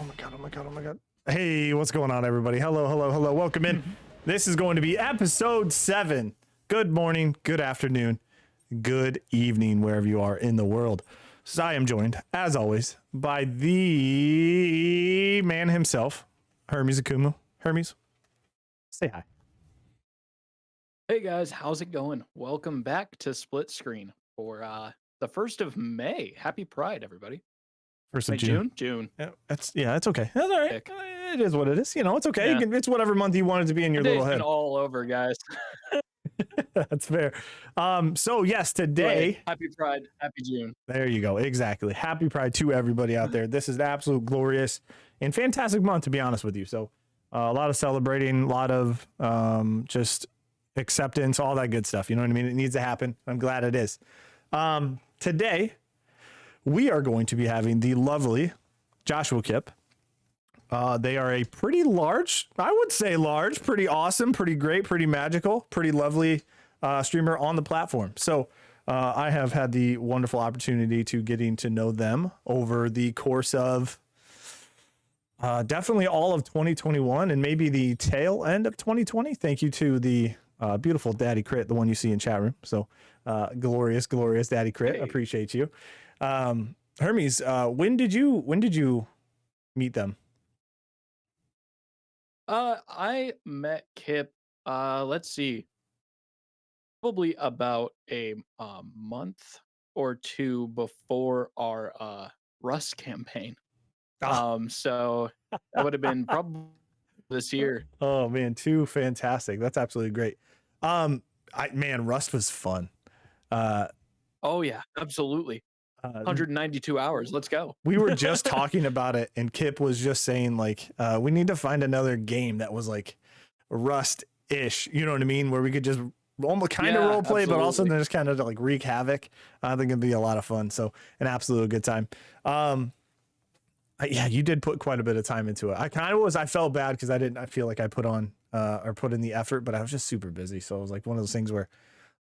Oh my god, oh my god, oh my god. Hey, what's going on, everybody? Hello, hello, hello. Welcome in. This is going to be episode 7. Good morning, good afternoon, good evening, wherever you are in the world. So I am joined, as always, by the man himself, Hermes Akumu. Hermes, say hi. Hey guys, how's it going? Welcome back to Split Screen for the 1st of May. Happy Pride, everybody. First of Wait, June. June. Yeah, it's okay. That's all right. Pick. It is what it is. You know, it's okay. Yeah. It's whatever month you want it to be in your The little day's head. been all over, guys. That's fair. So yes, today. Right. Happy Pride. Happy June. There you go. Exactly. Happy Pride to everybody out there. This is an absolute glorious and fantastic month, to be honest with you. So a lot of celebrating, a lot of just acceptance, all that good stuff. You know what I mean? It needs to happen. I'm glad it is. Today, we are going to be having the lovely Joshua Kipp. They are a pretty large, I would say large, pretty awesome, pretty great, pretty magical, pretty lovely streamer on the platform. So I have had the wonderful opportunity to getting to know them over the course of definitely all of 2021 and maybe the tail end of 2020. Thank you to the beautiful Daddy Crit, the one you see in chat room. So glorious Daddy Crit. Hey. Appreciate you. Hermes, when did you meet them? I met Kip, let's see, probably about a month or two before our Rust campaign. So that would have been probably this year. Oh man, too fantastic. That's absolutely great. Rust was fun. Oh yeah, absolutely. 192 hours. Let's go. We were just talking about it, and Kip was just saying like, we need to find another game that was like Rust-ish. You know what I mean? Where we could just almost kind of role play, but also then just kind of like wreak havoc. I think it'd be a lot of fun. So an absolute good time. Yeah, you did put quite a bit of time into it. I felt bad because I feel like I put on or put in the effort, but I was just super busy. So it was like one of those things where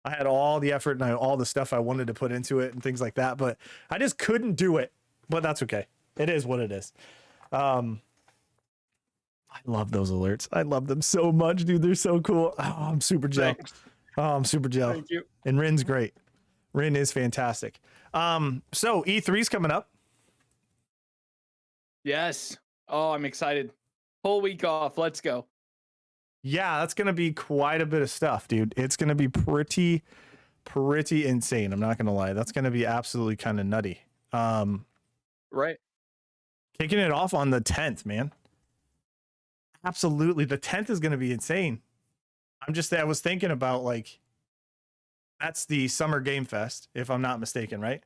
I had all the effort and all the stuff I wanted to put into it and things like that, but I just couldn't do it. But that's okay. It is what it is. I love those alerts. I love them so much, dude. They're so cool. Oh, I'm super gel. I'm super gel. Thank you. And Rin's great. Rin is fantastic. So E3's coming up. Yes. Oh, I'm excited. Whole week off. Let's go. Yeah, that's going to be quite a bit of stuff, dude. It's going to be pretty insane. I'm not going to lie. That's going to be absolutely kind of nutty. Right. Kicking it off on the 10th, man. Absolutely. The 10th is going to be insane. I was thinking about like, that's the Summer Game Fest, if I'm not mistaken, right?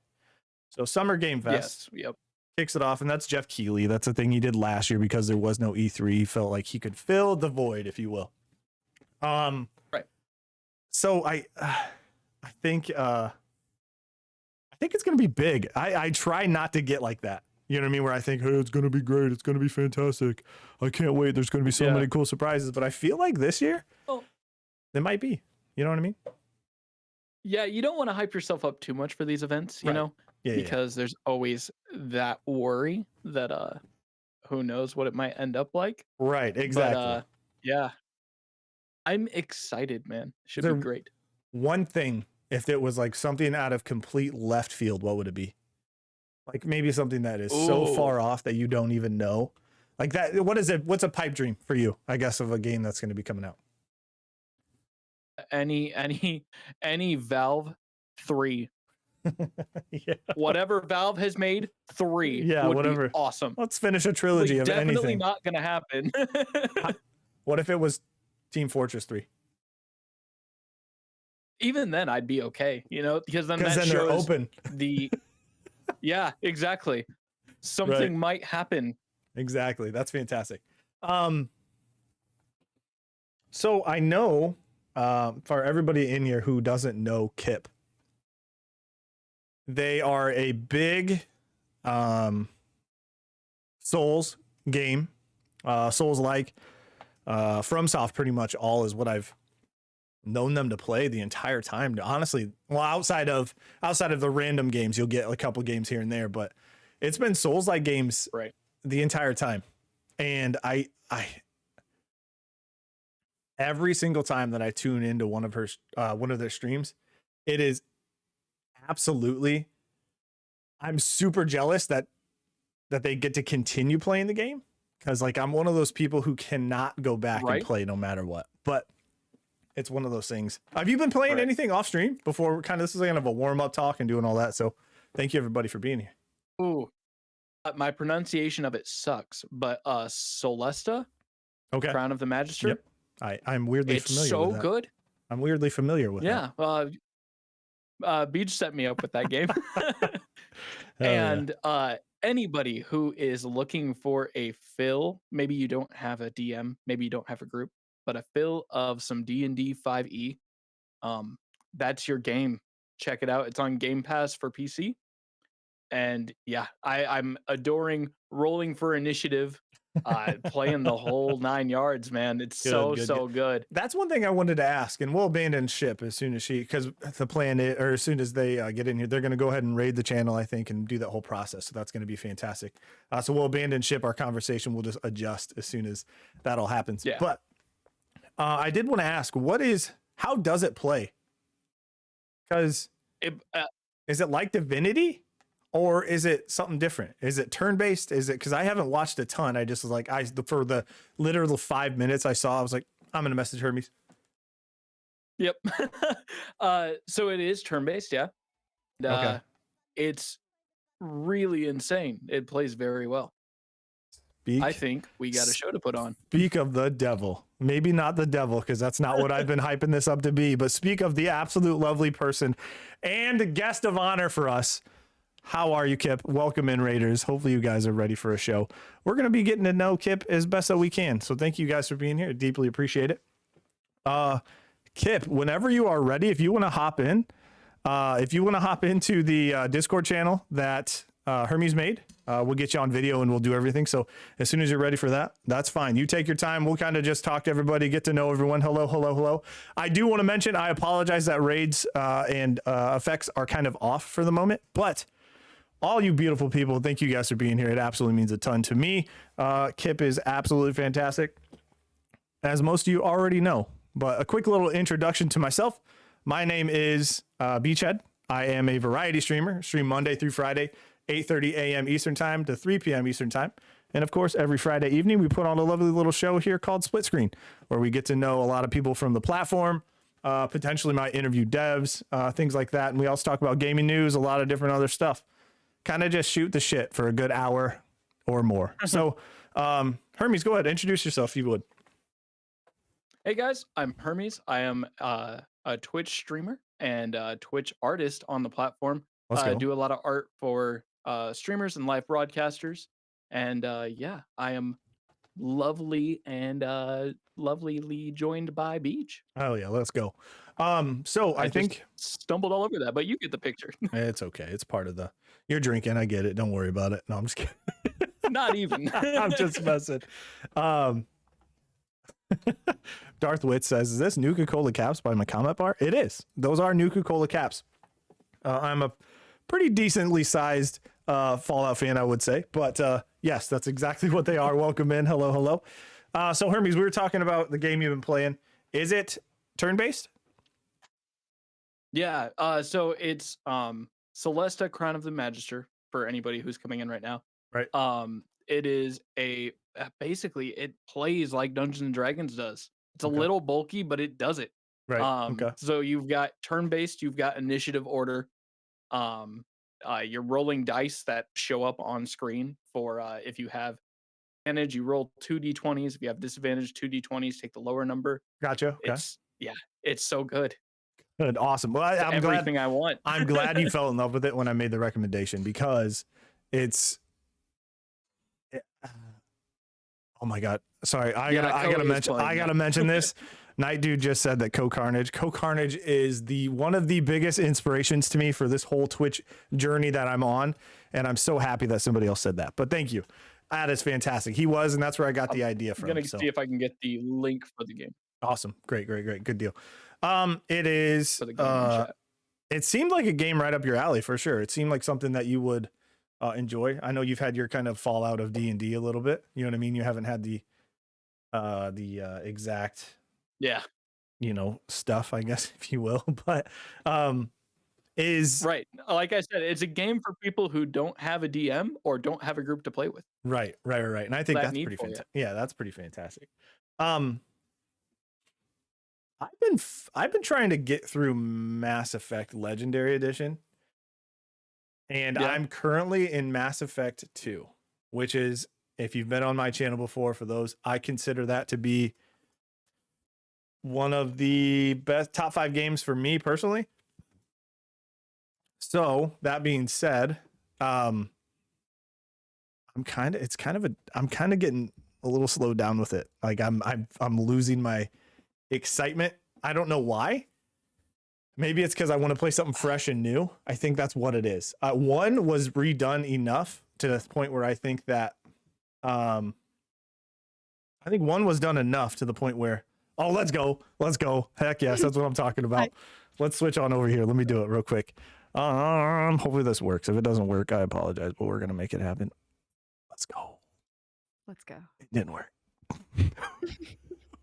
So Summer Game Fest. Yes. Yep. Kicks it off, and that's Jeff Keighley. That's a thing he did last year because there was no E3. He felt like he could fill the void, if you will. Right. So I think it's gonna be big. I try not to get like that. You know what I mean? Where I think, hey, it's gonna be great. It's gonna be fantastic. I can't wait. There's gonna be so many cool surprises. But I feel like this year, it might be. You know what I mean? Yeah, you don't want to hype yourself up too much for these events, you know? Yeah, because there's always that worry that who knows what it might end up like. Right, exactly. But yeah. I'm excited, man. Should be great. One thing, if it was like something out of complete left field, what would it be? Like maybe something that is so far off that you don't even know. Like that, what is it? What's a pipe dream for you, I guess, of a game that's going to be coming out? Any Valve 3. Yeah. Whatever Valve has made, 3 would whatever. be awesome. Let's finish a trilogy of definitely anything. Not gonna happen. What if it was Team Fortress 3? Even then I'd be okay, you know, because then they're open. Yeah, exactly. Something might happen. Exactly. That's fantastic. So I know for everybody in here who doesn't know Kipp, they are a big Souls game, Souls-like. FromSoft pretty much all is what I've known them to play the entire time. Honestly, well, outside of the random games, you'll get a couple games here and there, but it's been Souls-like games the entire time. And I every single time that I tune into one of their streams, it is absolutely, I'm super jealous that they get to continue playing the game. Cause like, I'm one of those people who cannot go back and play no matter what, but it's one of those things. Have you been playing anything off stream before? This is kind of a warm up talk and doing all that. So thank you everybody for being here. Ooh, my pronunciation of it sucks, but Solesta, Crown of the Magister. Yep. I'm weirdly familiar with that. It's so good. I'm weirdly familiar with that. Beach set me up with that game. And anybody who is looking for a fill, maybe you don't have a DM, maybe you don't have a group, but a fill of some D&D 5e, that's your game. Check it out. It's on Game Pass for PC. And yeah, I'm adoring rolling for initiative, playing the whole 9 yards, man. It's so good. That's one thing I wanted to ask, and we'll abandon ship as soon as because the plan is, or as soon as they get in here, they're going to go ahead and raid the channel, I think, and do that whole process. So that's going to be fantastic. So we'll abandon ship. Our conversation will just adjust as soon as that all happens. Yeah. But I did want to ask, how does it play? Because is it like Divinity? Or is it something different? Is it turn-based? Is it, because I haven't watched a ton. I just was like, for the literal 5 minutes I saw, I was like, I'm going to message Hermes. Yep. So it is turn-based, yeah. Okay. It's really insane. It plays very well. I think we got a show to put on. Speak of the devil. Maybe not the devil, because that's not what I've been hyping this up to be, but speak of the absolute lovely person and guest of honor for us. How are you, Kipp? Welcome in, Raiders. Hopefully you guys are ready for a show. We're going to be getting to know Kipp as best that we can. So thank you guys for being here. Deeply appreciate it. Kipp, whenever you are ready, if you want to hop in, into the Discord channel that Hermes made, we'll get you on video and we'll do everything. So as soon as you're ready for that, that's fine. You take your time. We'll kind of just talk to everybody, get to know everyone. Hello. I do want to mention, I apologize that raids and effects are kind of off for the moment, but all you beautiful people, thank you guys for being here. It absolutely means a ton to me. Kipp is absolutely fantastic, as most of you already know. But a quick little introduction to myself. My name is Beachhead. I am a variety streamer, stream Monday through Friday, 8:30 a.m. Eastern Time to 3 p.m. Eastern Time. And of course, every Friday evening, we put on a lovely little show here called Split Screen, where we get to know a lot of people from the platform, potentially might interview devs, things like that. And we also talk about gaming news, a lot of different other stuff. Kind of just shoot the shit for a good hour or more. So, Hermes, go ahead. Introduce yourself if you would. Hey, guys. I'm Hermes. I am a Twitch streamer and a Twitch artist on the platform. I do a lot of art for streamers and live broadcasters. And yeah, I am lovely and lovelily joined by Beach. Oh, yeah. Let's go. So I think stumbled all over that, but you get the picture. It's okay. It's part of you're drinking. I get it. Don't worry about it. No, I'm just kidding. Not even. I'm just messing. Darth Witt says, is this Nuka-Cola caps by my comment bar? It is. Those are Nuka-Cola caps. I'm a pretty decently sized Fallout fan, I would say. But yes, that's exactly what they are. Welcome in. Hello. So Hermes, we were talking about the game you've been playing. Is it turn-based? Yeah. So it's Solesta, Crown of the Magister, for anybody who's coming in right now. Right. It is basically it plays like Dungeons and Dragons does. It's a little bulky, but it does it. Right. So you've got turn-based, you've got initiative order. You're rolling dice that show up on screen for if you have advantage, you roll 2d20s. If you have disadvantage, 2d20s, take the lower number. Gotcha. Okay. It's so good. Good, awesome. Well, I'm everything glad, I want. I'm glad you fell in love with it when I made the recommendation, because it's. Oh my God! Sorry, I gotta mention this. Night Dude just said that Co-Carnage is one of the biggest inspirations to me for this whole Twitch journey that I'm on, and I'm so happy that somebody else said that. But thank you. That is fantastic. He was, and that's where I got the idea from. I'm gonna see if I can get the link for the game. Awesome. Great. Good deal. It is, for the game chat. It seemed like a game right up your alley for sure. It seemed like something that you would enjoy. I know you've had your kind of fallout of D&D a little bit. You know what I mean? You haven't had the exact stuff, I guess, if you will. But is right. Like I said, it's a game for people who don't have a DM or don't have a group to play with. right. And I think that's pretty fantastic. Yeah, that's pretty fantastic. I've been trying to get through Mass Effect Legendary Edition, and I'm currently in Mass Effect 2, which is, if you've been on my channel before, for those, I consider that to be one of the best top 5 games for me personally. So that being said, I'm kind of getting a little slowed down with it. Like I'm losing my excitement. I don't know why. Maybe it's because I want to play something fresh and new. I think that's what it is. 1 was redone enough to the point where I think that I think 1 was done enough to the point where, oh, let's go. Heck yes, that's what I'm talking about. Let's switch on over here. Let me do it real quick. Hopefully this works. If it doesn't work, I apologize, but we're gonna make it happen. Let's go. It didn't work.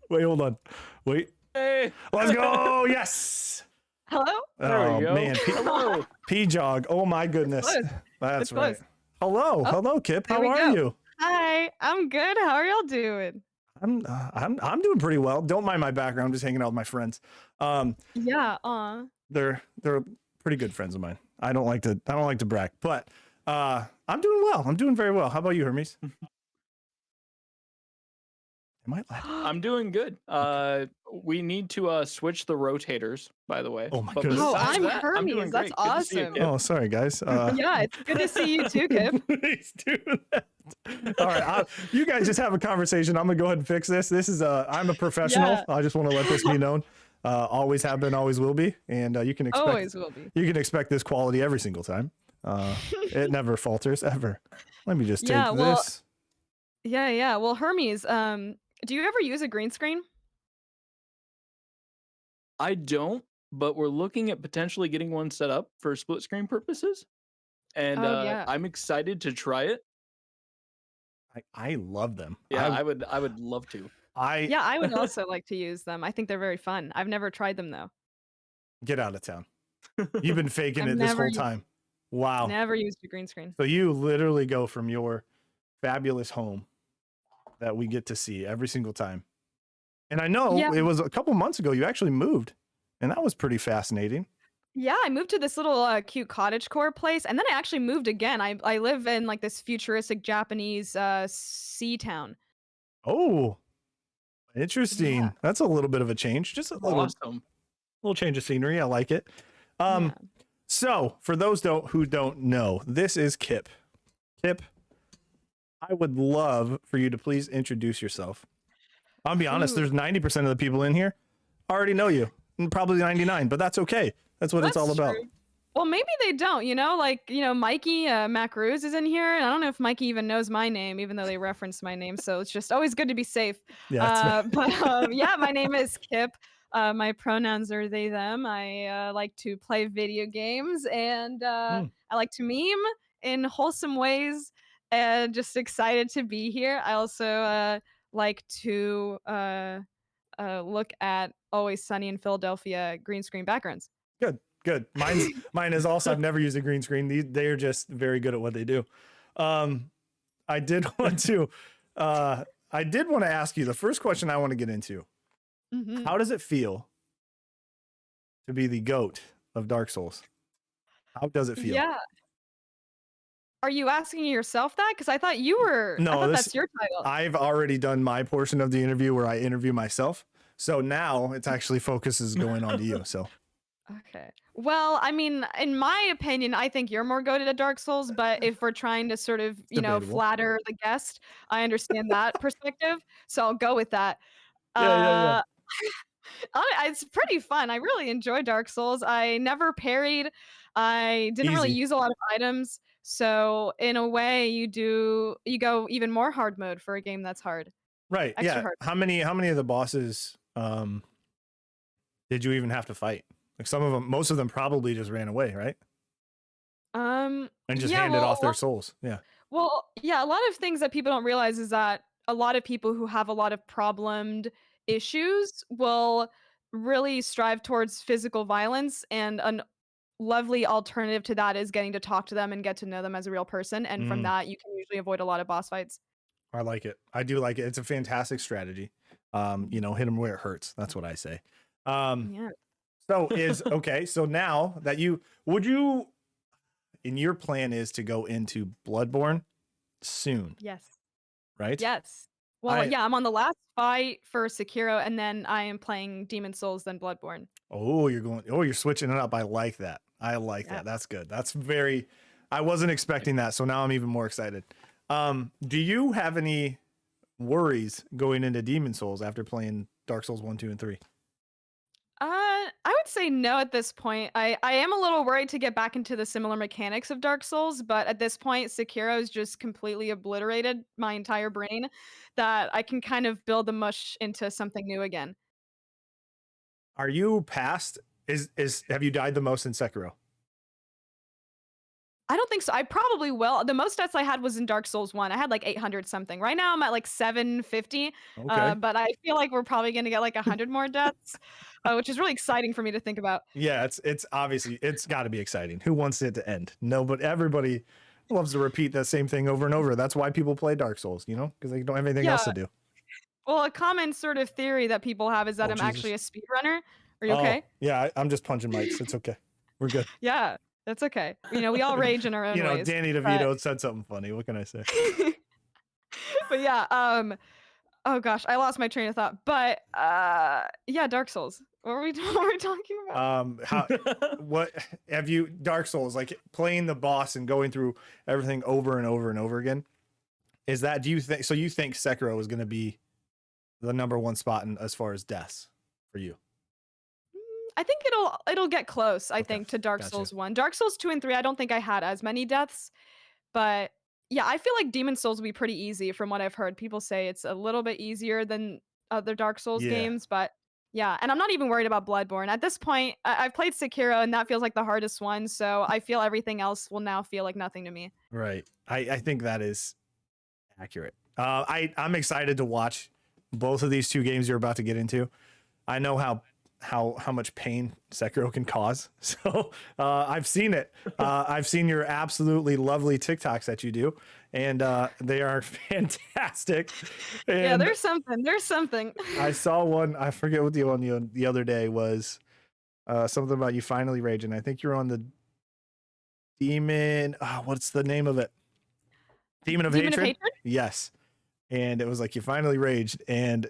Wait, hold on. Wait. Hey. Let's go. Yes. Hello? There we go. Man. Hello. P-Jog. Oh my goodness. That's It's right. close. Hello. Hello, Kip. How are you? Hi, I'm good. How are y'all doing? I'm doing pretty well. Don't mind my background. I'm just hanging out with my friends. Yeah, They're pretty good friends of mine. I don't like to brag, but I'm doing well. I'm doing very well. How about you, Hermes? Am I laughing? I'm doing good. We need to switch the rotators, by the way. Oh my But goodness. Oh, besides I'm that, Hermes. doing That's great. Good to see you, awesome. Kip. Oh, sorry, guys. yeah, it's good to see you too, Kip. Please do that. All right, you guys just have a conversation. I'm gonna go ahead and fix this. This is I'm a professional. Yeah. I just want to let this be known. Always have been, always will be, and you can expect Always will be. you can expect this quality every single time. It never falters ever. Let me just take this. Yeah. Well, Hermes, do you ever use a green screen? I don't, but we're looking at potentially getting one set up for split screen purposes. And Yeah. I'm excited to try it. I love them. Yeah, I would love to. Yeah, I would also like to use them. I think they're very fun. I've never tried them though. Get out of town. You've been faking I've it this never whole time. Wow. Never used a green screen. So you literally go from your fabulous home that we get to see every single time. And I know it was a couple months ago you actually moved, and that was pretty fascinating. Yeah, I moved to this little cute cottagecore place, and then I actually moved again. I live in like this futuristic Japanese sea town. Oh, interesting. Yeah. That's a little bit of a change. Just a little change of scenery. I like it. Yeah. So for those who don't know, this is Kip. Kip, I would love for you to please introduce yourself. I'll be honest, there's 90% of the people in here already know you, and probably 99, but that's okay. That's what it's all about. True. Well, maybe they don't, Mikey Macruz is in here, and I don't know if Mikey even knows my name, even though they referenced my name, so it's just always good to be safe. Yeah, Yeah, my name is Kip. My pronouns are they, them. I like to play video games, and I like to meme in wholesome ways, and just excited to be here. I also like to look at Always Sunny in Philadelphia green screen backgrounds. Good. Mine is also, I've never used a green screen. They're just very good at what they do. I did want to ask you the first question I want to get into. Mm-hmm. How does it feel to be the GOAT of Dark Souls? How does it feel? Yeah. Are you asking yourself that? Because I thought you were. No, I thought that's your title. I've already done my portion of the interview where I interview myself. So now it's actually focuses going on to you. So. Okay. Well, I mean, in my opinion, I think you're more goated at Dark Souls, but if we're trying to sort of, Debatable. flatter the guest, I understand that perspective. So I'll go with that. Yeah. It's pretty fun. I really enjoy Dark Souls. I never parried. I didn't really use a lot of items. So in a way, you go even more hard mode for a game that's hard. Right. Extra hard. How many of the bosses did you even have to fight? Like most of them probably just ran away, right? and just Yeah, handed well, off their souls. Yeah. yeah, a lot of things that people don't realize is that a lot of people who have a lot of problemed issues will really strive towards physical violence, and an lovely alternative to that is getting to talk to them and get to know them as a real person, and from Mm, that, you can usually avoid a lot of boss fights. I like it. I do like it. It's a fantastic strategy. Hit them where it hurts. That's what I say. Um, Yeah. okay. So now that in your plan is to go into Bloodborne soon, Yes. right? Yes. Well, I yeah, I'm on the last fight for Sekiro, and then I am playing Demon Souls, then Bloodborne. you're switching it up. I like that. I like Yeah. that. That's good. I wasn't expecting that. So now I'm even more excited. Do you have any worries going into Demon Souls after playing Dark Souls 1, 2, and 3? I would say no at this point. I am a little worried to get back into the similar mechanics of Dark Souls, but at this point, Sekiro's just completely obliterated my entire brain that I can kind of build the mush into something new again. Are you past? Have you died the most in Sekiro? I don't think so. I probably will. The most deaths I had was in Dark Souls 1. I had like 800 something. Right now I'm at like 750. Okay. But I feel like we're probably going to get like 100 more deaths, which is really exciting for me to think about. Yeah, it's obviously it's got to be exciting. Who wants it to end? No, but everybody loves to repeat the same thing over and over. That's why people play Dark Souls, because they don't have anything else Yeah. to do. Well, a common sort of theory that people have is that Oh, I'm actually Jesus. a speedrunner. Are you Oh, okay? yeah, I'm just punching mics. It's okay. We're good. Yeah, that's okay. We all rage in our own ways. Danny But DeVito said something funny. What can I say? but yeah, oh gosh, I lost my train of thought. But yeah, Dark Souls. What were we talking about? What have you Dark Souls, like playing the boss and going through everything over and over and over again? Do you think Sekiro is going to be the number one spot as far as deaths for you? I think it'll get close, I Okay, think, to Dark gotcha. Souls 1. Dark Souls 2 and 3, I don't think I had as many deaths, but yeah, I feel like Demon Souls will be pretty easy from what I've heard. People say it's a little bit easier than other Dark Souls Yeah, games, but yeah, and I'm not even worried about Bloodborne. At this point, I've played Sekiro and that feels like the hardest one, so I feel everything else will now feel like nothing to me. right. I think that is accurate. I'm excited to watch both of these two games you're about to get into. I know how much pain Sekiro can cause. So I've seen it. I've seen your absolutely lovely TikToks that you do, and they are fantastic. And Yeah, there's something. There's something. I saw one. I forget what the one the other day was. Something about you finally raging. I think you're on the demon. What's the name of it? Demon of Demon of Hatred. Hatred? Yes. And it was like you finally raged, and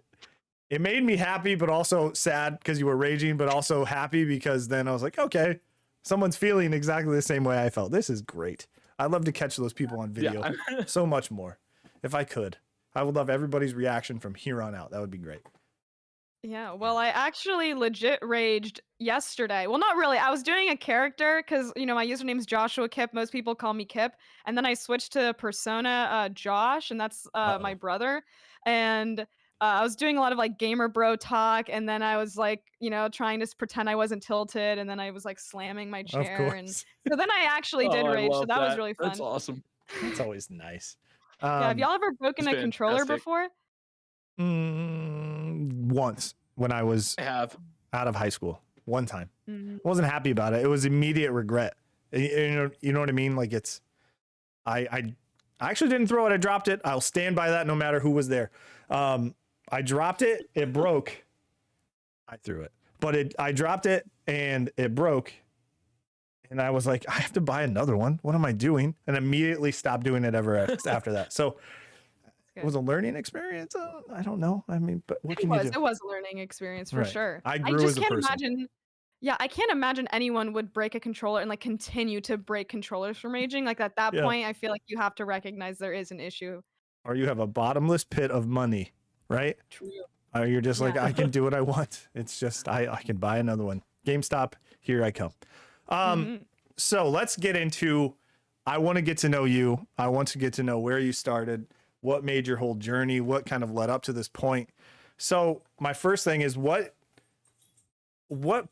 it made me happy, but also sad because you were raging, but also happy because then I was like, okay, someone's feeling exactly the same way I felt. This is great. I'd love to catch those people on video Yeah. so much more. If I could, I would love everybody's reaction from here on out. That would be great. Yeah, well, I actually legit raged yesterday. Well, not really. I was doing a character because, my username is Joshua Kipp. Most people call me Kipp. And then I switched to persona Josh, and that's my Uh-oh. brother. And I was doing a lot of like gamer bro talk. And then I was like, trying to pretend I wasn't tilted. And then I was like slamming my Of chair. And course. so then I actually did Oh, I rage. So love that was that. really That's fun. awesome. That's always nice. Yeah, have y'all ever broken It's a controller fantastic. before? Once when I was I have. out of high school, one time. Mhm. I wasn't happy about it. It was immediate regret. You know what I mean? Like I actually didn't throw it. I dropped it. I'll stand by that no matter who was there. I dropped it. It broke. I threw it, but I dropped it and it broke. And I was like, I have to buy another one. What am I doing? And immediately stopped doing it ever after that. So it was a learning experience. I don't know. I mean, but what can you do? It was a learning experience for Right. sure. I I grew just as a can't person. imagine. Yeah, I can't imagine anyone would break a controller and like continue to break controllers from raging. Like at that Yeah. point, I feel like you have to recognize there is an issue. Or you have a bottomless pit of money, right? True. Or you're just like, Yeah. I can do what I want. It's just I can buy another one. GameStop, here I come. Mhm. So let's get into. I want to get to know you. I want to get to know where you started, what made your whole journey, what kind of led up to this point. So my first thing is what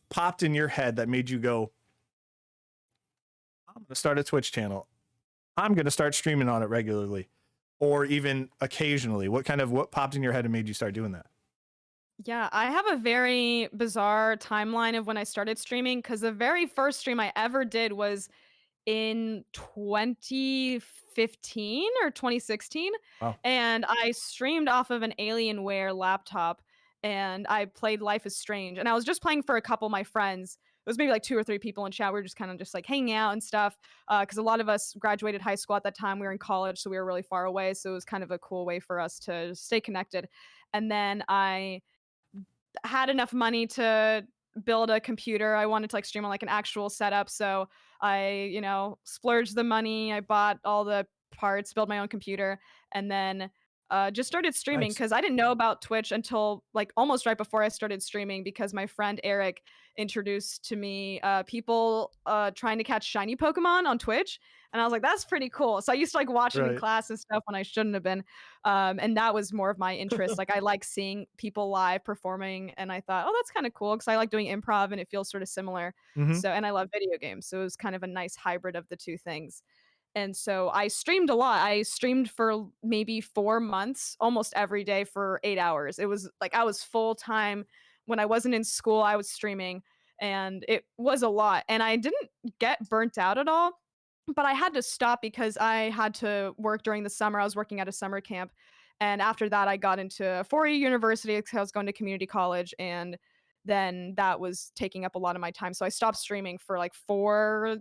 popped in your head that made you go, I'm gonna start a Twitch channel. I'm gonna start streaming on it regularly, or even occasionally? What popped in your head and made you start doing that? Yeah, I have a very bizarre timeline of when I started streaming because the very first stream I ever did was in 2015 or 2016, Wow. and I streamed off of an Alienware laptop, and I played Life is Strange, and I was just playing for a couple of my friends. It was maybe like 2 or 3 people in chat. We were just kinda just, like, hanging out and stuff, because a lot of us graduated high school at that time. We were in college, so we were really far away, so it was kind of a cool way for us to stay connected. And then I had enough money to build a computer. I wanted to like stream on like an actual setup. So I, splurged the money. I bought all the parts, built my own computer, and then just started streaming Nice. because I didn't know about Twitch until like almost right before I started streaming because my friend Eric introduced to me people trying to catch shiny Pokemon on Twitch. And I was like, that's pretty cool. So I used to like watch it in Right. class and stuff when I shouldn't have been. And that was more of my interest. Like I like seeing people live performing, and I thought, oh, that's kind of cool because I like doing improv and it feels sort of similar. Mm-hmm. So, and I love video games, so it was kind of a nice hybrid of the two things. And so I streamed a lot. I streamed for maybe 4 months, almost every day for 8 hours. It was like I was full time. When I wasn't in school, I was streaming, and it was a lot. And I didn't get burnt out at all, but I had to stop because I had to work during the summer. I was working at a summer camp. And after that, I got into a 4-year university because I was going to community college. And then that was taking up a lot of my time. So I stopped streaming for like 3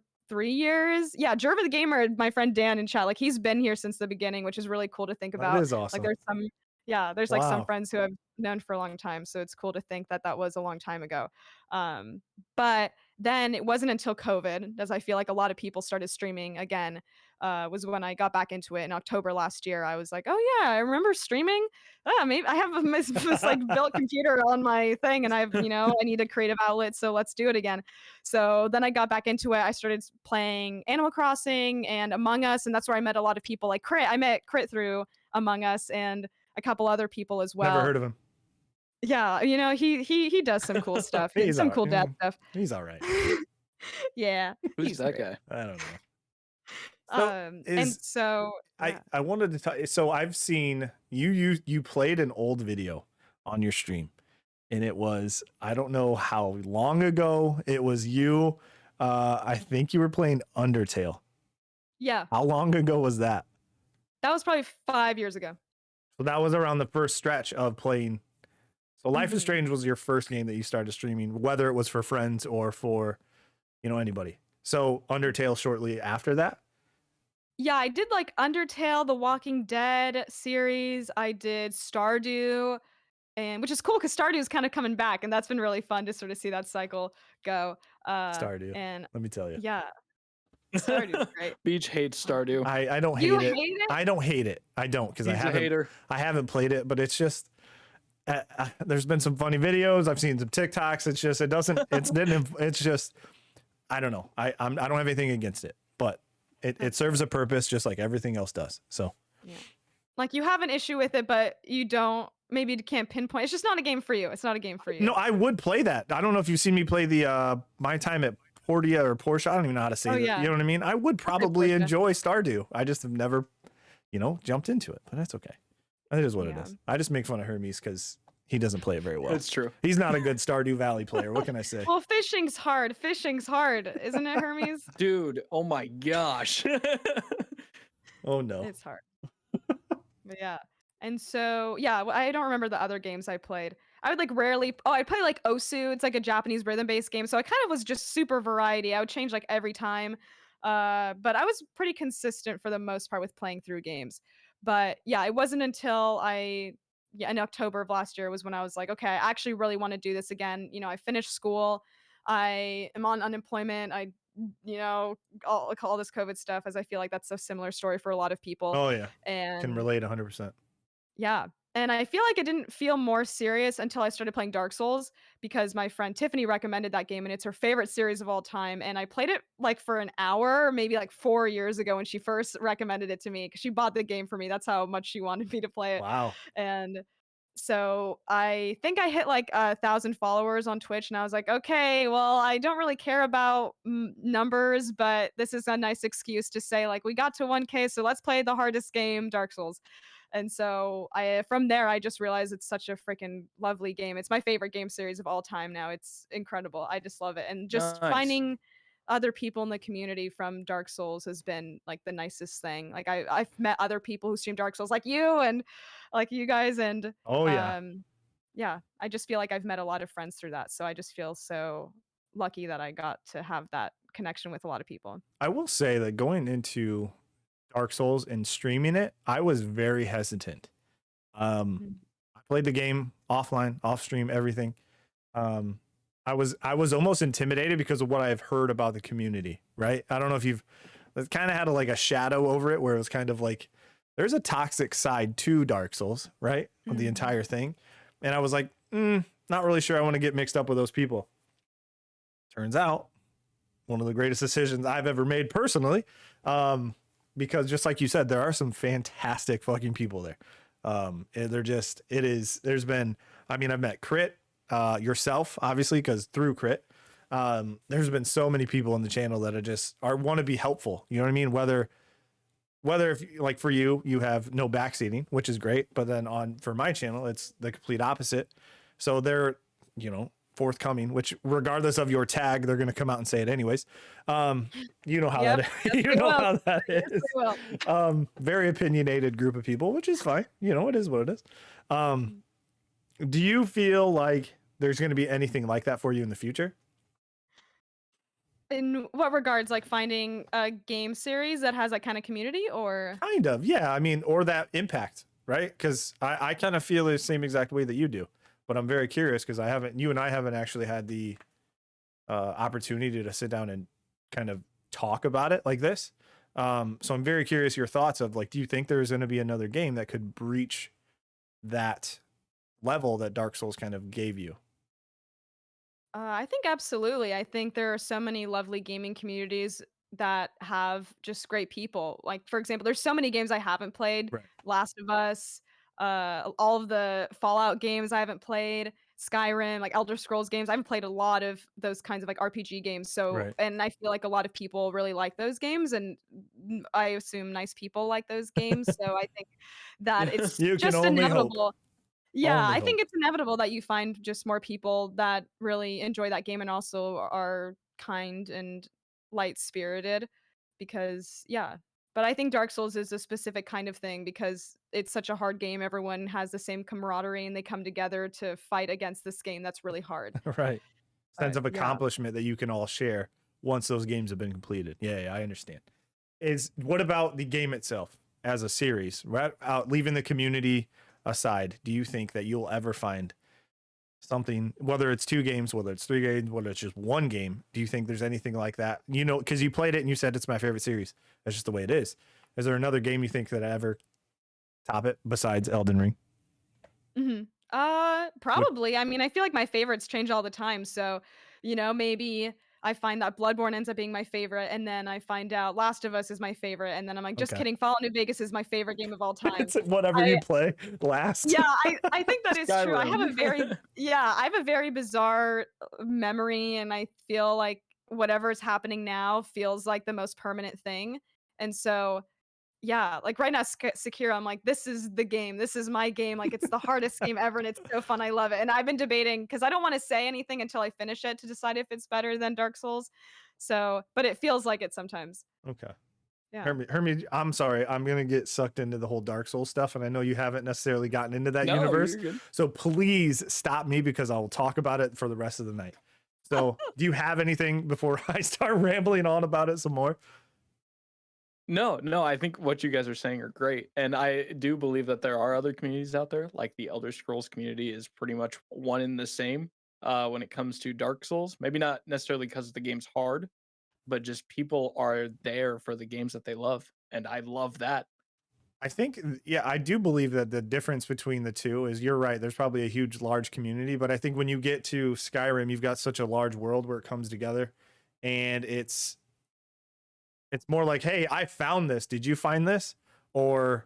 years. Yeah, Jerva the Gamer, my friend Dan in chat, like he's been here since the beginning, which is really cool to think That about. is Like awesome. there's like some Wow. friends who I've known for a long time. So it's cool to think that that was a long time ago. But then it wasn't until COVID, as I feel like a lot of people started streaming again, was when I got back into it in October last year. I was like, oh yeah, I remember streaming. Maybe I have this like built computer on my thing, and I need a creative outlet, so let's do it again. So then I got back into it. I started playing Animal Crossing and Among Us, and that's where I met a lot of people like Crit. I met Crit through Among Us and a couple other people as Never well. heard of him. Yeah, he does some cool stuff. He's Some all cool dad stuff. He's all right. Yeah. Who's He's that great. guy? I don't know. So And so yeah. I wanted to tell you. So I've seen you played an old video on your stream, and it was, I don't know how long ago it was you. I think you were playing Undertale. Yeah. How long ago was that? That was probably 5 years ago. So that was around the first stretch of playing. So Life is Mhm. Strange was your first game that you started streaming, whether it was for friends or for, anybody. So Undertale shortly after that. Yeah, I did like Undertale, the Walking Dead series. I did Stardew, and which is cool because Stardew is kind of coming back, and that's been really fun to sort of see that cycle go. Stardew. And Let me tell you. yeah, Stardew's great. Beach hates Stardew. I don't You hate it. hate it? I don't hate it. I don't, because He's a hater. I haven't played it, but it's just there's been some funny videos. I've seen some TikToks. It's just it's just, I don't know. I don't have anything against it, but it serves a purpose just like everything else does. So Yeah. Like you have an issue with it, but you don't. Maybe you can't pinpoint. It's just not a game for you. It's not a game for you. no, I would play that. I don't know if you've seen me play the My Time at Portia or Porsche. I don't even know how to say that. Yeah. You know what I mean? I would probably Portia. enjoy Stardew. I just have never, jumped into it, but that's okay. It is what it Yeah. is. I just make fun of Hermes because he doesn't play it very well. It's true. He's not a good Stardew Valley player. What can I say? Well, fishing's hard. Fishing's hard, isn't it, Hermes? Dude, oh my gosh. Oh no. It's hard. But yeah. And so, yeah, I don't remember the other games I played. I would like rarely, I'd play like Osu. It's like a Japanese rhythm-based game. So I kind of was just super variety. I would change like every time. But I was pretty consistent for the most part with playing through games. But yeah, it wasn't until in October of last year was when I was like, okay, I actually really want to do this again. I finished school. I am on unemployment. All this COVID stuff, as I feel like that's a similar story for a lot of people. Oh yeah. And Can relate 100%. yeah. And I feel like it didn't feel more serious until I started playing Dark Souls because my friend Tiffany recommended that game and it's her favorite series of all time. And I played it like for an hour, maybe like 4 years ago when she first recommended it to me because she bought the game for me. That's how much she wanted me to play it. Wow. And So I think I hit like 1,000 followers on Twitch, and I was like, okay, well, I don't really care about numbers, but this is a nice excuse to say like we got to 1K, so let's play the hardest game, Dark Souls. And so I from there I just realized it's such a freaking lovely game. It's my favorite game series of all time now. It's incredible. I just love it. And just Nice. finding other people in the community from Dark Souls has been like the nicest thing. Like I've met other people who stream Dark Souls like you and like you guys and Oh yeah. yeah, I just feel like I've met a lot of friends through that. So I just feel so lucky that I got to have that connection with a lot of people. I will say that going into Dark Souls and streaming it, I was very hesitant. Mhm. I played the game offline, off stream, everything. I was almost intimidated because of what I've heard about the community, right? I don't know if you've it kind of had like a shadow over it where it was kind of like there's a toxic side to Dark Souls, right? Of the Mhm. entire thing. And I was like, not really sure I want to get mixed up with those people. Turns out, one of the greatest decisions I've ever made personally. Because just like you said, there are some fantastic fucking people there. They're just, it is, there's been, I mean, I've met Crit, yourself, obviously, because through Crit, there's been so many people in the channel that want to be helpful. You know what I mean? Whether if like for you, you have no backseating, which is great, but then for my channel, it's the complete opposite. So they're, forthcoming, which regardless of your tag, they're going to come out and say it anyways. You know how Yep. that, Yes, you they know will. how that Yes, is. they will. Very opinionated group of people, which is fine. It is what it is. Do you feel like there's going to be anything like that for you in the future? In what regards, like finding a game series that has that kind of community or? Kind of, yeah. I mean, or that impact, right? Because I kind of feel the same exact way that you do, but I'm very curious because you and I haven't actually had the opportunity to sit down and kind of talk about it like this. So I'm very curious your thoughts of like, do you think there's going to be another game that could breach that level that Dark Souls kind of gave you? I think absolutely. I think there are so many lovely gaming communities that have just great people. Like, for example, there's so many games I haven't played. Right. Last of Us, all of the Fallout games I haven't played, Skyrim, like Elder Scrolls games. I haven't played a lot of those kinds of like RPG games. So, Right. and I feel like a lot of people really like those games, and I assume nice people like those games. So I think that it's You can just only hope. inevitable. Yeah, Only I hope. think it's inevitable that you find just more people that really enjoy that game and also are kind and light-spirited because yeah. But I think Dark Souls is a specific kind of thing because it's such a hard game. Everyone has the same camaraderie and they come together to fight against this game that's really hard. Right. Sense But of yeah. accomplishment that you can all share once those games have been completed. Yeah, I understand. What about the game itself as a series? Right out, leaving the community aside, do you think that you'll ever find something, whether it's 2 games, whether it's 3 games, whether it's just 1 game, do you think there's anything like that? Because you played it and you said it's my favorite series. That's just the way it is. Is there another game you think that ever top it besides Elden Ring? Mhm. Probably. I mean, I feel like my favorites change all the time. So, maybe I find that Bloodborne ends up being my favorite, and then I find out Last of Us is my favorite, and then I'm like, just Okay. kidding, Fallout New Vegas is my favorite game of all time. It's whatever I you play last. Yeah, I think that is true. Skyrim. I have a very bizarre memory, and I feel like whatever is happening now feels like the most permanent thing. And so yeah, like right now, Sekiro, I'm like, this is the game. This is my game. Like it's the hardest game ever, and it's so fun. I love it. And I've been debating because I don't want to say anything until I finish it to decide if it's better than Dark Souls. So, but it feels like it sometimes. Okay. Yeah. Hermie, I'm sorry. I'm going to get sucked into the whole Dark Souls stuff. And I know you haven't necessarily gotten into that No, universe. you're good. So please stop me because I will talk about it for the rest of the night. So do you have anything before I start rambling on about it some more? No, I think what you guys are saying are great. And I do believe that there are other communities out there, like the Elder Scrolls community is pretty much one and the same when it comes to Dark Souls. Maybe not necessarily because the game's hard, but just people are there for the games that they love. And I love that. I think, yeah, I do believe that the difference between the two is you're right. There's probably a huge, large community, but I think when you get to Skyrim, you've got such a large world where it comes together, and it's more like, hey, I found this. Did you find this? Or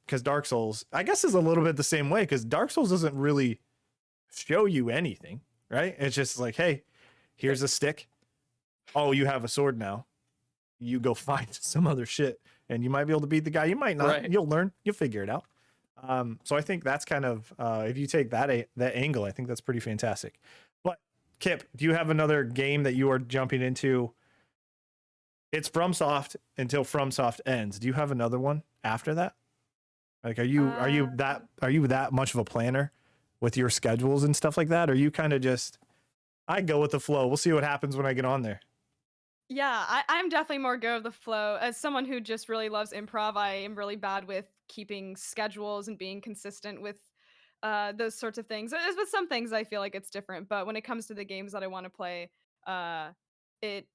Because Dark Souls, I guess, is a little bit the same way, because Dark Souls doesn't really show you anything, right? It's just like, hey, here's a stick. Oh, you have a sword now. You go find some other shit, and you might be able to beat the guy. You might not. Right. You'll learn. You'll figure it out. So I think that's kind of, if you take that angle, I think that's pretty fantastic. But Kipp, do you have another game that you are jumping into? It's FromSoft until FromSoft ends. Do you have another one after that? Like, are you that much of a planner with your schedules and stuff like that? Or are you kind of just, I go with the flow. We'll see what happens when I get on there. Yeah, I'm definitely more go of the flow. As someone who just really loves improv, I am really bad with keeping schedules and being consistent with those sorts of things. As with some things, I feel like it's different. But when it comes to the games that I want to play, uh, it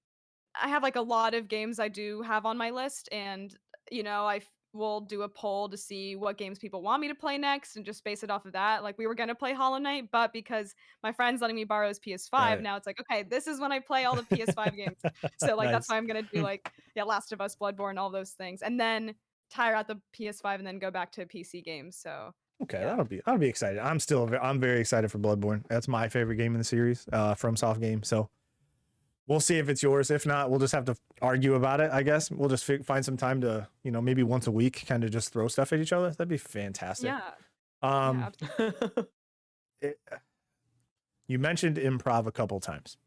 I have like a lot of games I do have on my list, and I will do a poll to see what games people want me to play next, and just base it off of that. Like we were gonna play Hollow Knight, but because my friend's letting me borrow his PS5, Right. now it's like, okay, this is when I play all the PS5 games. So like that's Nice. why I'm gonna do like Last of Us, Bloodborne, all those things, and then tire out the PS5 and then go back to PC games. So Okay, yeah. that'll be excited. I'm very excited for Bloodborne. That's my favorite game in the series, FromSoft game. So we'll see if it's yours. If not, we'll just have to argue about it, I guess. We'll just find some time to, maybe once a week, kind of just throw stuff at each other. That'd be fantastic. Yeah. Um, absolutely. you mentioned improv a couple times.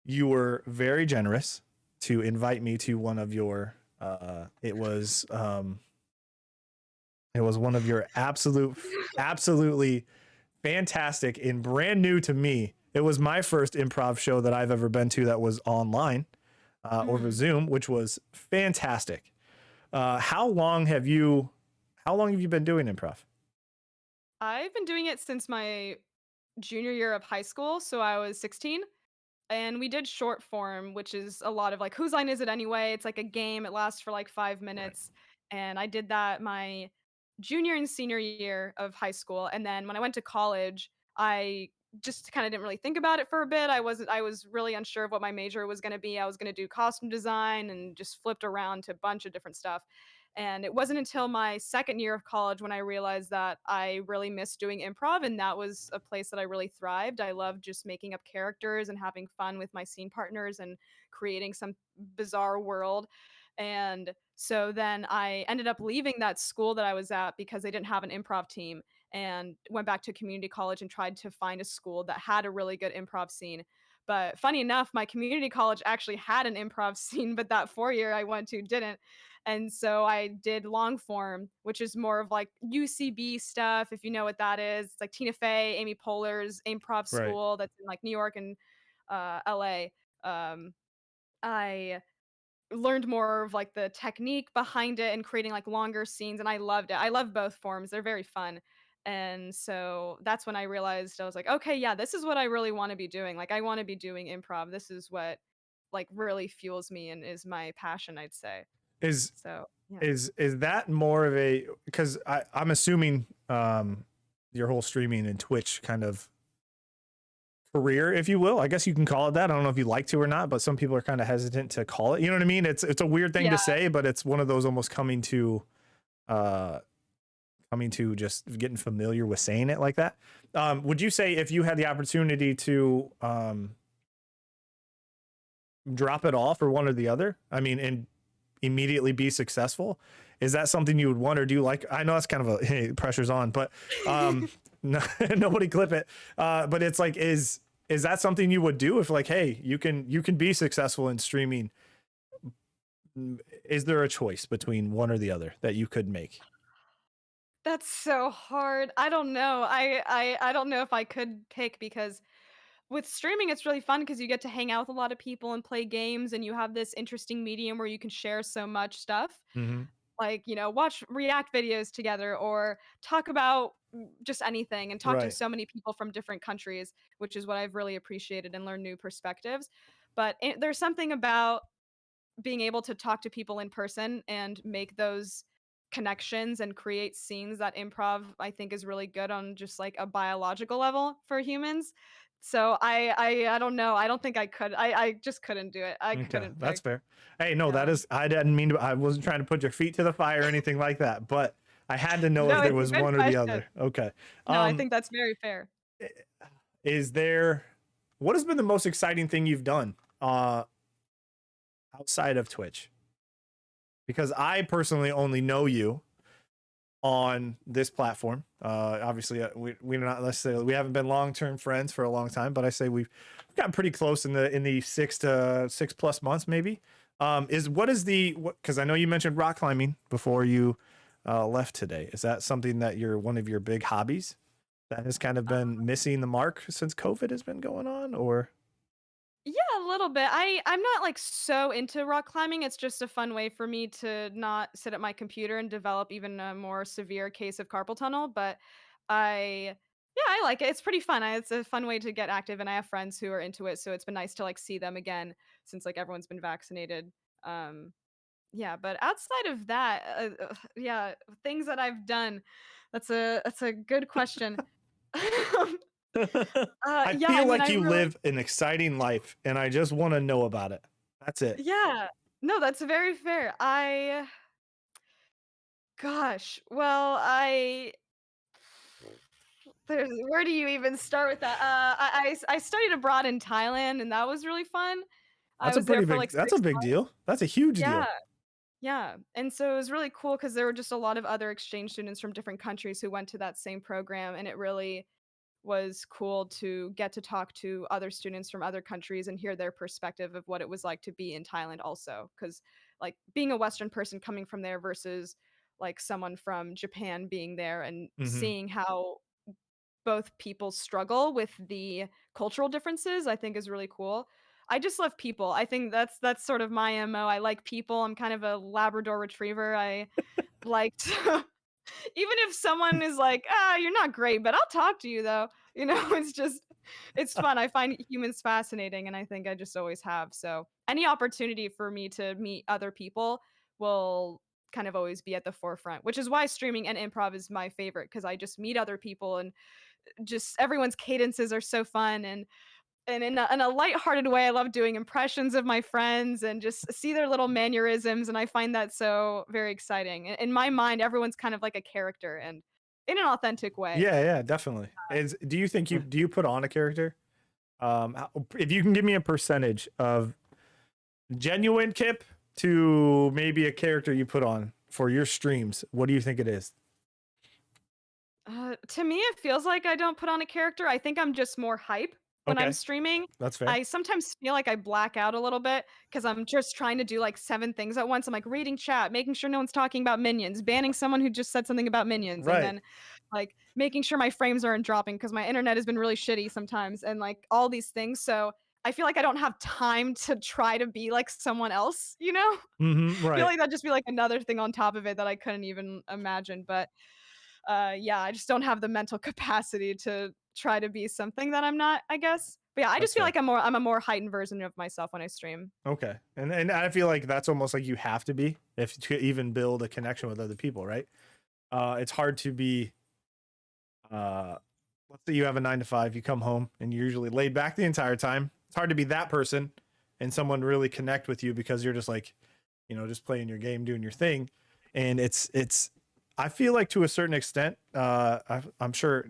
You were very generous to invite me to one of your, it was one of your absolutely fantastic and brand new to me. It was my first improv show that I've ever been to that was online over Zoom, which was fantastic. How long have you been doing improv? I've been doing it since my junior year of high school, so I was 16. And we did short form, which is a lot of like, whose line is it anyway? It's like a game. It lasts for like 5 minutes. And I did that my junior and senior year of high school. And then when I went to college, I just kind of didn't really think about it for a bit. I was really unsure of what my major was going to be. I was going to do costume design and just flipped around to a bunch of different stuff. And it wasn't until my second year of college when I realized that I really missed doing improv, and that was a place that I really thrived. I loved just making up characters and having fun with my scene partners and creating some bizarre world. And so then I ended up leaving that school that I was at because they didn't have an improv team, and went back to community college and tried to find a school that had a really good improv scene. But funny enough, my community college actually had an improv scene, but that 4 year I went to didn't. And so I did long form, which is more of like UCB stuff, if you know what that is. It's like Tina Fey, Amy Poehler's improv Right. school that's in like New York and LA. I learned more of like the technique behind it and creating like longer scenes, and I loved it. I love both forms. They're very fun. And so that's when I realized, I was like, okay, yeah, this is what I really want to be doing. Like I want to be doing improv. This is what like really fuels me and is my passion, I'd say. Is So, yeah. is that more of a, because I'm assuming your whole streaming and Twitch kind of career, if you will, I guess you can call it that. I don't know if you like to or not, but some people are kind of hesitant to call it. You know what I mean? It's a weird thing to say, but it's one of those almost coming to just getting familiar with saying it like that. Would you say if you had the opportunity to drop it all for one or the other, I mean, and immediately be successful, is that something you would want? Or do you like, I know that's kind of a, hey, pressure's on, but nobody clip it. But it's like, is that something you would do if like, hey, you can be successful in streaming? Is there a choice between one or the other that you could make? That's so hard. I don't know. I don't know if I could pick, because with streaming it's really fun because you get to hang out with a lot of people and play games, and you have this interesting medium where you can share so much stuff. Mm-hmm. Like, watch react videos together or talk about just anything, and talk to Right. so many people from different countries, which is what I've really appreciated, and learned new perspectives. But there's something about being able to talk to people in person and make those connections and create scenes that improv, I think, is really good on just like a biological level for humans. So I don't know. I don't think I could. I just couldn't do it. I Okay, couldn't that's pick. fair. Hey, no, that Yeah. is, I didn't mean to, I wasn't trying to put your feet to the fire or anything like that, but I had to know No, if there it's a was good one or the question. other. Okay. No, I think that's very fair. What has been the most exciting thing you've done outside of Twitch? Because I personally only know you on this platform. Obviously, we're not necessarily, we haven't been long-term friends for a long time, but I say we've gotten pretty close in the 6+ months, maybe. Because I know you mentioned rock climbing before you left today. Is that something that one of your big hobbies that has kind of been missing the mark since COVID has been going on, or? Yeah, a little bit. I'm not like so into rock climbing. It's just a fun way for me to not sit at my computer and develop even a more severe case of carpal tunnel. But I like it. It's pretty fun. It's a fun way to get active, and I have friends who are into it, so it's been nice to like see them again since like everyone's been vaccinated. Um, yeah, but outside of that, yeah, things that I've done. That's a good question. I Yeah, I feel mean, like I you really live an exciting life, and I just want to know about it. That's it. yeah. No, that's very fair. Gosh, well, where do you even start with that? I studied abroad in Thailand, and that was really fun. I was there for like That's a 6 big months. deal. That's a huge Yeah, deal. yeah, and so it was really cool because there were just a lot of other exchange students from different countries who went to that same program, and it really was cool to get to talk to other students from other countries and hear their perspective of what it was like to be in Thailand also. Because, like, being a Western person coming from there versus, like, someone from Japan being there and Hmm. seeing how both people struggle with the cultural differences, I think is really cool. I just love people. I think that's sort of my MO. I like people. I'm kind of a Labrador retriever. I like to even if someone is like, "Ah, you're not great, but I'll talk to you though." You know, it's fun. I find humans fascinating and I think I just always have. So, any opportunity for me to meet other people will kind of always be at the forefront, which is why streaming and improv is my favorite because I just meet other people and just everyone's cadences are so fun and in a lighthearted way, I love doing impressions of my friends and just see their little mannerisms, and I find that so very exciting. In my mind, everyone's kind of like a character and in an authentic way. Yeah, definitely. Do you think do you put on a character? If you can give me a percentage of genuine Kip to maybe a character you put on for your streams, what do you think it is? To me, it feels like I don't put on a character. I think I'm just more hype when I'm Okay, streaming. that's fair. I sometimes feel like I black out a little bit because I'm just trying to do like 7 things at once. I'm like reading chat, making sure no one's talking about minions, banning someone who just said something about minions, and Right. then like making sure my frames aren't dropping because my internet has been really shitty sometimes, and like all these things. So I feel like I don't have time to try to be like someone else, you know? Mm-hmm. I feel Right. like that'd just be like another thing on top of it that I couldn't even imagine. But yeah, I just don't have the mental capacity to try to be something that I'm not, I guess. But yeah, I That's just feel fair. like I'm a more heightened version of myself when I stream. Okay. And I feel like that's almost like you have to be if to even build a connection with other people, right? It's hard to be let's say you have a 9 to 5, you come home and you're usually laid back the entire time. It's hard to be that person and someone really connect with you because you're just like, just playing your game, doing your thing. And I feel like to a certain extent, I'm sure,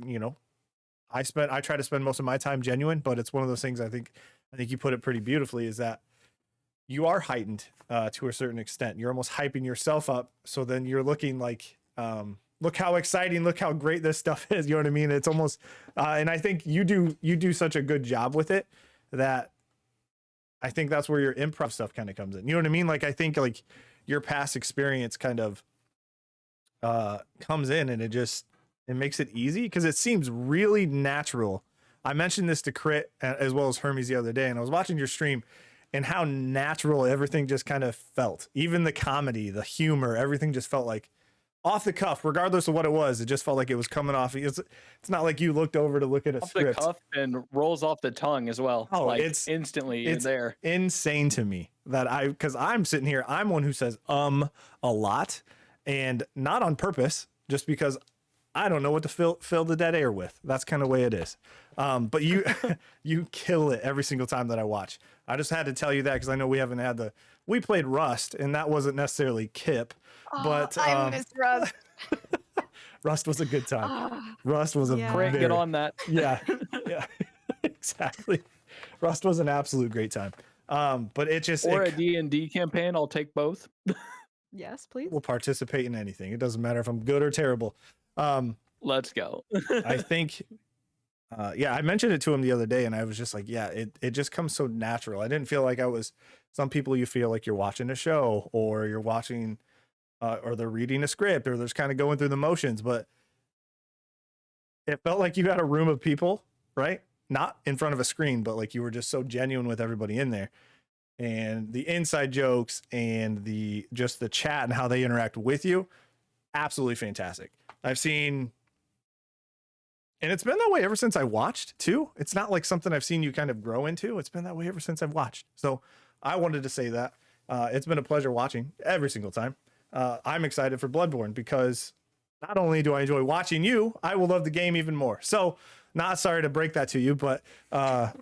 I try to spend most of my time genuine, but it's one of those things I think you put it pretty beautifully is that you are heightened to a certain extent. You're almost hyping yourself up. So then you're looking like, look how exciting, look how great this stuff is. You know what I mean? It's almost, and I think you do such a good job with it that I think that's where your improv stuff kind of comes in. You know what I mean? Like, I think like your past experience kind of comes in and it makes it easy because it seems really natural. I mentioned this to Crit as well as Hermes the other day, and I was watching your stream and how natural everything just kind of felt. Even the comedy, the humor, everything just felt like off the cuff, regardless of what it was. It just felt like it was coming off. It's not like you looked over to look at a Off the script. cuff and rolls off the tongue as well. Oh, like it's instantly you're it's there. insane to me that because I'm sitting here, I'm one who says a lot, and not on purpose, just because I don't know what to fill the dead air with. That's kind of the way it is. But you you kill it every single time that I watch. I just had to tell you that because I know we haven't had we played Rust, and that wasn't necessarily Kip, Oh, but I miss Rust. Rust was a good time. Ah, Rust was a yeah. Crit, very, get on that. yeah, yeah, exactly. Rust was an absolute great time. But it just, Or a it, D&D campaign, I'll take both. Yes, please. will participate in anything. It doesn't matter if I'm good or terrible. Let's go. I think, yeah, I mentioned it to him the other day, and I was just like, yeah, it just comes so natural. I didn't feel like I was. Some people, you feel like you're watching a show, or you're watching, or they're reading a script, or there's kind of going through the motions. But it felt like you had a room of people, right? Not in front of a screen, but like you were just so genuine with everybody in there, and the inside jokes and the just the chat and how they interact with you, absolutely fantastic. I've seen. And it's been that way ever since I watched too. It's not like something I've seen you kind of grow into. It's been that way ever since I've watched. So I wanted to say that it's been a pleasure watching every single time. I'm excited for Bloodborne because not only do I enjoy watching you, I will love the game even more. So not sorry to break that to you, but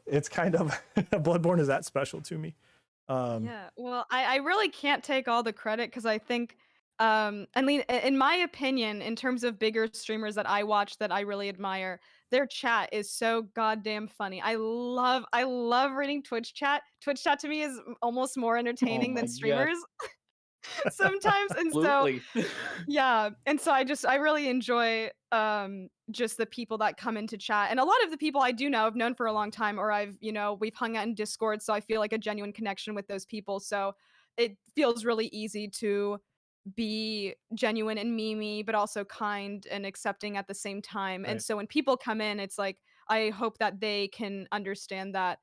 it's kind of Bloodborne is that special to me. Yeah, well, I really can't take all the credit because I think, I mean, in my opinion, in terms of bigger streamers that I watch that I really admire, their chat is so goddamn funny. I love reading Twitch chat. Twitch chat to me is almost more Oh entertaining my than god. streamers sometimes, and so Absolutely. yeah, and so I really enjoy just the people that come into chat. And a lot of the people I do know I've known for a long time, or we've hung out in Discord, so I feel like a genuine connection with those people. So it feels really easy to be genuine and memey, but also kind and accepting at the same time. And Right. so when people come in, it's like I hope that they can understand that,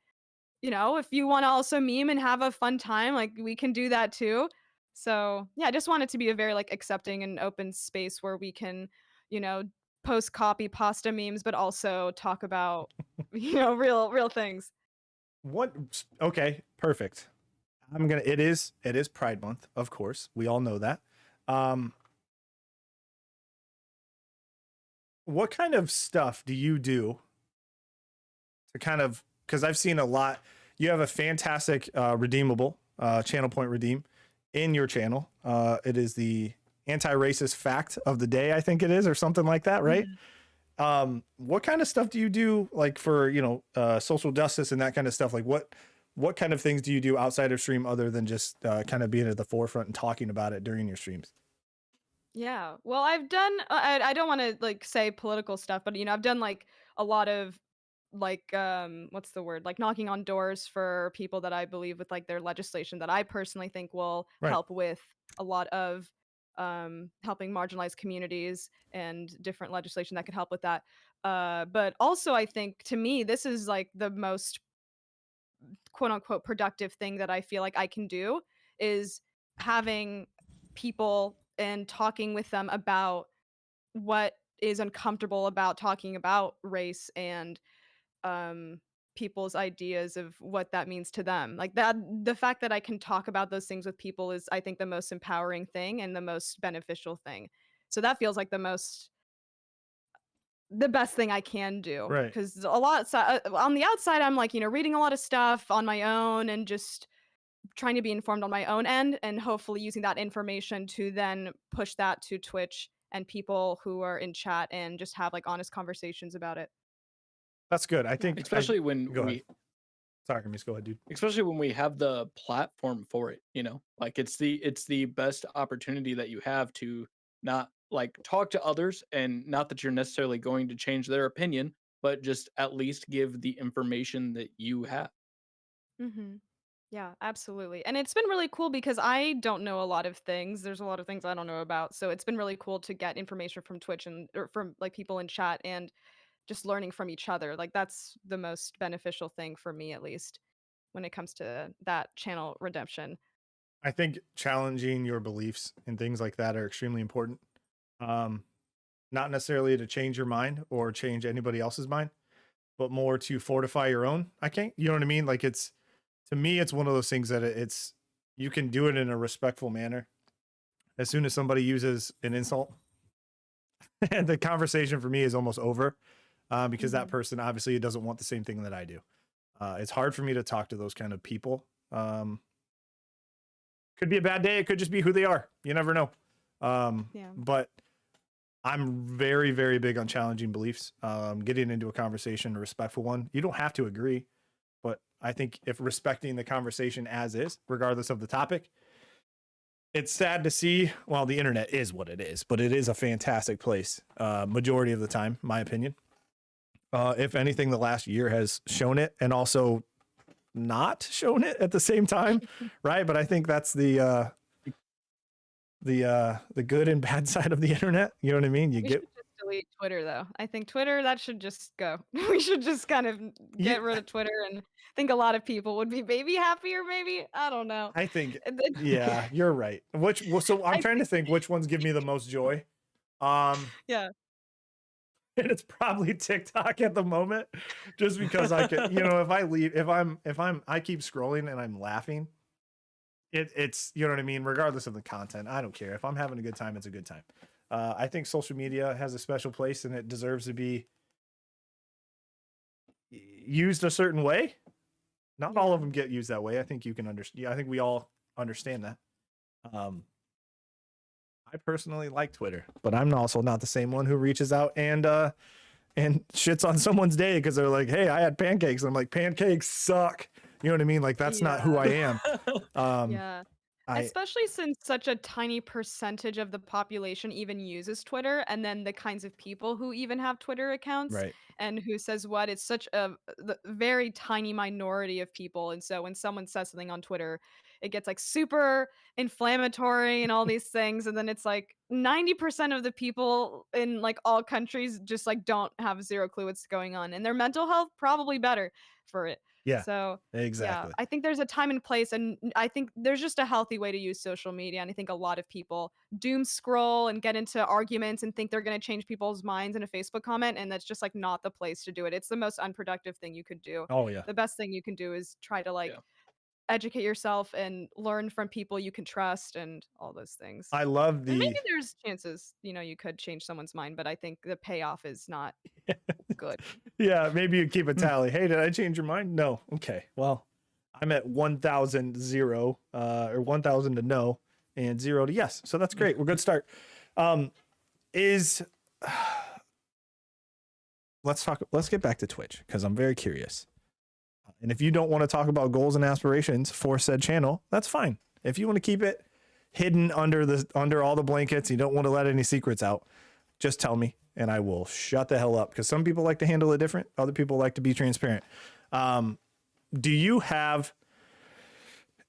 if you want to also meme and have a fun time, like we can do that too. So yeah, I just want it to be a very like accepting and open space where we can, you know, post copy pasta memes, but also talk about, real things. What? Okay, perfect. It is Pride Month, of course. We all know that. Um, what kind of stuff do you do to kind of, because I've seen a lot. You have a fantastic redeemable channel point redeem in your channel. It is the anti-racist fact of the day, I think it is, or something like that, right? What kind of stuff do you do, like for social justice and that kind of stuff? Like what kind of things do you do outside of stream other than just kind of being at the forefront and talking about it during your streams? Yeah. Well, I've done I don't want to like say political stuff, but I've done like a lot of like what's the word? Like knocking on doors for people that I believe with like their legislation that I personally think will Right. help with a lot of helping marginalized communities and different legislation that could help with that. But also I think to me this is like the most quote unquote productive thing that I feel like I can do is having people and talking with them about what is uncomfortable about talking about race and um people's ideas of what that means to them. Like that the fact that I can talk about those things with people is I think the most empowering thing and the most beneficial thing. So that feels like the best thing I can do Right. because a lot on the outside I'm like, reading a lot of stuff on my own and just trying to be informed on my own end and hopefully using that information to then push that to Twitch and people who are in chat and just have like honest conversations about it. That's good. Especially when Go ahead. Sorry, Miss. Go ahead, dude. especially when we have the platform for it, like it's the best opportunity that you have to not like talk to others, and not that you're necessarily going to change their opinion, but just at least give the information that you have. Mm-hmm. Yeah, absolutely. And it's been really cool because I don't know a lot of things. There's a lot of things I don't know about. So it's been really cool to get information from Twitch and or from like people in chat and just learning from each other. Like that's the most beneficial thing for me at least when it comes to that channel redemption. I think challenging your beliefs and things like that are extremely important. Um, Not necessarily to change your mind or change anybody else's mind, but more to fortify your own. You know what I mean? Like to me, it's one of those things that you can do it in a respectful manner. As soon as somebody uses an insult, and the conversation for me is almost over, because that person obviously doesn't want the same thing that I do. It's hard for me to talk to those kind of people. Could be a bad day. It could just be who they are. You never know. Yeah. But I'm very, very big on challenging beliefs, getting into a conversation, a respectful one. You don't have to agree, but I think if respecting the conversation as is, regardless of the topic, it's sad to see. Well, the internet is what it is, but it is a fantastic place. Majority of the time, my opinion. If anything, the last year has shown it, and also not shown it at the same time, right? But I think that's the good and bad side of the internet. You know what I mean? You We get should just delete Twitter, though. I think Twitter, that should just go. We should just kind of you, get rid of Twitter, and I think a lot of people would be maybe happier, maybe. I don't know. I think, And then- yeah, you're right. So I'm I trying to think which ones give me the most joy. yeah. And it's probably TikTok at the moment, just because I can, if I leave, I keep scrolling and I'm laughing. It's, you know what I mean? Regardless of the content, I don't care. If I'm having a good time, it's a good time. I think social media has a special place and it deserves to be used a certain way. Not all of them get used that way. I think you can understand. I think we all understand that. I personally like Twitter, but I'm also not the same one who reaches out and shits on someone's day because they're like, "Hey, I had pancakes." And I'm like, "Pancakes suck." You know what I mean? Like that's not who I am. Yeah. I Especially since such a tiny percentage of the population even uses Twitter, and then the kinds of people who even have Twitter accounts right. and who says what, it's such a very tiny minority of people. And so when someone says something on Twitter, it gets like super inflammatory and all these things. And then it's like 90% of the people in like all countries just like don't have zero clue what's going on. And their mental health probably better for it. Yeah. So yeah, Exactly. I think there's a time and place, and I think there's just a healthy way to use social media. And I think a lot of people doom scroll and get into arguments and think they're going to change people's minds in a Facebook comment, and that's just like not the place to do it. It's the most unproductive thing you could do. Oh yeah. The best thing you can do is try to like Yeah. educate yourself and learn from people you can trust and all those things. I love And maybe the there's chances, you could change someone's mind, but I think the payoff is not good. yeah, maybe you keep a tally. Hey, did I change your mind? No. Okay. Well, I'm at 1,000 0, or 1,000 to no and 0 to yes. So that's great. We're good start. Is let's get back to Twitch because I'm very curious. And if you don't want to talk about goals and aspirations for said channel, that's fine. If you want to keep it hidden under all the blankets, you don't want to let any secrets out, just tell me and I will shut the hell up because some people like to handle it different. Other people like to be transparent. Do you have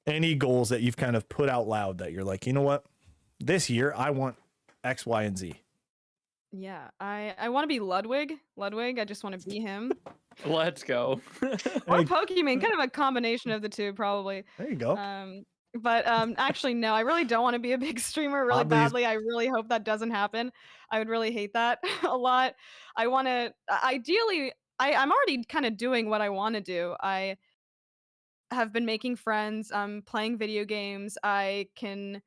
any goals that you've kind of put out loud that you're like, you know what, this year I want X, Y, and Z? Yeah, I want to be Ludwig. Ludwig, I just want to be him. Let's go. Or Hey, Pokemon, kind of a combination of the two, probably. there you go. But actually, no, I really don't want to be a big streamer really Oddly, badly. I really hope that doesn't happen. I would really hate that a lot. I want to, ideally, I'm already kind of doing what I want to do. I have been making friends, playing video games. I can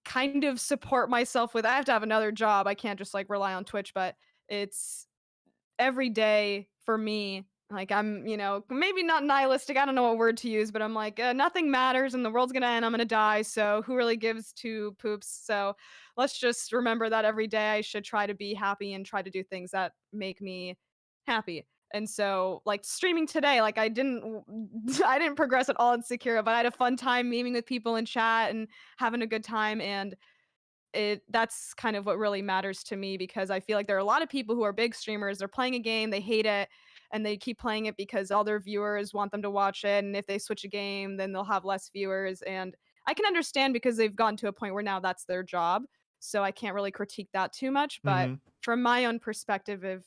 kind of support myself with, I have to have another job. I can't just like rely on Twitch, but it's every day for me. Like I'm, maybe not nihilistic. I don't know what word to use, but I'm like, nothing matters and the world's gonna end. I'm gonna die. So who really gives two poops? So let's just remember that every day I should try to be happy and try to do things that make me happy. And so like streaming today, like I didn't progress at all in Sekiro, but I had a fun time meeting with people in chat and having a good time. And that's kind of what really matters to me because I feel like there are a lot of people who are big streamers. They're playing a game, they hate it, and they keep playing it because all their viewers want them to watch it. And if they switch a game, then they'll have less viewers. And I can understand because they've gotten to a point where now that's their job. So I can't really critique that too much. But Mm-hmm. from my own perspective, if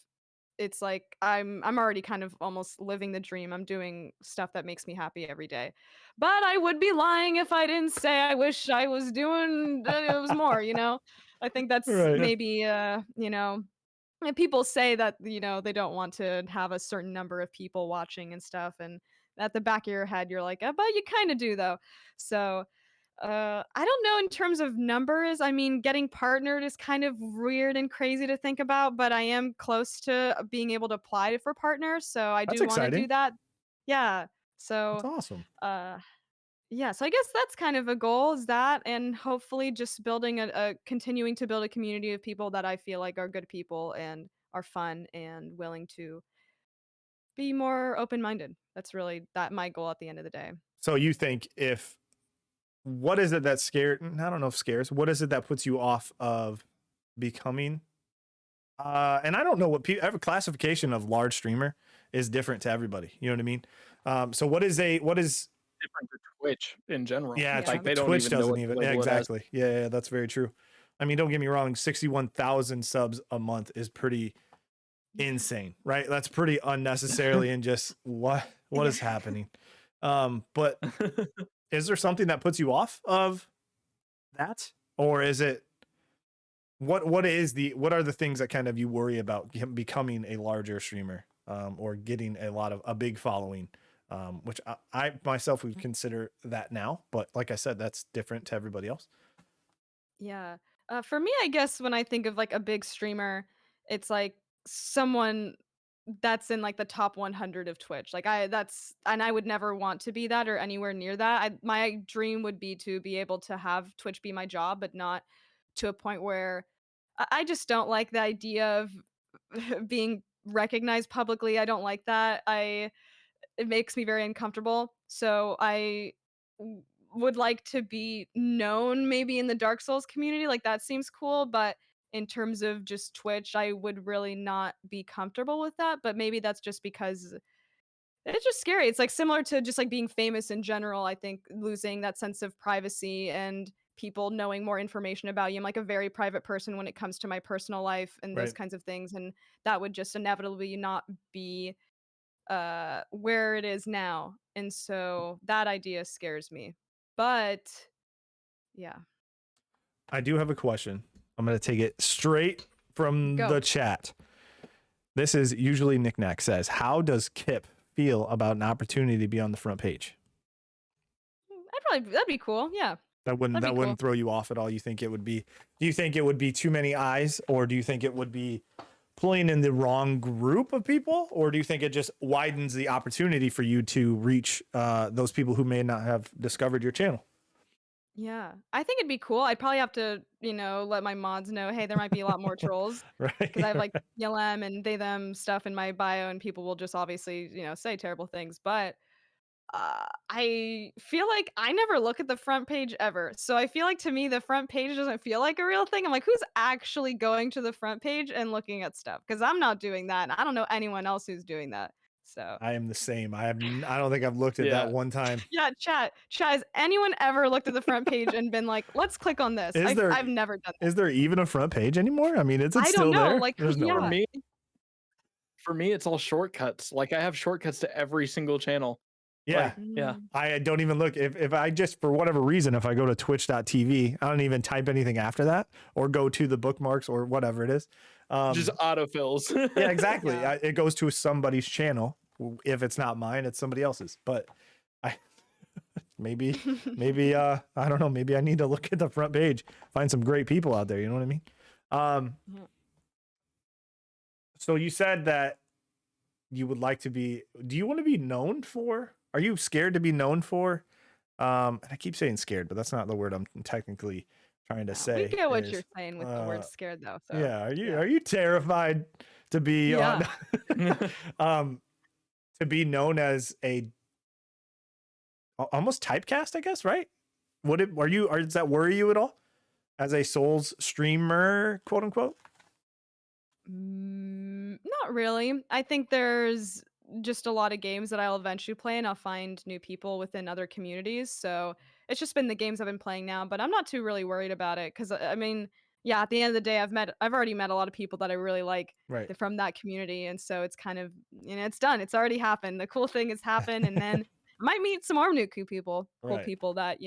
it's like I'm already kind of almost living the dream. I'm doing stuff that makes me happy every day. But I would be lying if I didn't say I wish I was doing it was more. I think that's Right. maybe and people say that they don't want to have a certain number of people watching and stuff, and at the back of your head you're like, but you kind of do though. So I don't know in terms of numbers. I mean, getting partnered is kind of weird and crazy to think about, but I am close to being able to apply for partners, so I That's do want to do exciting. that. Yeah. That's So, awesome. uh Yeah, so I guess that's kind of a goal is that and hopefully just building a continuing to build a community of people that I feel like are good people and are fun and willing to be more open-minded. That's really that my goal at the end of the day. So you think if what is it that scared? I don't know if scares. What is it that puts you off of becoming? And I don't know what every classification of large streamer is different to everybody. You know what I mean? So what is Different to Twitch in general. yeah, Yeah. Like they don't Twitch even know doesn't what to even yeah, label it as. exactly. Yeah, that's very true. I mean, don't get me wrong, 61,000 subs a month is pretty insane, right? That's pretty unnecessarily and just what Yeah. is happening. But is there something that puts you off of that? Or is it what are the things that kind of you worry about becoming a larger streamer or getting a big following, which I myself would consider that now, but like I said, that's different to everybody else. Yeah. For me, I guess when I think of like a big streamer, it's like someone that's in like the top 100 of Twitch. Like I would never want to be that or anywhere near that. My dream would be to be able to have Twitch be my job, but not to a point where I just don't like the idea of being recognized publicly. I don't like that. It makes me very uncomfortable. So would like to be known maybe in the Dark Souls community. Like that seems cool, but in terms of just Twitch, I would really not be comfortable with that. But maybe that's just because it's just scary. It's like similar to just like being famous in general. I think losing that sense of privacy and people knowing more information about you. I'm like a very private person when it comes to my personal life and those Right. kinds of things. And that would just inevitably not be where it is now. And so that idea scares me. But yeah, I do have a question. I'm going to take it straight from go. the chat. This is usually Knickknack says, how does Kip feel about an opportunity to be on the front page? That'd be cool. Yeah. That wouldn't That'd be cool. throw you off at all. You think it would be, do you think it would be too many eyes, or do you think it would be pulling in the wrong group of people, or do you think it just widens the opportunity for you to reach those people who may not have discovered your channel? Yeah. I think it'd be cool. I'd probably have to, let my mods know, hey, there might be a lot more trolls Right. because I have like YLM and they them stuff in my bio and people will just obviously, say terrible things. But I feel like I never look at the front page ever. So I feel like to me, the front page doesn't feel like a real thing. I'm like, who's actually going to the front page and looking at stuff? Because I'm not doing that. And I don't know anyone else who's doing that. So I am the same. I don't think I've looked at that Yeah. one time. yeah, chat. Has anyone ever looked at the front page and been like, let's click on this? I've never done that. Is there even a front page anymore? I mean, is it I still don't know. there? Like, There's no For yeah. way. me, it's all shortcuts. Like I have shortcuts to every single channel. Yeah. Yeah. I don't even look. If I just, for whatever reason, if I go to twitch.tv, I don't even type anything after that or go to the bookmarks or whatever it is. Just autofills. Yeah, exactly. Yeah. It goes to somebody's channel. If it's not mine, it's somebody else's. But I maybe I don't know. Maybe I need to look at the front page, find some great people out there. You know what I mean? Yeah. So you said that you would like to be, do you want to be known for, are you scared to be known for? And I keep saying scared, but that's not the word I'm technically trying to say. We get what you're saying with the word scared though. So Yeah. Are you terrified to be Yeah. on, to be known as a almost typecast, I guess, right? Does that worry you at all as a Souls streamer, quote unquote? Not really. I think there's just a lot of games that I'll eventually play and I'll find new people within other communities. So it's just been the games I've been playing now, but I'm not too really worried about it because I mean, yeah, at the end of the day, I've already met a lot of people that I really like Right. from that community, and so it's kind of it's done. It's already happened. The cool thing has happened, and then I might meet some more new cool Right. people that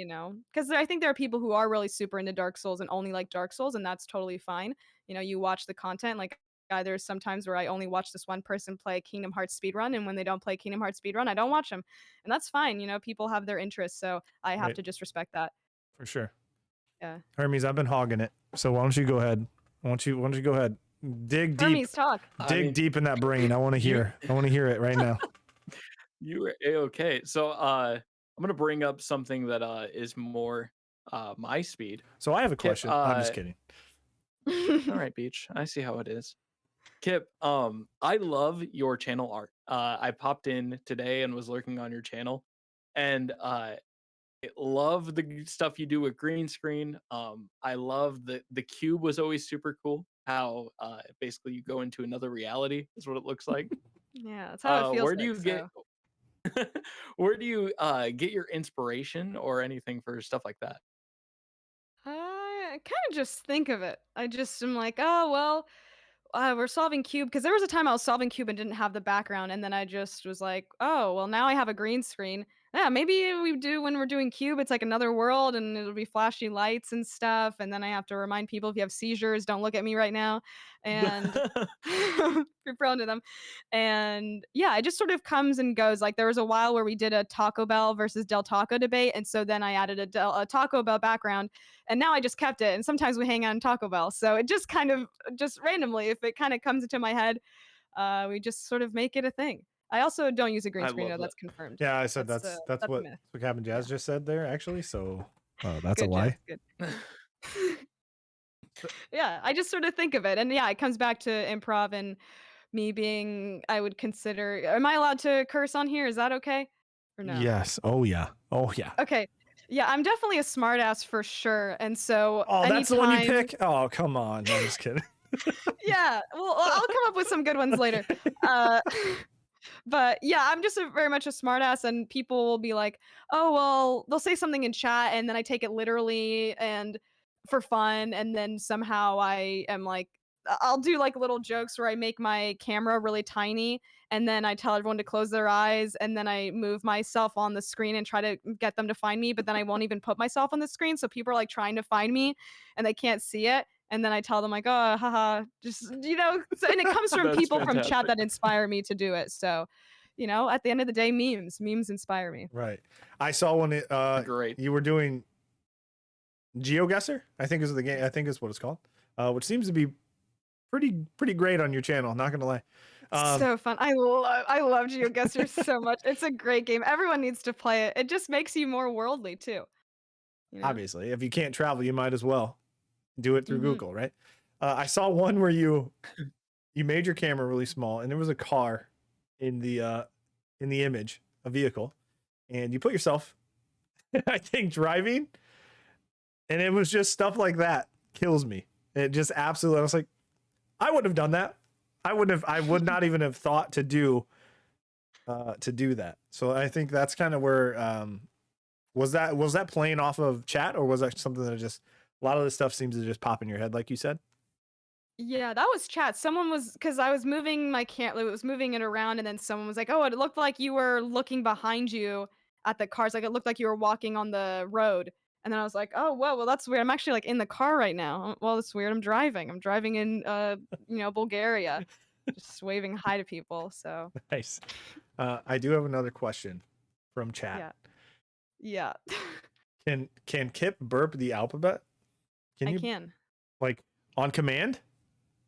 because I think there are people who are really super into Dark Souls and only like Dark Souls, and that's totally fine. You watch the content like. There's sometimes where I only watch this one person play Kingdom Hearts speedrun, and when they don't play Kingdom Hearts speedrun, I don't watch them. And that's fine. People have their interests, so I have Right. to just respect that. For sure. Yeah. Hermes, I've been hogging it. So why don't you go ahead? Why don't you go ahead? Dig deep. Hermes, talk. Deep in that brain. I want to hear. I want to hear it right now. You were A-okay. So I'm gonna bring up something that is more my speed. So I have a Kip, question. I'm just kidding. all right, Beach. I see how it is. Kip, I love your channel art. I popped in today and was lurking on your channel, and I love the stuff you do with green screen. I love the cube was always super cool. How basically you go into another reality is what it looks like. Yeah, that's how it feels Where do like. you get So where do you get your inspiration or anything for stuff like that? I kind of just think of it. I just am like, oh well, we're solving cube because there was a time I was solving cube and didn't have the background, and then I just was like, oh well, now I have a green screen. Yeah, maybe we do when we're doing cube. It's like another world, and it'll be flashy lights and stuff. And then I have to remind people if you have seizures, don't look at me right now, and you're prone to them. And yeah, it just sort of comes and goes. Like there was a while where we did a Taco Bell versus Del Taco debate, and so then I added a Taco Bell background, and now I just kept it. And sometimes we hang out in Taco Bell, so it just kind of just randomly, if it kind of comes into my head, we just sort of make it a thing. I also don't use a green I screen love though. that. That's confirmed. Yeah, I said that's That's a what myth. Captain Yeah, Jazz just said there, actually. So that's a good jazz, lie. good. Yeah, I just sort of think of it, and yeah, it comes back to improv and me being. I would consider. Am I allowed to curse on here? Is that okay, or no? Yes. Oh yeah. Oh yeah. Okay. Yeah, I'm definitely a smartass for sure, and so Oh, that's the one you anytime. pick. Oh, come on. No, I'm just kidding. Yeah, well, I'll come up with some good ones later. Uh, but yeah, I'm just very much a smartass, and people will be like, "Oh, well," they'll say something in chat, and then I take it literally and for fun, and then somehow I am like, I'll do like little jokes where I make my camera really tiny, and then I tell everyone to close their eyes, and then I move myself on the screen and try to get them to find me, but then I won't even put myself on the screen, so people are like trying to find me, and they can't see it. And then I tell them like, "Oh, haha," just so, and it comes from That's people from chat fantastic. that inspire me to do it. So, at the end of the day, memes inspire me. Right. I saw when Great. you were doing GeoGuessr, I think is the game. I think is what it's called, which seems to be pretty great on your channel. Not gonna lie. So fun. I love GeoGuessr so much. It's a great game. Everyone needs to play it. It just makes you more worldly too. You know? Obviously, if you can't travel, you might as well do it through hmm Google, right? I saw one where you made your camera really small, and there was a car in the image, a vehicle, and you put yourself, I think, driving, and it was just stuff like that kills me. It just absolutely. I was like, I wouldn't have done that. I wouldn't have. I would not even have thought to do that. So I think that's kind of where was that playing off of chat, or was that something that just a lot of this stuff seems to just pop in your head, like you said? Yeah, that was chat. Someone was because I was moving my camera, it was moving it around, and then someone was like, "Oh, it looked like you were looking behind you at the cars. Like it looked like you were walking on the road." And then I was like, "Oh, whoa, well, that's weird. I'm actually like in the car right now. Well, that's weird. I'm driving. I'm driving in, Bulgaria, just waving hi to people. So Nice. I do have another question from chat. yeah, yeah, Can Kip burp the alphabet? Can I you, can. like, on command?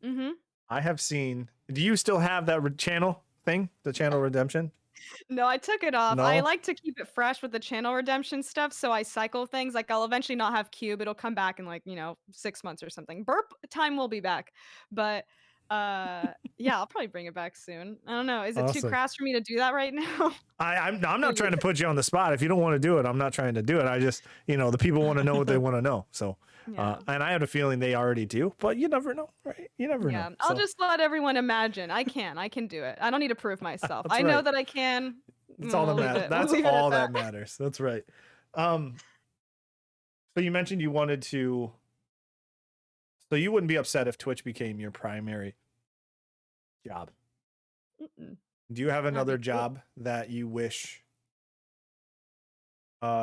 Mm-hmm. I have seen. Do you still have that channel thing, the channel redemption? No, I took it off. I No. like to keep it fresh with the channel redemption stuff, so I cycle things. Like I'll eventually not have cube. It'll come back in like, 6 months or something. Burp time will be back. But yeah, I'll probably bring it back soon. I don't know. Is it too Awesome. crass for me to do that right now? I'm What not do you trying to put you on the spot. If you don't want to do it, I'm not trying to do it. I just, the people want to know what they want to know. So, Yeah. and I have a feeling they already do, but you never know, right? You never know. Yeah. I'll So just let everyone imagine. I can do it. I don't need to prove myself. that's I know right. that I can. That's all that matters. We'll That's leave it at all that that. matters. That's right. Um, so you mentioned you wanted to, so you wouldn't be upset if Twitch became your primary job. Mm-mm. Do you have That'd be another cool. job that you wish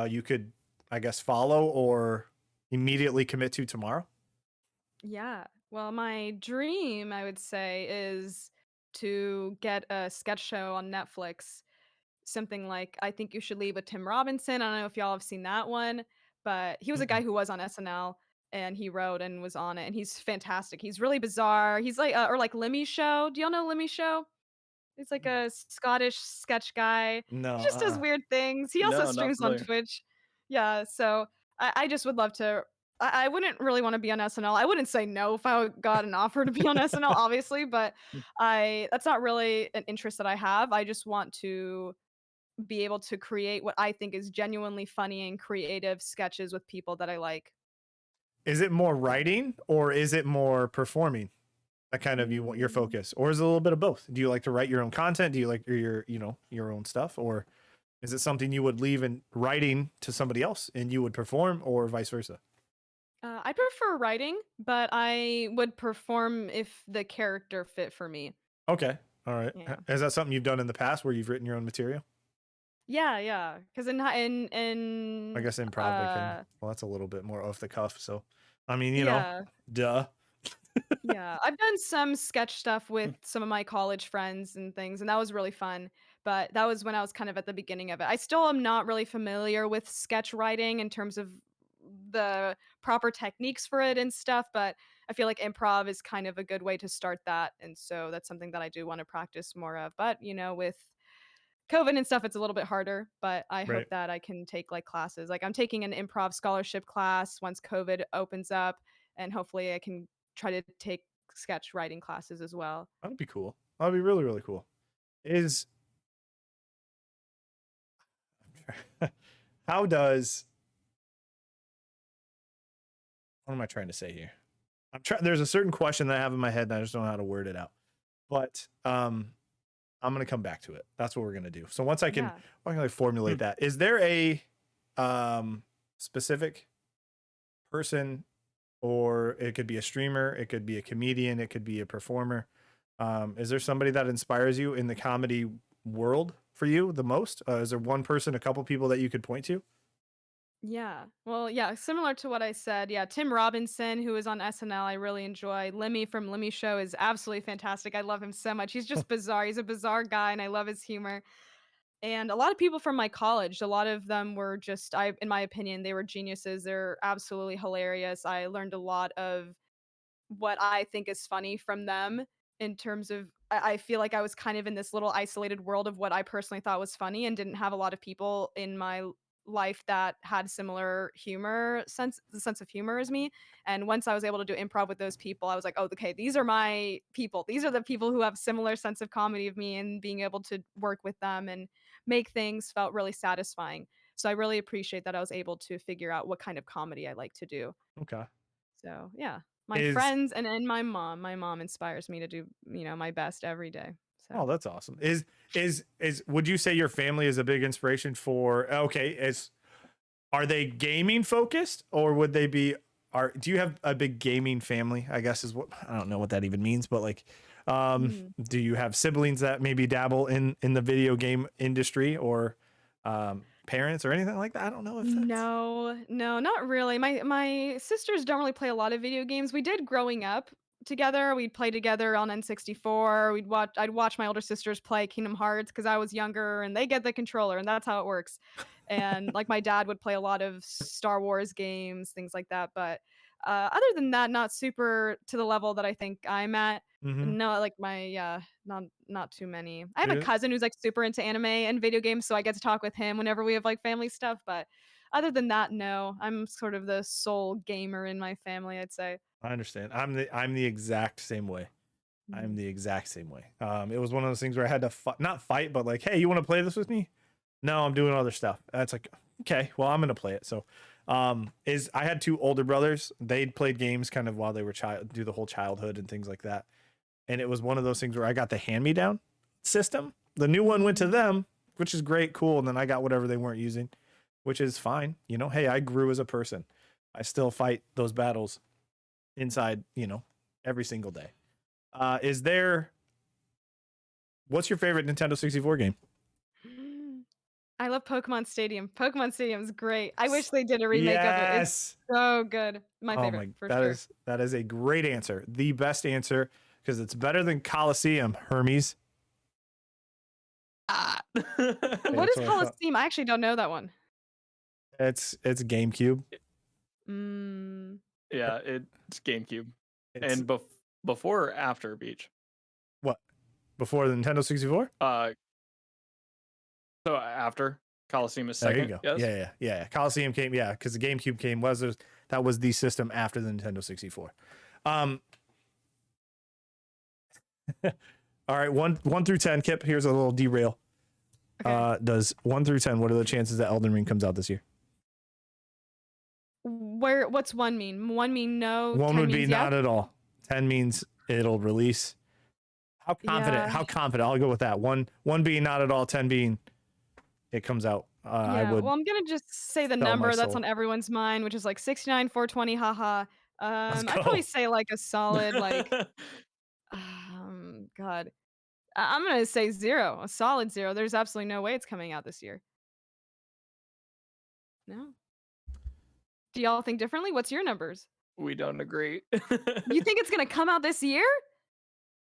you could, I guess, follow or immediately commit to tomorrow? Yeah. Well, my dream, I would say, is to get a sketch show on Netflix. Something like I Think You Should Leave with Tim Robinson. I don't know if y'all have seen that one, but he was a guy Mm-mm. who was on SNL and he wrote and was on it, and he's fantastic. He's really bizarre. He's like, or like Lemmy Show. Do y'all know Lemmy Show? He's like a Scottish sketch guy. No, He just does weird things. He also No, not streams on familiar. Twitch. Yeah, so I just would love to. I wouldn't really want to be on SNL. I wouldn't say no if I got an offer to be on SNL, obviously, but I that's not really an interest that I have. I just want to be able to create what I think is genuinely funny and creative sketches with people that I like. is it more writing or is it more performing? That kind of you want your Mm. focus, or is it a little bit of both? Do you like to write your own content? Do you like your your own stuff, or is it something you would leave in writing to somebody else and you would perform, or vice versa? I prefer writing, but I would perform if the character fit for me. Okay, all right. Yeah. Is that something you've done in the past where you've written your own material? Yeah, yeah. Because I in guess improv, they can. Well, that's a little bit more off the cuff. So, I mean, yeah, duh. yeah. I've done some sketch stuff with some of my college friends and things, and that was really fun. But that was when I was kind of at the beginning of it. I still am not really familiar with sketch writing in terms of the proper techniques for it and stuff, but I feel like improv is kind of a good way to start that. And so that's something that I do want to practice more of. But, with COVID and stuff, it's a little bit harder, but I hope Right. that I can take like classes. Like I'm taking an improv scholarship class once COVID opens up, and hopefully I can try to take sketch writing classes as well. That'd be cool. That'd be really, really cool. Is how does what am I trying to say here? I'm trying. There's a certain question that I have in my head, and I just don't know how to word it out. But I'm gonna come back to it. That's what we're gonna do. So once Yeah. I can formulate that. Is there a specific person, or it could be a streamer, it could be a comedian, it could be a performer? Is there somebody that inspires you in the comedy world for you the most? Is there one person, a couple people that you could point to? Yeah. Well, yeah, similar to what I said. Yeah, Tim Robinson, who is on SNL, I really enjoy. Lemmy from Lemmy Show is absolutely fantastic. I love him so much. He's just bizarre. He's a bizarre guy, and I love his humor. And a lot of people from my college, a lot of them were just, in my opinion, they were geniuses. They're absolutely hilarious. I learned a lot of what I think is funny from them in terms of I feel like I was kind of in this little isolated world of what I personally thought was funny and didn't have a lot of people in my life that had similar sense of humor as me. And once I was able to do improv with those people, I was like, oh, okay, these are my people. These are the people who have similar sense of comedy of me, and being able to work with them and make things felt really satisfying. So I really appreciate that I was able to figure out what kind of comedy I like to do. Okay. So, yeah, my Is friends and my mom. My mom inspires me to do, my best every day. Oh, So, that's awesome. Is would you say your family is a big inspiration for okay, is are they gaming focused, or would they be do you have a big gaming family? I guess is what I don't know what that even means, but like mm, do you have siblings that maybe dabble in the video game industry, or parents or anything like that? I don't know if that's no, no, not really. My sisters don't really play a lot of video games. We did growing up together. We'd play together on N64. I'd watch my older sisters play Kingdom Hearts because I was younger, and they get the controller, and that's how it works. And like my dad would play a lot of Star Wars games, things like that. But other than that, not super to the level that I think I'm at. mm-hmm. No, like not too many. I have a cousin who's like super into anime and video games, so I get to talk with him whenever we have like family stuff. But other than that, no. I'm sort of the sole gamer in my family, I'd say. I understand. I'm the exact same way. I'm Mhm. the exact same way. It was one of those things where I had to not fight, but like, hey, you want to play this with me? No, I'm doing other stuff. That's like, okay, well, I'm gonna play it. So, is I had two older brothers. They'd played games kind of while they were do the whole childhood and things like that. And it was one of those things where I got the hand me down system. The new one went to them, which is great, cool. And then I got whatever they weren't using, which is fine. Hey, I grew as a person. I still fight those battles inside, every single day. Is there What's your favorite Nintendo 64 game? I love Pokemon Stadium. Pokemon Stadium is great. I wish they did a remake of it. It's Yes. so good. My Oh favorite my, for that sure. is a great answer. The best answer, because it's better than Coliseum, Hermes. Ah. Yeah, What that's is what I thought. Coliseum? I actually don't know that one. It's GameCube. Mm. Yeah, it's GameCube. It's And before or after Beach? what? before the Nintendo 64? So after Coliseum is There second. you go. Yes? Yeah. Coliseum came, because the GameCube came, that was the system after the Nintendo 64. All right, 1 through 10, Kip, here's a little derail. Okay. Does 1 through 10, what are the chances that Elden Ring comes out this year? What's 1 mean? 1 mean no. 1 10 would be means yes? not at all. 10 means it'll release. How confident? Yeah. How confident? I'll go with that. 1 being not at all, 10 being it comes out. I would. Well, I'm gonna just say the sell my number that's soul. on everyone's mind, which is like 69, 420, haha. Let's I'd probably go. say like a solid God. I'm gonna say 0, a solid 0. There's absolutely no way it's coming out this year. No. Do y'all think differently? What's your numbers? We don't agree. You think it's gonna come out this year?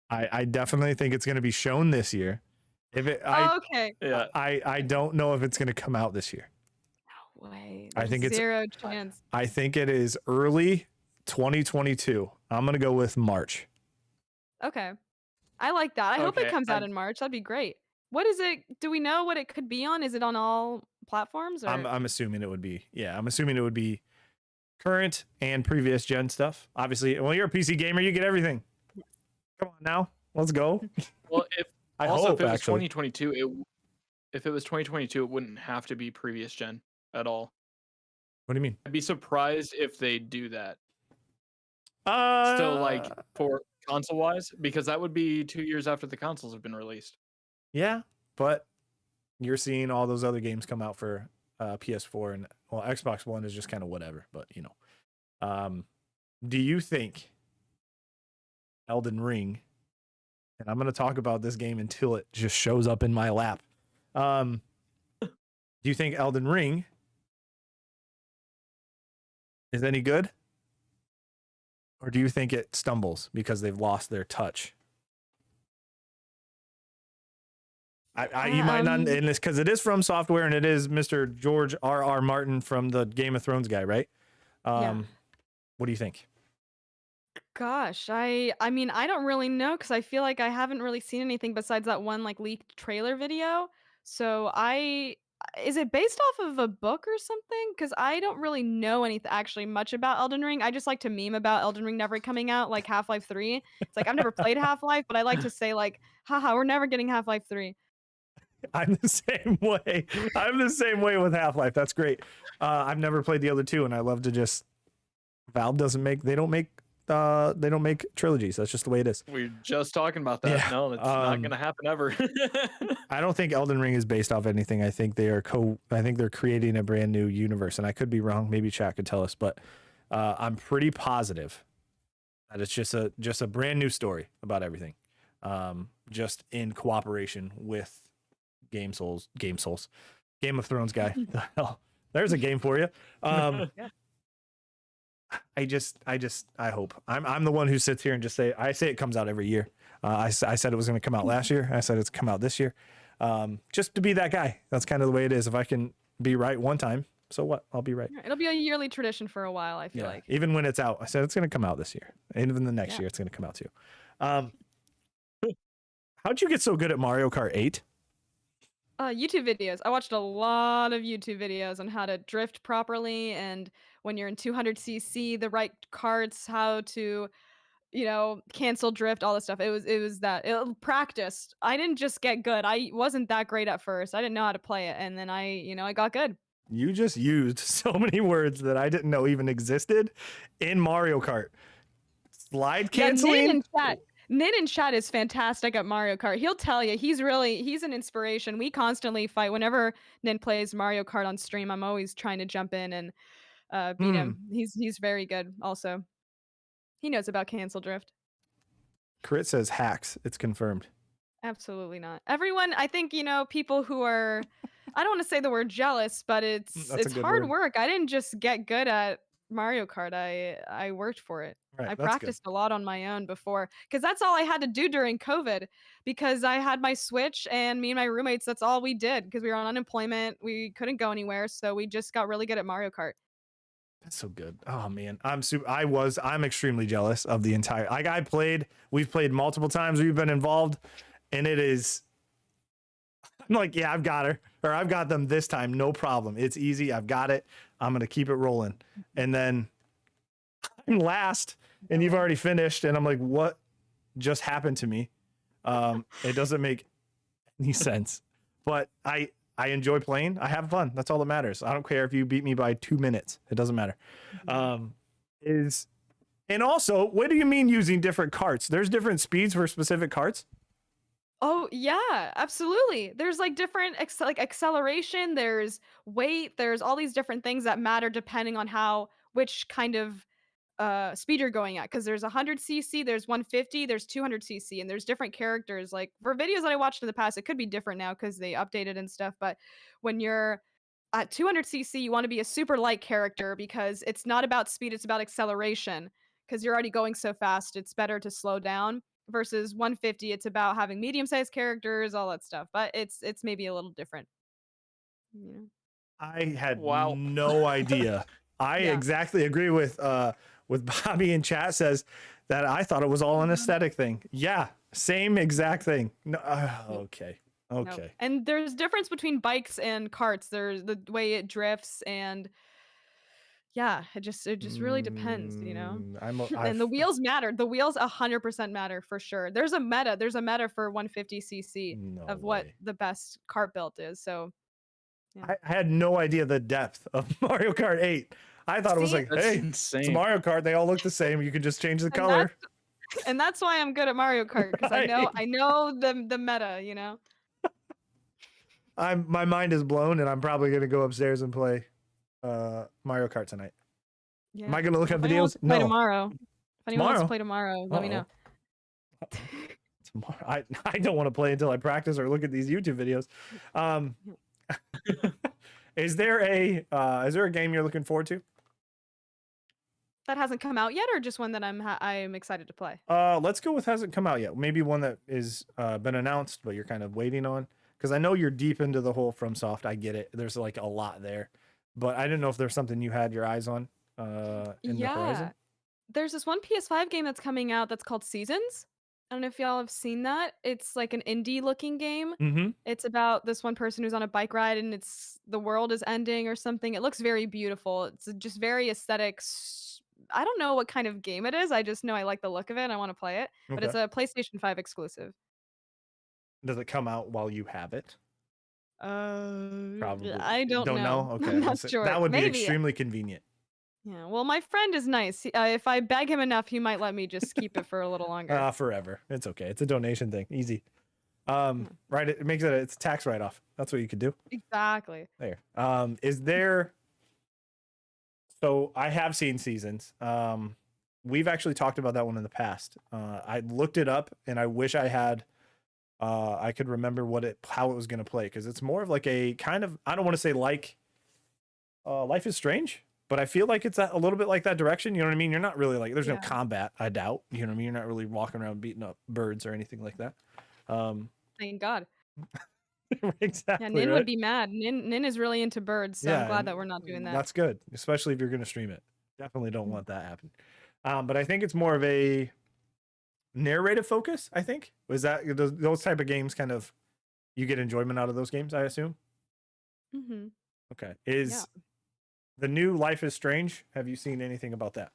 I definitely think it's going to be shown this year. If it, Okay. Yeah. I don't know if it's going to come out this year. No way. I think it's 0 chance. I think it is early 2022. I'm going to go with March. Okay. I like that. I hope it Okay, comes out in March. That'd be great. What is it? Do we know what it could be on? Is it on all platforms? Or? I'm assuming it would be. Yeah, I'm assuming it would be current and previous gen stuff. Obviously, well, you're a PC gamer, you get everything. Come on now, let's go. Well, if I also hope if it was actually. 2022, if it was 2022, it wouldn't have to be previous gen at all. What do you mean? I'd be surprised if they do that. Still, Still, like for console wise, because that would be 2 years after the consoles have been released. yeah, but you're seeing all those other games come out for PS4 and well, Xbox One is just kind of whatever. But you know, do you think Elden Ring? And I'm going to talk about this game until it just shows up in my lap. Do you think Elden Ring is any good? Or do you think it stumbles because they've lost their touch? You might not, and it's because it is from Software and it is Mr. George R.R. Martin from the Game of Thrones guy, right? Yeah. What do you think? Gosh, I mean, I don't really know because I feel like I haven't really seen anything besides that one like leaked trailer video. So is it based off of a book or something? Because I don't really know anything actually much about Elden Ring. I just like to meme about Elden Ring never coming out, like Half-Life 3. It's like I've never played Half-Life, but I like to say like, haha, we're never getting Half-Life 3. I'm the same way. I'm the same way with Half-Life. That's great. I've never played the other two, and I love to just. Valve they don't make trilogies. That's just the way it is. We're just talking about that. Yeah, No, it's not going to happen ever. I don't think Elden Ring is based off anything. I think they're creating a brand new universe, and I could be wrong. Maybe chat could tell us, but I'm pretty positive that it's just a brand new story about everything, just in cooperation with Game of Thrones guy. The hell, there's a game for you. Yeah. I hope I'm the one who sits here and just say it comes out every year. I said it was going to come out last year. I said it's come out this year. Just to be that guy. That's kind of the way it is. If I can be right one time, so what? I'll be right. It'll be a yearly tradition for a while, I feel like. Even when it's out, I said it's going to come out this year. And even the next year, it's going to come out too. How'd you get so good at Mario Kart 8? YouTube videos. I watched a lot of YouTube videos on how to drift properly and when you're in 200cc, the right carts, how to, cancel drift, all this stuff. It was that it practiced. I didn't just get good. I wasn't that great at first. I didn't know how to play it, and then I got good. You just used so many words that I didn't know even existed in Mario Kart. Slide canceling. Nin in chat is fantastic at Mario Kart. He'll tell you he's an inspiration. We constantly fight whenever Nin plays Mario Kart on stream. I'm always trying to jump in and beat him. He's very good. Also, he knows about cancel drift. Crit says hacks. It's confirmed. Absolutely not. Everyone, I think people who are. I don't want to say the word jealous, but it's hard work. I didn't just get good at Mario Kart. I worked for it. Right, I practiced a lot on my own before because that's all I had to do during COVID because I had my Switch and me and my roommates, that's all we did because we were on unemployment. We couldn't go anywhere. So we just got really good at Mario Kart. That's so good. Oh man. I'm extremely jealous of the entire, we've played multiple times. We've been involved and it is. I'm like, yeah, I've got her, or I've got them this time, no problem. It's easy. I've got it. I'm gonna keep it rolling, and then I'm last, and you've already finished, and I'm like, what just happened to me? It doesn't make any sense, but I enjoy playing. I have fun. That's all that matters. I don't care if you beat me by 2 minutes. It doesn't matter. And also, what do you mean using different carts? There's different speeds for specific carts. Oh yeah, absolutely. There's like different like acceleration, there's weight, there's all these different things that matter depending on which kind of speed you're going at, because there's 100 cc, there's 150, there's 200 cc, and there's different characters. Like for videos that I watched in the past, it could be different now because they updated and stuff, but when you're at 200 cc, you want to be a super light character because it's not about speed, it's about acceleration. Because you're already going so fast, it's better to slow down. Versus 150, it's about having medium-sized characters, all that stuff. But it's maybe a little different. Yeah. I had Wow. no idea. I Yeah. exactly agree with Bobby in chat says that I thought it was all an aesthetic thing. Yeah, same exact thing. No, okay. No. And there's difference between bikes and carts. There's the way it drifts, and yeah, it just really depends, you know. And the wheels matter. The wheels 100% matter for sure. There's a meta. There's a meta for 150 cc No of what way. the best cart build is. So I had no idea the depth of Mario Kart 8. I thought it was like, That's hey, insane. it's Mario Kart. They all look the same. You can just change the And color. and that's why I'm good at Mario Kart, because I know the meta, you know. My mind is blown, and I'm probably gonna go upstairs and play Mario Kart tonight. Yeah. Am I gonna look Well, at if anyone wants videos? to play No. tomorrow. If anyone wants to Tomorrow? play tomorrow, let me know. Tomorrow. I don't want to play until I practice or look at these YouTube videos. Is there a game you're looking forward to? That hasn't come out yet, or just one that I'm excited to play? Let's go with hasn't come out yet. Maybe one that is been announced, but you're kind of waiting on. Because I know you're deep into the whole FromSoft. I get it. There's like a lot there, but I didn't know if there's something you had your eyes on in the horizon. There's this one PS5 game that's coming out that's called Seasons. I don't know if y'all have seen that. It's like an indie looking game. Mm-hmm. It's about this one person who's on a bike ride and the world is ending or something. It looks very beautiful. It's just very aesthetic. I don't know what kind of game it is. I just know I like the look of it and I want to play it. But Okay. it's a PlayStation 5 exclusive. Does it come out while you have it? Probably. I don't know. Okay. I'm not sure. That would be Maybe. extremely convenient. Yeah, well, my friend is nice. If I beg him enough, he might let me just keep it for a little longer. Forever. It's okay. It's a donation thing. Easy. Right. It makes it's tax write-off. That's what you could do. Exactly. There. Is there? So I have seen Seasons. We've actually talked about that one in the past. I looked it up, and I wish I had. I could remember how it was going to play, because it's more of like a kind of, I don't want to say like Life is Strange, but I feel like it's a little bit like that direction. You know what I mean? You're not really like, there's no combat, I doubt. You know what I mean? You're not really walking around beating up birds or anything like that. Thank God. Exactly. Yeah, Nin right? would be mad. Nin is really into birds, so I'm glad that we're not doing that. That's good, especially if you're going to stream it. Definitely don't want that happen. But I think it's more of a narrative focus. I think was that those type of games kind of you get enjoyment out of those games, I assume. Mm-hmm. Okay. Is the new Life is Strange? Have you seen anything about that?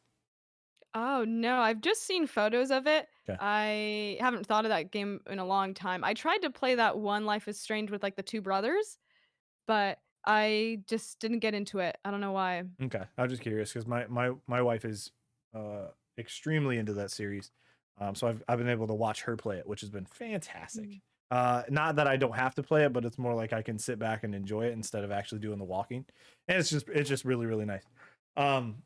Oh no, I've just seen photos of it. Okay. I haven't thought of that game in a long time. I tried to play that one Life is Strange with like the two brothers, but I just didn't get into it. I don't know why. Okay. I'm just curious because my wife is extremely into that series. So I've been able to watch her play it, which has been fantastic. Not that I don't have to play it, but it's more like I can sit back and enjoy it instead of actually doing the walking. And it's just really, really nice. I'm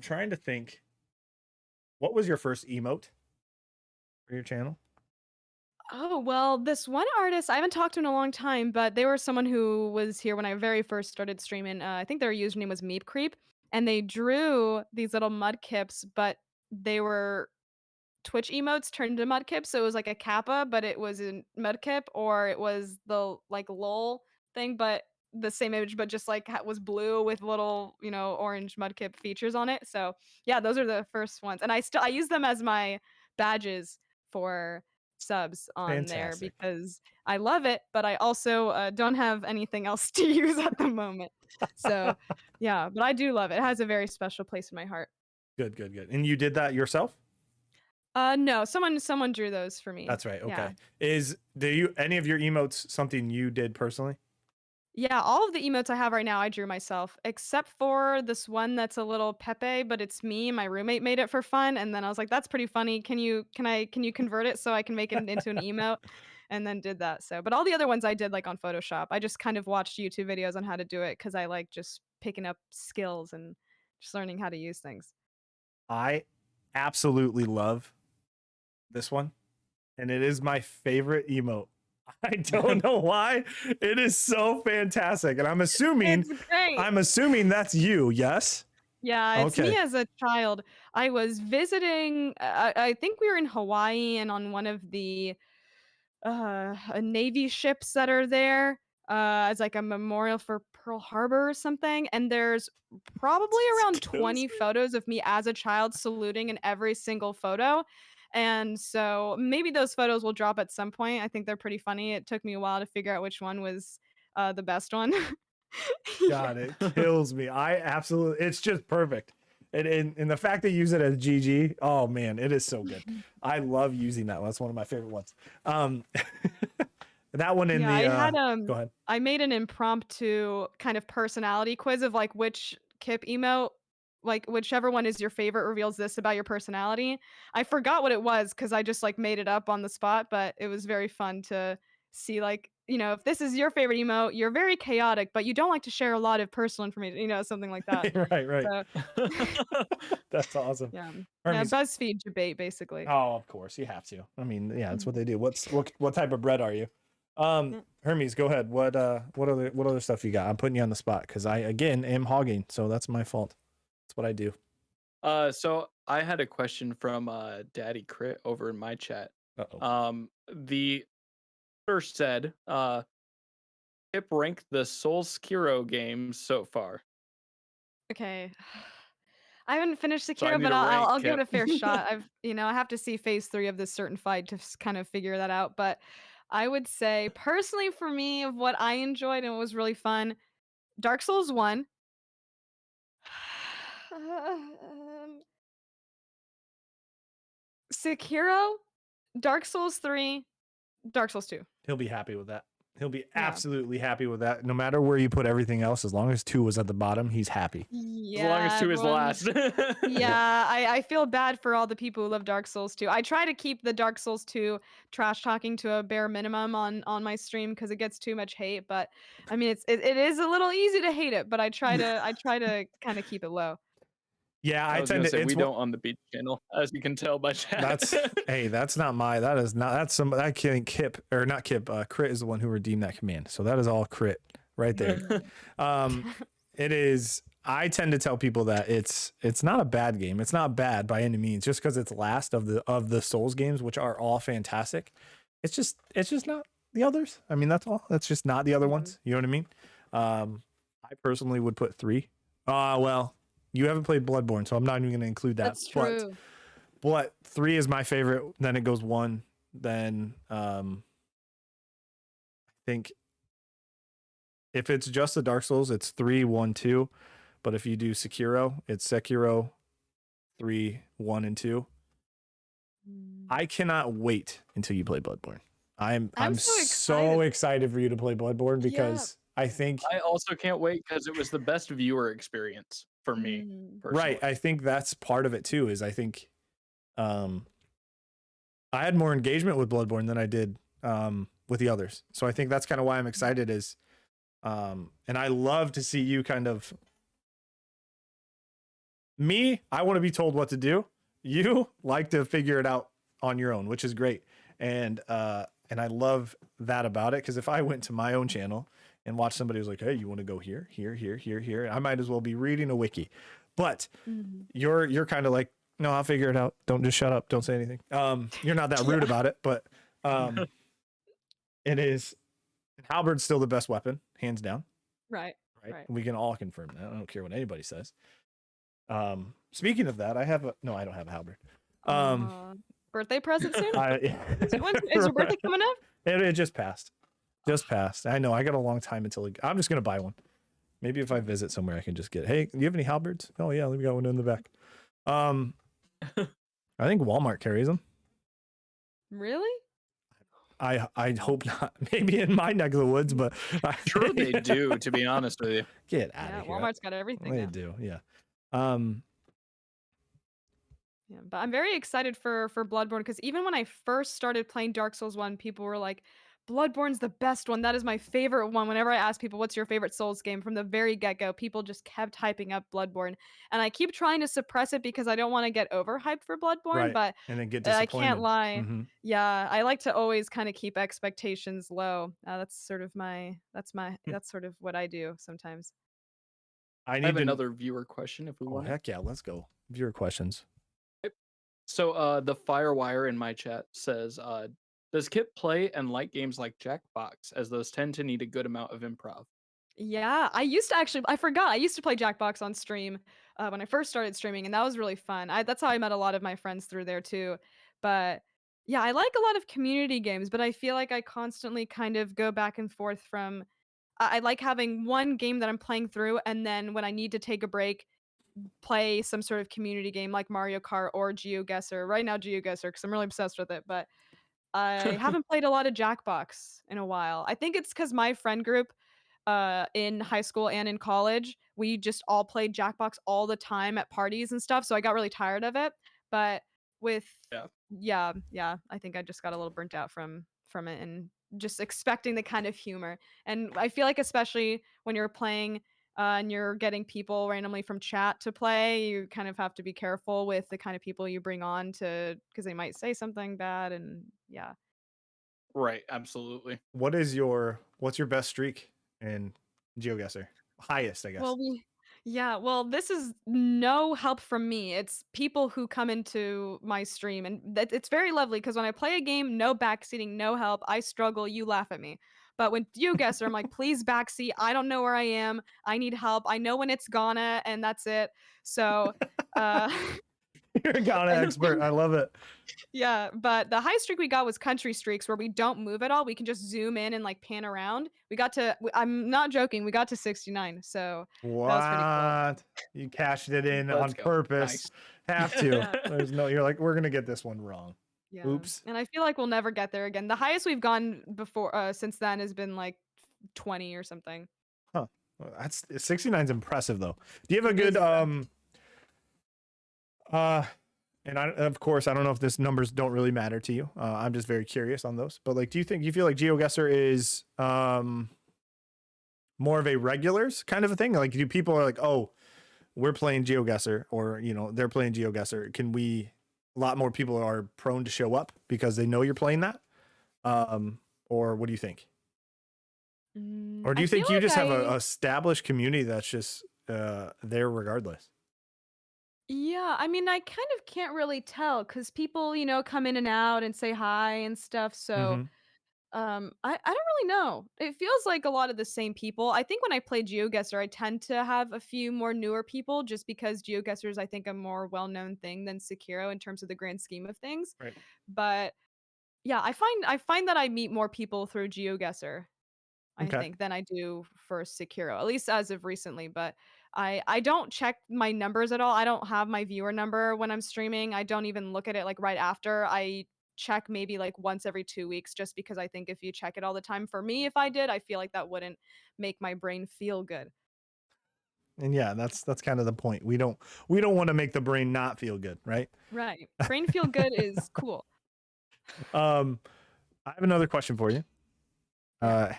trying to think, what was your first emote for your channel? Oh, well, this one artist, I haven't talked to in a long time, but they were someone who was here when I very first started streaming. I think their username was Meep Creep, and they drew these little mudkips, but they were Twitch emotes turned into mudkips. So it was like a kappa, but it was in mudkip, or it was the like lol thing, but the same image, but just like was blue with little, orange mudkip features on it. So yeah, those are the first ones, and I use them as my badges for subs on there Fantastic. because I love it, but I also don't have anything else to use at the moment. So yeah, but I do love it. It has a very special place in my heart. Good, good, good. And you did that yourself? No, someone drew those for me. That's right. Yeah. Okay. Do you any of your emotes something you did personally? Yeah, all of the emotes I have right now I drew myself, except for this one that's a little Pepe, but it's me. My roommate made it for fun, and then I was like, "That's pretty funny. Can you convert it so I can make it into an emote?" And then did that. So, but all the other ones I did like on Photoshop. I just kind of watched YouTube videos on how to do it because I like just picking up skills and just learning how to use things. I absolutely love this one, and it is my favorite emote. I don't know why. It is so fantastic, and I'm assuming It's great. that's you. Yes. Yeah, it's me Okay. as a child. I was visiting. I think we were in Hawaii and on one of the Navy ships that are there as like a memorial for Pearl Harbor or something. And there's probably around Excuse 20 photos of me as a child saluting in every single photo. And so maybe those photos will drop at some point. I think they're pretty funny. It took me a while to figure out which one was the best one. Yeah. God, it kills me. I absolutely, it's just perfect. And the fact they use it as GG, oh man, it is so good. I love using that one. That's one of my favorite ones. That one in Yeah, the I had go ahead. I made an impromptu kind of personality quiz of like which Kip emote, like whichever one is your favorite reveals this about your personality. I forgot what it was because I just like made it up on the spot, but it was very fun to see like, if this is your favorite emote, you're very chaotic, but you don't like to share a lot of personal information, something like that. Right, right. So That's awesome. yeah. Yeah, Hermes. BuzzFeed debate basically. Oh, of course, you have to. I mean, yeah, that's Mhm. what they do. What type of bread are you? Yeah. Hermes, go ahead. What other stuff you got? I'm putting you on the spot because I again am hogging, so that's my fault. That's what I do. So I had a question from Daddy Crit over in my chat. Uh-oh. The first said, Pip ranked the Soulskiro games so far. Okay. I haven't finished So I Sekiro, need but a rank, I'll give it Kip. a fair shot. I have to see phase 3 of this certain fight to kind of figure that out. But I would say, personally, for me, of what I enjoyed and what was really fun, Dark Souls 1. um, Sekiro, Dark Souls 3, Dark Souls 2. He'll be happy with that. He'll be Yeah. absolutely happy with that. No matter where you put everything else, as long as 2 was at the bottom, he's happy. As long as Yeah, 2 is everyone. last. Yeah, I feel bad for all the people who love Dark Souls 2. I try to keep the Dark Souls 2 trash talking to a bare minimum on my stream because it gets too much hate. But I mean, it is a little easy to hate it, but I try to kind of keep it low. Yeah, I I was tend gonna to. say It's we what don't on the beach channel, as you can tell by chat. that's. Hey, that's not my. That is not. That's some. I think Kip or not Kip. Crit is the one who redeemed that command. So that is all Crit right there. It is. I tend to tell people that it's not a bad game. It's not bad by any means. Just because it's last of the Souls games, which are all fantastic. It's just not the others. I mean, that's all. That's just not the other ones. You know what I mean? I personally would put 3. Well, you haven't played Bloodborne, so I'm not even going to include that. That's true. But 3 is my favorite. Then it goes 1. Then I think if it's just the Dark Souls, it's 3, 1, 2. But if you do Sekiro, it's Sekiro 3, 1, and 2. I cannot wait until you play Bloodborne. I'm so excited for you to play Bloodborne because I think I also can't wait because it was the best viewer experience for me personally. right. I think that's part of it too. Is I think I had more engagement with Bloodborne than I did with the others. So I think that's kind of why I'm excited. Is and I love to see you kind of. Me, I want to be told what to do. You like to figure it out on your own, which is great. And I love that about it because if I went to my own channel and watched somebody who's like, "Hey, you want to go here, here, here, here, here," I might as well be reading a wiki. But you're kind of like, "No, I'll figure it out. Don't just shut up. Don't say anything." You're not that rude about it, but it is. Halberd's still the best weapon, hands down. Right. We can all confirm that. I don't care what anybody says. Speaking of that, I don't have a halberd. Birthday present soon? I, Is your birthday coming up? it just passed. Just passed. I know. I got a long time until I'm just gonna buy one. Maybe if I visit somewhere, I can just get. Hey, do you have any halberds? Oh yeah, we got one in the back. I think Walmart carries them. Really? I hope not. Maybe in my neck of the woods, but Sure they do, to be honest with you. Get out Yeah, of here. Walmart's got everything They now. do, yeah. Yeah, but I'm very excited for Bloodborne because even when I first started playing Dark Souls 1, people were like, Bloodborne's the best one. That is my favorite one. Whenever I ask people, what's your favorite Souls game from the very get-go, people just kept hyping up Bloodborne. And I keep trying to suppress it because I don't want to get overhyped for Bloodborne, Right. but And then get I can't disappointed. lie. Mhm. Yeah, I like to always kind of keep expectations low. That's sort of that's sort of what I do sometimes. I I have need to. another viewer question if we Oh want it. heck yeah, let's go. Viewer questions. So the Firewire in my chat says, does Kip play and like games like Jackbox, as those tend to need a good amount of improv? Yeah, I forgot. I used to play Jackbox on stream when I first started streaming, and that was really fun. That's how I met a lot of my friends through there too. But yeah, I like a lot of community games, but I feel like I constantly kind of go back and forth from. I like having one game that I'm playing through, and then when I need to take a break, play some sort of community game like Mario Kart or GeoGuessr. Right now, GeoGuessr, because I'm really obsessed with it. But I haven't played a lot of Jackbox in a while. I think it's because my friend group in high school and in college, we just all played Jackbox all the time at parties and stuff, so I got really tired of it. But with Yeah. yeah, I think I just got a little burnt out from it and just expecting the kind of humor. And I feel like especially when you're playing and you're getting people randomly from chat to play, you kind of have to be careful with the kind of people you bring on to because they might say something bad and yeah. Right, absolutely. What's your best streak in GeoGuessr? Highest, I guess. Well, this is no help from me. It's people who come into my stream, and it's very lovely because when I play a game, no backseating, no help. I struggle, you laugh at me. But when you guess, I'm like, please backseat. I don't know where I am. I need help. I know when it's gonna, and that's it. So, uh, You're a Ghana expert. I love it. yeah, but the high streak we got was country streaks where we don't move at all. We can just zoom in and like pan around. I'm not joking, we got to 69. So that was pretty cool. What? You cashed it in Let's on go. purpose. Nice. Have to. Yeah. You're like, we're gonna get this one wrong. Yeah. Oops. And I feel like we'll never get there again. The highest we've gone before since then has been like 20 or something. Huh. Well, that's 69 is impressive though. Do you have a It is good and of course I don't know if this numbers don't really matter to you. I'm just very curious on those. But like, do you feel like GeoGuessr is more of a regulars kind of a thing? Like, do people are like, oh, we're playing GeoGuessr, or they're playing GeoGuessr. A lot more people are prone to show up because they know you're playing that. Or what do you think? Or do I you think feel you like just have a established community that's just there regardless? Yeah, I mean, I kind of can't really tell because people, come in and out and say hi and stuff. So Mm-hmm. I don't really know. It feels like a lot of the same people. I think when I play GeoGuessr, I tend to have a few more newer people just because GeoGuessr is, I think, a more well-known thing than Sekiro in terms of the grand scheme of things. Right. But yeah, I find that I meet more people through GeoGuessr, I Okay. think, than I do for Sekiro, at least as of recently. But I don't check my numbers at all. I don't have my viewer number when I'm streaming. I don't even look at it like right after. I check maybe like once every 2 weeks just because I think if you check it all the time, for me, if I did, I feel like that wouldn't make my brain feel good. And yeah, that's kind of the point. We don't want to make the brain not feel good, right? Right. Brain feel good is cool. I have another question for you. Yeah.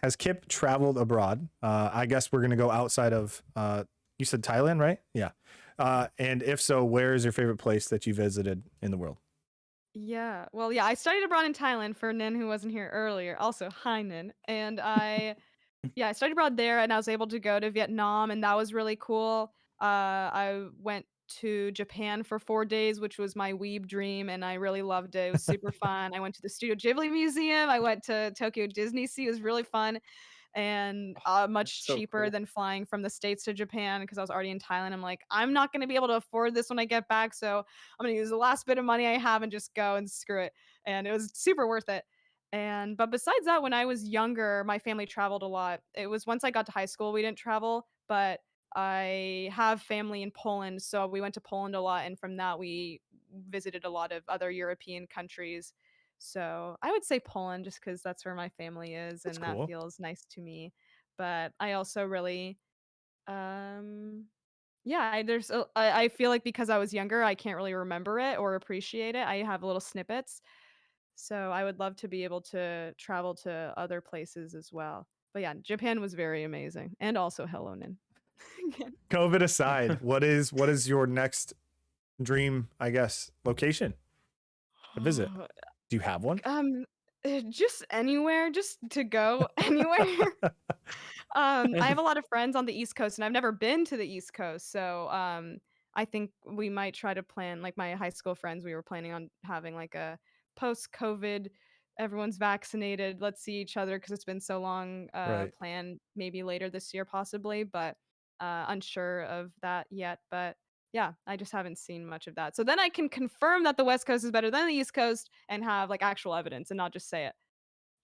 Has Kip traveled abroad? I guess we're gonna go outside of you said Thailand, right? Yeah. And if so, where is your favorite place that you visited in the world? Yeah. Well, yeah, I studied abroad in Thailand for Nin who wasn't here earlier. Also, hi Nin. And I studied abroad there and I was able to go to Vietnam and that was really cool. I went to Japan for 4 days, which was my weeb dream, and I really loved it. It was super fun. I went to the Studio Ghibli Museum. I went to Tokyo Disney Sea. It was really fun. and That's much so cheaper cool. than flying from the States to Japan because I was already in Thailand. I'm like, I'm not going to be able to afford this when I get back. So I'm going to use the last bit of money I have and just go and screw it. And it was super worth it. But besides that, when I was younger, my family traveled a lot. It was once I got to high school, we didn't travel, but I have family in Poland, so we went to Poland a lot, and from that we visited a lot of other European countries. So I would say Poland just because that's where my family is, That's and that cool. feels nice to me. But I also really, um, yeah, I feel like because I was younger, I can't really remember it or appreciate it. I have little snippets, so I would love to be able to travel to other places as well. But yeah, Japan was very amazing, and also Hellonin. COVID aside, what is your next dream, I guess, location to visit? Do you have one? Just anywhere, just to go anywhere. I have a lot of friends on the East Coast, and I've never been to the East Coast, so I think we might try to plan. Like my high school friends, we were planning on having like a post-COVID, everyone's vaccinated, let's see each other because it's been so long. Right. Plan maybe later this year, possibly, but unsure of that yet. But yeah, I just haven't seen much of that. So then I can confirm that the West Coast is better than the East Coast and have like actual evidence and not just say it.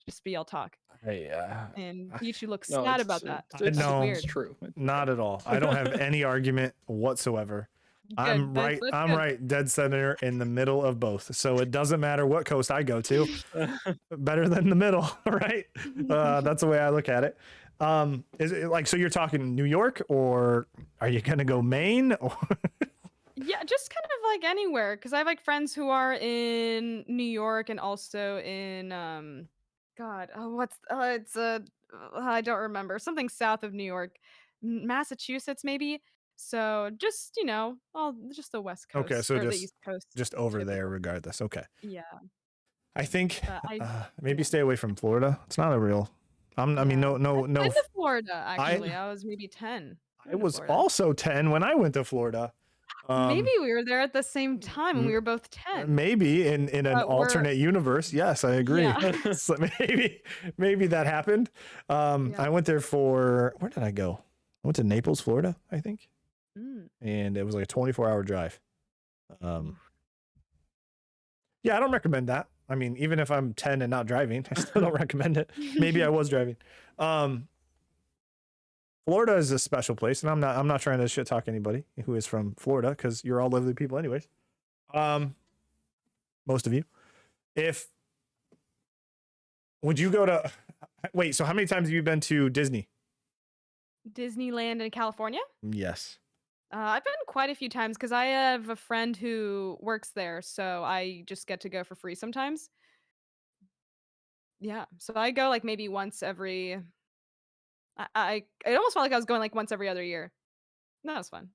Just be all talk. Hey, And Pichu looks No, sad about that. I That's know, it's weird. true. not at all. I don't have any argument whatsoever. Good. That's I'm good. right dead center in the middle of both. So it doesn't matter what coast I go to. Better than the middle, right? That's the way I look at it. Is it like, so you're talking New York, or are you gonna go Maine? Or Yeah, just kind of like anywhere because I have like friends who are in New York and also in God, what's it's I don't remember, something south of New York, Massachusetts maybe. So just all just the West okay, Coast so or the just East Coast just over there, typical. regardless. Okay, Yeah, I think but maybe yeah. stay away from Florida. It's not a real. I mean, Yeah. no, no, I've no. been to Florida, I actually. I was maybe 10. I Been to was Florida. also 10 when I went to Florida. Maybe we were there at the same time when we m- were both 10. maybe in an But we're alternate universe. Yes, I agree. yeah. So maybe that happened. Yeah. I went there for, where did I go? I went to Naples, Florida, I think, Mm. and it was like a 24-hour drive. Um, Oof. yeah, I don't recommend that. I mean, even if I'm 10 and not driving, I still don't recommend it. Maybe I was driving. Um, Florida is a special place, and I'm not trying to shit talk anybody who is from Florida because you're all lovely people, anyways. Um, most of you. If would you go to? Wait, so how many times have you been to Disney? Disneyland in California? Yes. I've been quite a few times because I have a friend who works there, so I just get to go for free sometimes. Yeah, so I go like maybe once every. It almost felt like I was going like once every other year. That was fun.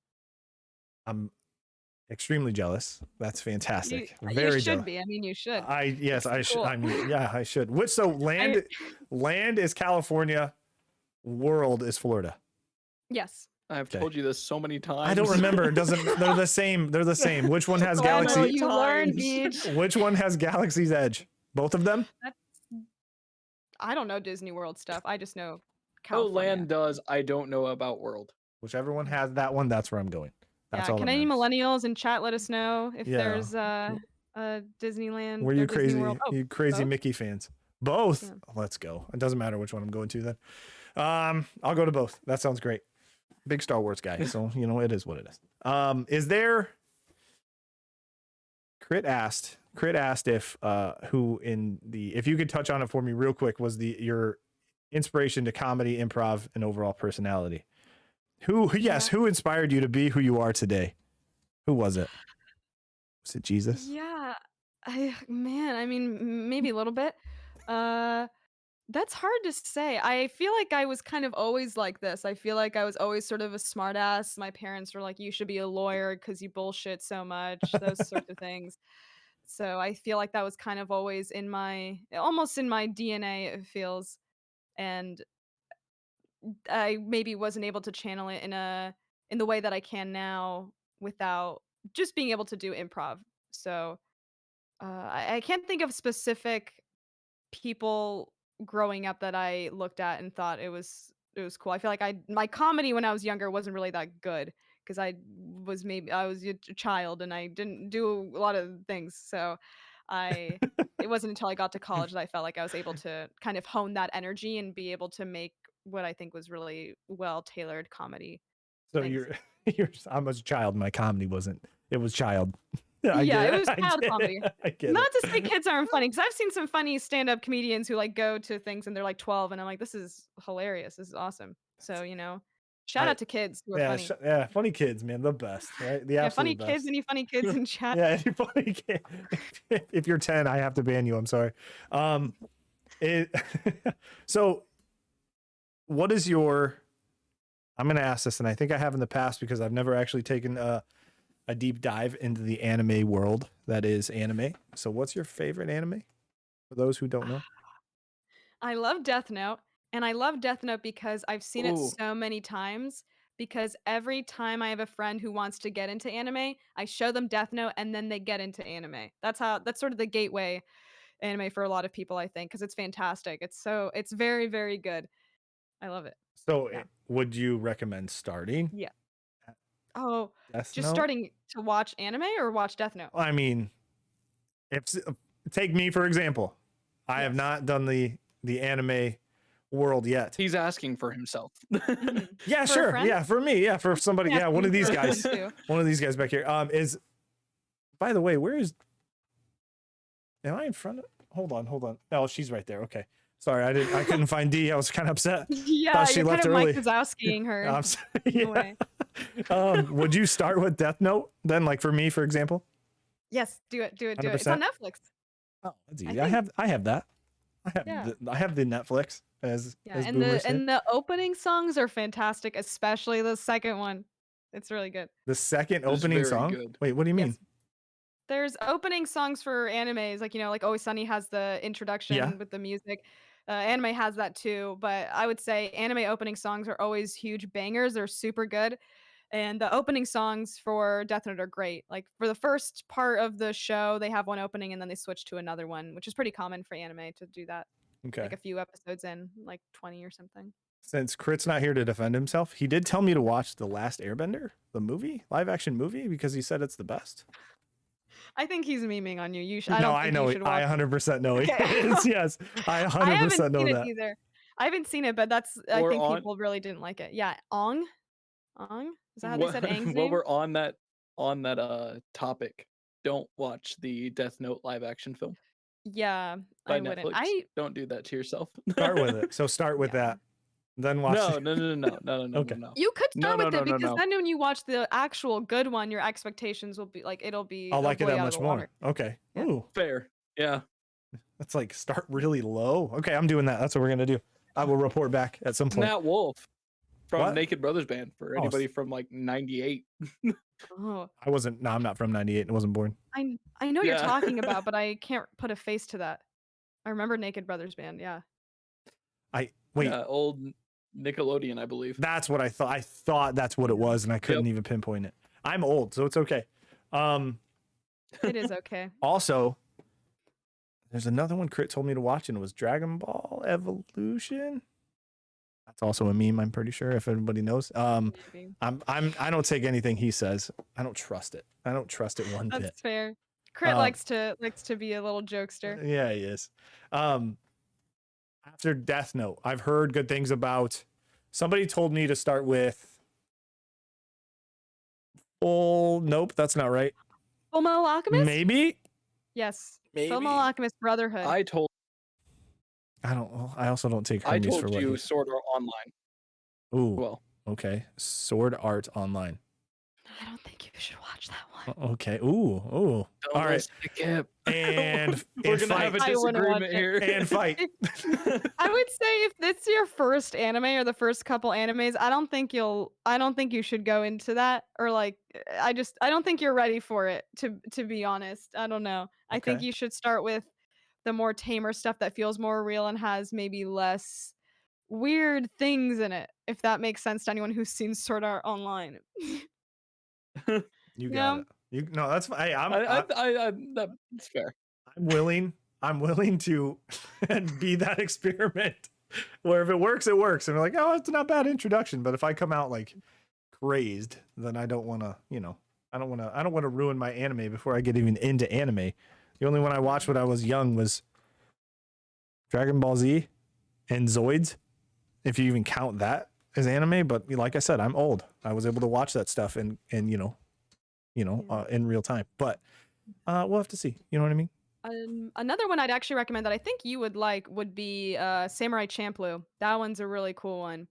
I'm extremely jealous. That's You fantastic. you Very should jealous. be. I mean, you should. Yes, It's I should. cool. I mean, yeah, I should. Which so I land is California, world is Florida. yes. I've Okay. told you this so many times. I don't remember. It doesn't. They're the same. They're the same. Which one has So Glenville, many Galaxy? you learn, times. Beach. Which one has Galaxy's Edge? Both of them? That's I don't know Disney World stuff. I just know Oh, California. land does. I don't know about world. Whichever one has that one, that's where I'm going. That's Yeah, all that can any matters. millennials in chat let us know if Yeah. there's a Disneyland Were or you Disney crazy? World? Oh, You crazy both? Mickey fans? Both. Yeah. Let's go. It doesn't matter which one I'm going to then. I'll go to both. That sounds great. Big Star Wars guy, so it is what it is. Is there? Crit asked if if you could touch on it for me real quick, was your inspiration to comedy, improv, and overall personality. Who inspired you to be who you are today? Who was it? Was it Jesus? Yeah. I mean, maybe a little bit. That's hard to say. I feel like I was kind of always like this. I feel like I was always sort of a smartass. My parents were like, "You should be a lawyer because you bullshit so much." Those sorts of things. So I feel like that was kind of always almost in my DNA. It feels, and I maybe wasn't able to channel it in the way that I can now without just being able to do improv. So I can't think of specific people growing up that I looked at and thought it was cool. I feel like my comedy when I was younger wasn't really that good because I was a child and I didn't do a lot of things. So I it wasn't until I got to college that I felt like I was able to kind of hone that energy and be able to make what I think was really well tailored comedy. So Thanks. I'm a child. My comedy wasn't. It was child. I Yeah, get it was I child get comedy. I get Not it. to say kids aren't funny, because I've seen some funny stand-up comedians who like go to things and they're like 12, and I'm like, this is hilarious. This is awesome. So shout out to kids who are funny. Yeah, funny kids, man, the best, right? The Yeah, absolute funny best. kids. Any funny kids in chat? Yeah, any funny kid. If you're 10, I have to ban you. I'm sorry. So, what is your? I'm gonna ask this, and I think I have in the past because I've never actually taken a deep dive into the anime world that is anime. So what's your favorite anime? For those who don't know. I love Death Note, and I love Death Note because I've seen it Ooh. so many times. Because every time I have a friend who wants to get into anime, I show them Death Note, and then they get into anime. That's sort of the gateway anime for a lot of people, I think, because it's fantastic. It's very, very good. I love it. So Yeah. would you recommend starting? Yeah. Oh, Death just Note? starting to watch anime or watch Death Note? I mean, if take me for example, I have Yes. not done the anime world yet. He's asking for himself. Mhm. Yeah, For a sure. friend? Yeah, for me. Yeah, for somebody. Yeah, Yeah, one of these for a friend guys. too. One of these guys back here. Is by the way, where is? Am I in front of? Hold on. Oh, she's right there. Okay. Sorry, I couldn't find D. I was kind of upset. Yeah, Thought she you're kind left of early. Mike Wazowskiing her. I'm sorry. way. Yeah. Would you start with Death Note then? Like for me, for example. Yes, do it. 100%? It's on Netflix. Oh, that's I easy. I think. have that. Yeah. I have the Netflix as And boomers say. the opening songs are fantastic, especially the second one. It's really good. The second It's opening very song. good. Wait, what do you mean? Yes. There's opening songs for animes, like Always Sunny has the introduction Yeah. with the music. Anime has that too, but I would say anime opening songs are always huge bangers. They're super good. And the opening songs for Death Note are great. Like for the first part of the show, they have one opening and then they switch to another one, which is pretty common for anime to do that. Okay. Like a few episodes in, like 20 or something. Since Crit's not here to defend himself, he did tell me to watch The Last Airbender, the movie, live action movie, because he said it's the best. I think he's memeing on you. I know. I 100% know he is. Yes, I 100% know that. Either. I haven't seen it, but I think people really didn't like it. Yeah, Ong? Is that how they said Aang's While name? we're on that topic, don't watch the Death Note live action film Yeah, by I wouldn't. Netflix. Don't do that to yourself. Start with it. So start with that. Then watch. No. Okay. No. You could start with it because no. then when you watch the actual good one, your expectations will be like it'll like it blow that you out much of the more. water. Okay. Yeah. Ooh, Fair. Yeah. that's like start really low. Okay, I'm doing that. That's what we're gonna do. I will report back at some point. Nat Wolf from What? Naked Brothers Band for anybody from like 98. Oh, I wasn't. No, I'm not from '98. I wasn't born. I know what you're Yeah. talking about, but I can't put a face to that. I remember Naked Brothers Band. Yeah. Wait. Yeah, old Nickelodeon, I believe. That's what I thought. I thought that's what it was, and I couldn't even pinpoint it. I'm old, so it's okay. It is okay. Also, there's another one Crit told me to watch, and it was Dragon Ball Evolution. That's also a meme, I'm pretty sure, if everybody knows. Maybe. I don't take anything he says. I don't trust it. I don't trust it one bit. That's fair. Crit likes to be a little jokester. Yeah, he is. After Death Note, I've heard good things about. Somebody told me to start with. Nope, that's not right. Fullmetal Alchemist? Maybe. Yes. Maybe. Fullmetal Alchemist Brotherhood. I told I also don't take Hermes for what you he- Sword Art Online. Ooh. Well, Okay. Sword Art Online. I don't think you should watch that one. Okay. Ooh. don't All right. listen to Kip. And We're and gonna fight. have a I wouldn't watch disagreement it. here. And fight. I would say if this is your first anime or the first couple animes, I don't think you should go into that or like I don't think you're ready for it to be honest. I don't know. I think Okay. you should start with the more tamer stuff that feels more real and has maybe less weird things in it, if that makes sense to anyone who's seen Sword Art Online. You got it. No, that's fine. That's fair. I'm willing. I'm willing to be that experiment where if it works, it works. And we're like, oh, it's not bad introduction. But if I come out like crazed, then I don't want to, I don't want to ruin my anime before I get even into anime. The only one I watched when I was young was Dragon Ball Z and Zoids, if you even count that as anime. But like I said, I'm old. I was able to watch that stuff and in real time. But we'll have to see. You know what I mean? Another one I'd actually recommend that I think you would like would be Samurai Champloo. That one's a really cool one.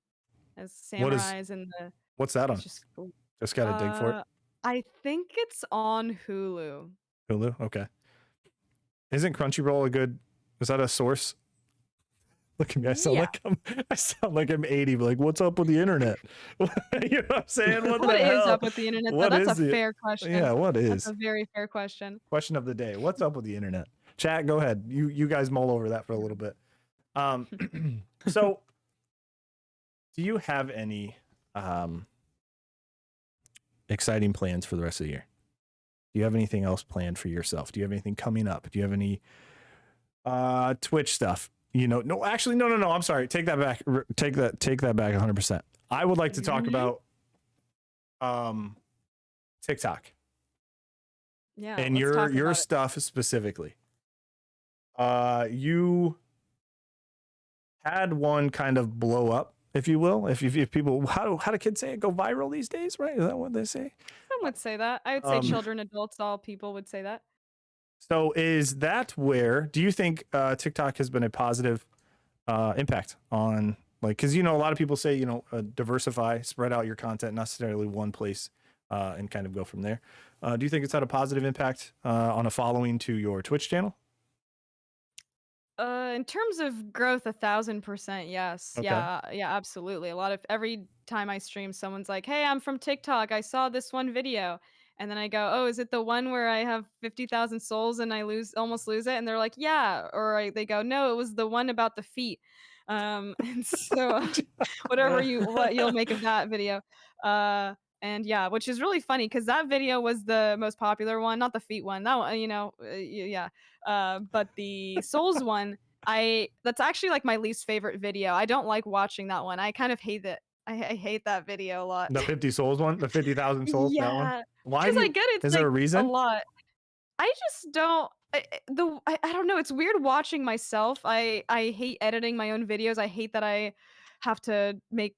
As samurais and the What's that on? it's just cool. Just got to dig for it. I think it's on Hulu. Hulu? Okay. Isn't Crunchyroll a good, is that a source? Look at me. I sound like I'm 80, but like, what's up with the internet? You know what I'm saying? What is up with the internet? That's a fair question. Yeah, what is? That's a very fair question. Question of the day. What's up with the internet? Chat, go ahead. You guys mull over that for a little bit. So do you have any exciting plans for the rest of the year? Do you have anything else planned for yourself? Do you have anything coming up? Do you have any Twitch stuff? No, actually, no. I'm sorry. Take that back. Take that back 100%. I would like to talk about TikTok. Yeah. And your stuff specifically. You had one kind of blow up, if you will. If people, how do kids say it? Go viral these days, right? Is that what they say? Some would say that. I would say children, adults, all people would say that. So is that where, do you think TikTok has been a positive impact on, like, because, a lot of people say, diversify, spread out your content, not necessarily one place and kind of go from there. Do you think it's had a positive impact on a following to your Twitch channel? In terms of growth, 1,000%, yes. Okay. Yeah, absolutely. Every time I stream, someone's like, "Hey, I'm from TikTok. I saw this one video." And then I go, "Oh, is it the one where I have 50,000 souls and I almost lose it?" And they're like, "Yeah." Or they go, "No, it was the one about the feet." And so what you'll make of that video. And yeah, which is really funny because that video was the most popular one, not the feet one. That one, yeah. But the Souls one, that's actually like my least favorite video. I don't like watching that one. I kind of hate it. I hate that video a lot. The 50 souls one, the 50,000 souls, that one. Yeah, Why? because I get it's is like there a reason? a lot. I just don't. I don't know. It's weird watching myself. I hate editing my own videos. I hate that I have to make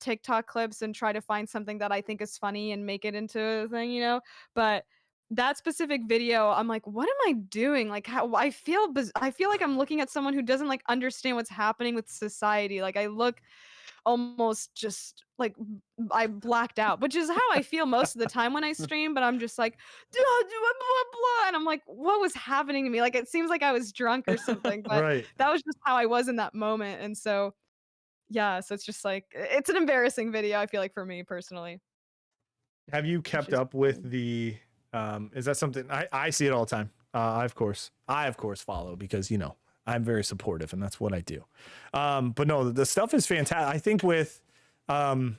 TikTok clips and try to find something that I think is funny and make it into a thing. But that specific video, I'm like, what am I doing? Like, how I feel like I'm looking at someone who doesn't like understand what's happening with society. Like, I look almost just like I blacked out, which is how I feel most of the time when I stream. But I'm just like, blah, blah, blah, and I'm like, what was happening to me? Like, it seems like I was drunk or something. But Right. that was just how I was in that moment, and so. Yeah, so it's just like it's an embarrassing video, I feel like, for me personally. Have you kept up with the is that something I see it all the time? I of course follow because I'm very supportive and that's what I do. But no, the stuff is fantastic. I think with I've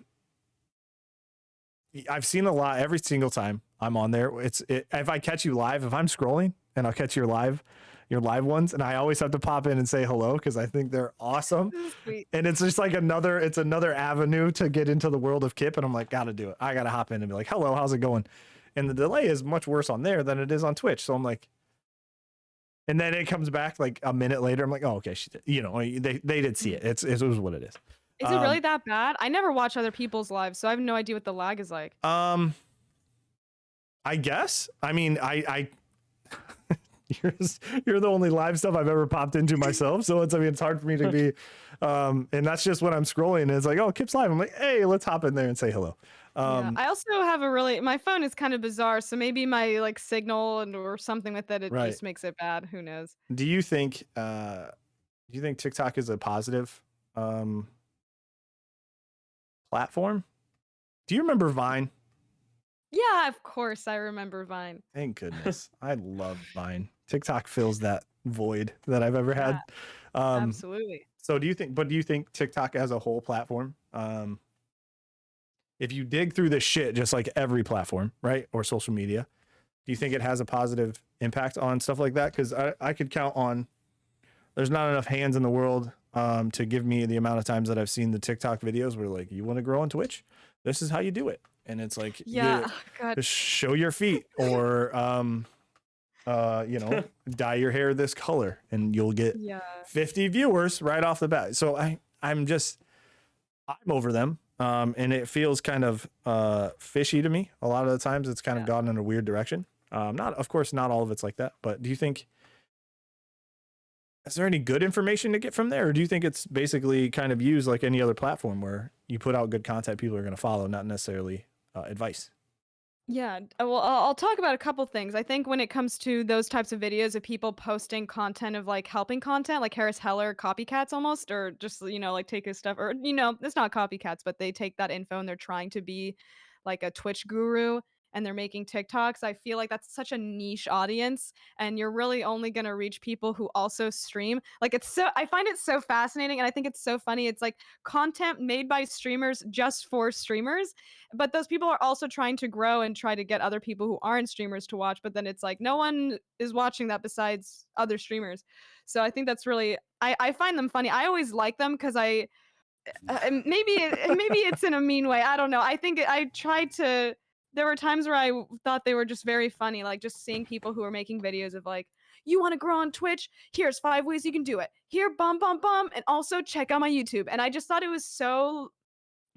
seen a lot every single time I'm on there. If I catch you live, if I'm scrolling and I'll catch your live ones, and I always have to pop in and say hello because I think they're awesome. Sweet. And it's just like another avenue to get into the world of Kipp, and I'm like, gotta do it. I gotta hop in and be like, hello, how's it going? And the delay is much worse on there than it is on Twitch. So I'm like, and then it comes back like a minute later. I'm like, oh, okay, she did. They did see it. It was what it is. Is it really that bad? I never watch other people's lives, so I have no idea what the lag is like. I guess. I mean, I you're the only live stuff I've ever popped into myself. So it's hard for me to be, and that's just when I'm scrolling and it's like, oh, Kipp's live. I'm like, hey, let's hop in there and say hello. Yeah. I also have my phone is kind of bizarre. So maybe my like signal or something with it, Right. just makes it bad. Who knows? Do you think TikTok is a positive, platform? Do you remember Vine? Yeah, of course I remember Vine. Thank goodness. I love Vine. TikTok fills that void that I've ever had. Absolutely. So do you think TikTok as a whole platform, if you dig through this shit, just like every platform, right? Or social media, Do you think it has a positive impact on stuff like that? Because I could count on, there's not enough hands in the world to give me the amount of times that I've seen the TikTok videos where like, you want to grow on Twitch? This is how you do it. And it's like, Yeah. Oh, God. just show your feet, or you know, dye your hair this color and you'll get Yeah. 50 viewers right off the bat. So I'm over them. And it feels kind of fishy to me. A lot of the times it's kind of gone in a weird direction. Of course, not all of it's like that, but do you think, is there any good information to get from there? Or do you think it's basically kind of used like any other platform where you put out good content, people are going to follow, not necessarily advice? Yeah, well, I'll talk about a couple things. I think when it comes to those types of videos of people posting content of like helping content, like Harris Heller copycats almost, or just, like take his stuff, or, it's not copycats, but they take that info and they're trying to be like a Twitch guru and they're making TikToks. I feel like that's such a niche audience and you're really only going to reach people who also stream. Like I find it so fascinating and I think it's so funny. It's like content made by streamers just for streamers, but those people are also trying to grow and try to get other people who aren't streamers to watch, but then it's like no one is watching that besides other streamers. So I think that's really, I find them funny. I always like them because maybe it's in a mean way. I don't know. I think I tried to. There were times where I thought they were just very funny, like just seeing people who are making videos of like, you want to grow on Twitch? Here's 5 ways you can do it. Here, bum bum bum, and also check out my YouTube. And I just thought it was so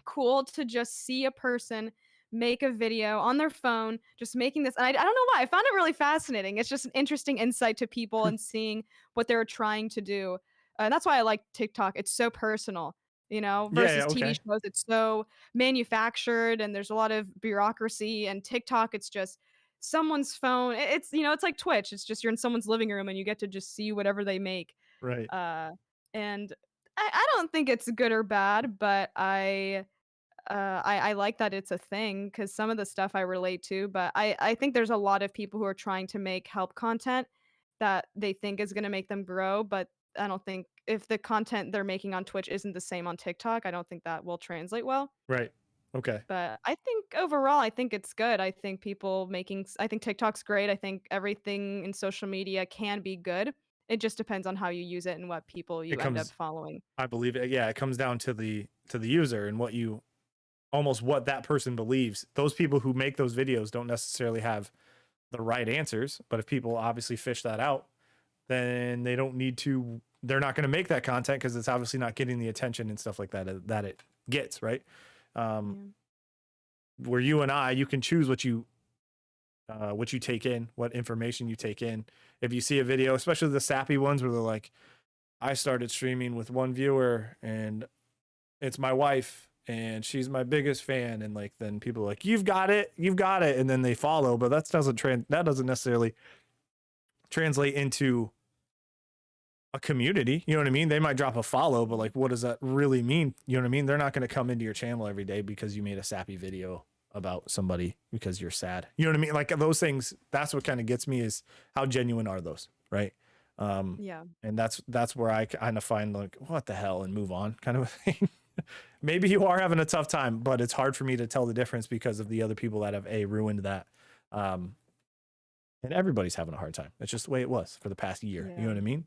cool to just see a person make a video on their phone, just making this. And I don't know why. I found it really fascinating. It's just an interesting insight to people and seeing what they're trying to do. That's why I like TikTok. It's so personal, Yeah, versus TV okay. shows. It's so manufactured and there's a lot of bureaucracy. And TikTok, it's just someone's phone. It's like Twitch. It's just you're in someone's living room and you get to just see whatever they make. Right. And I don't think it's good or bad, but I like that it's a thing because some of the stuff I relate to, but I think there's a lot of people who are trying to make help content that they think is going to make them grow, but I don't think if the content they're making on Twitch isn't the same on TikTok, I don't think that will translate well. Right. Okay. But I think overall, I think it's good. I think TikTok's great. I think everything in social media can be good. It just depends on how you use it and what people It you end up comes, following. I believe it. Yeah. It comes down to the user and what that person believes. Those people who make those videos don't necessarily have the right answers, but if people obviously fish that out, then they're not going to make that content because it's obviously not getting the attention and stuff like that it gets, right? Where you can choose what you take in, what information you take in. If you see a video, especially the sappy ones where they're like, I started streaming with one viewer and it's my wife and she's my biggest fan, and like then people are like, you've got it, and then they follow, but that doesn't necessarily translate into a community. You know what I mean? They might drop a follow, but like, what does that really mean? You know what I mean? They're not going to come into your channel every day because you made a sappy video about somebody because you're sad. You know what I mean? Like those things, that's what kind of gets me, is how genuine are those, right? Yeah. And that's where I kind of find like, what the hell, and move on kind of a thing. Maybe you are having a tough time, but it's hard for me to tell the difference because of the other people that have ruined that. And everybody's having a hard time. It's just the way it was for the past year. Yeah. You know what I mean?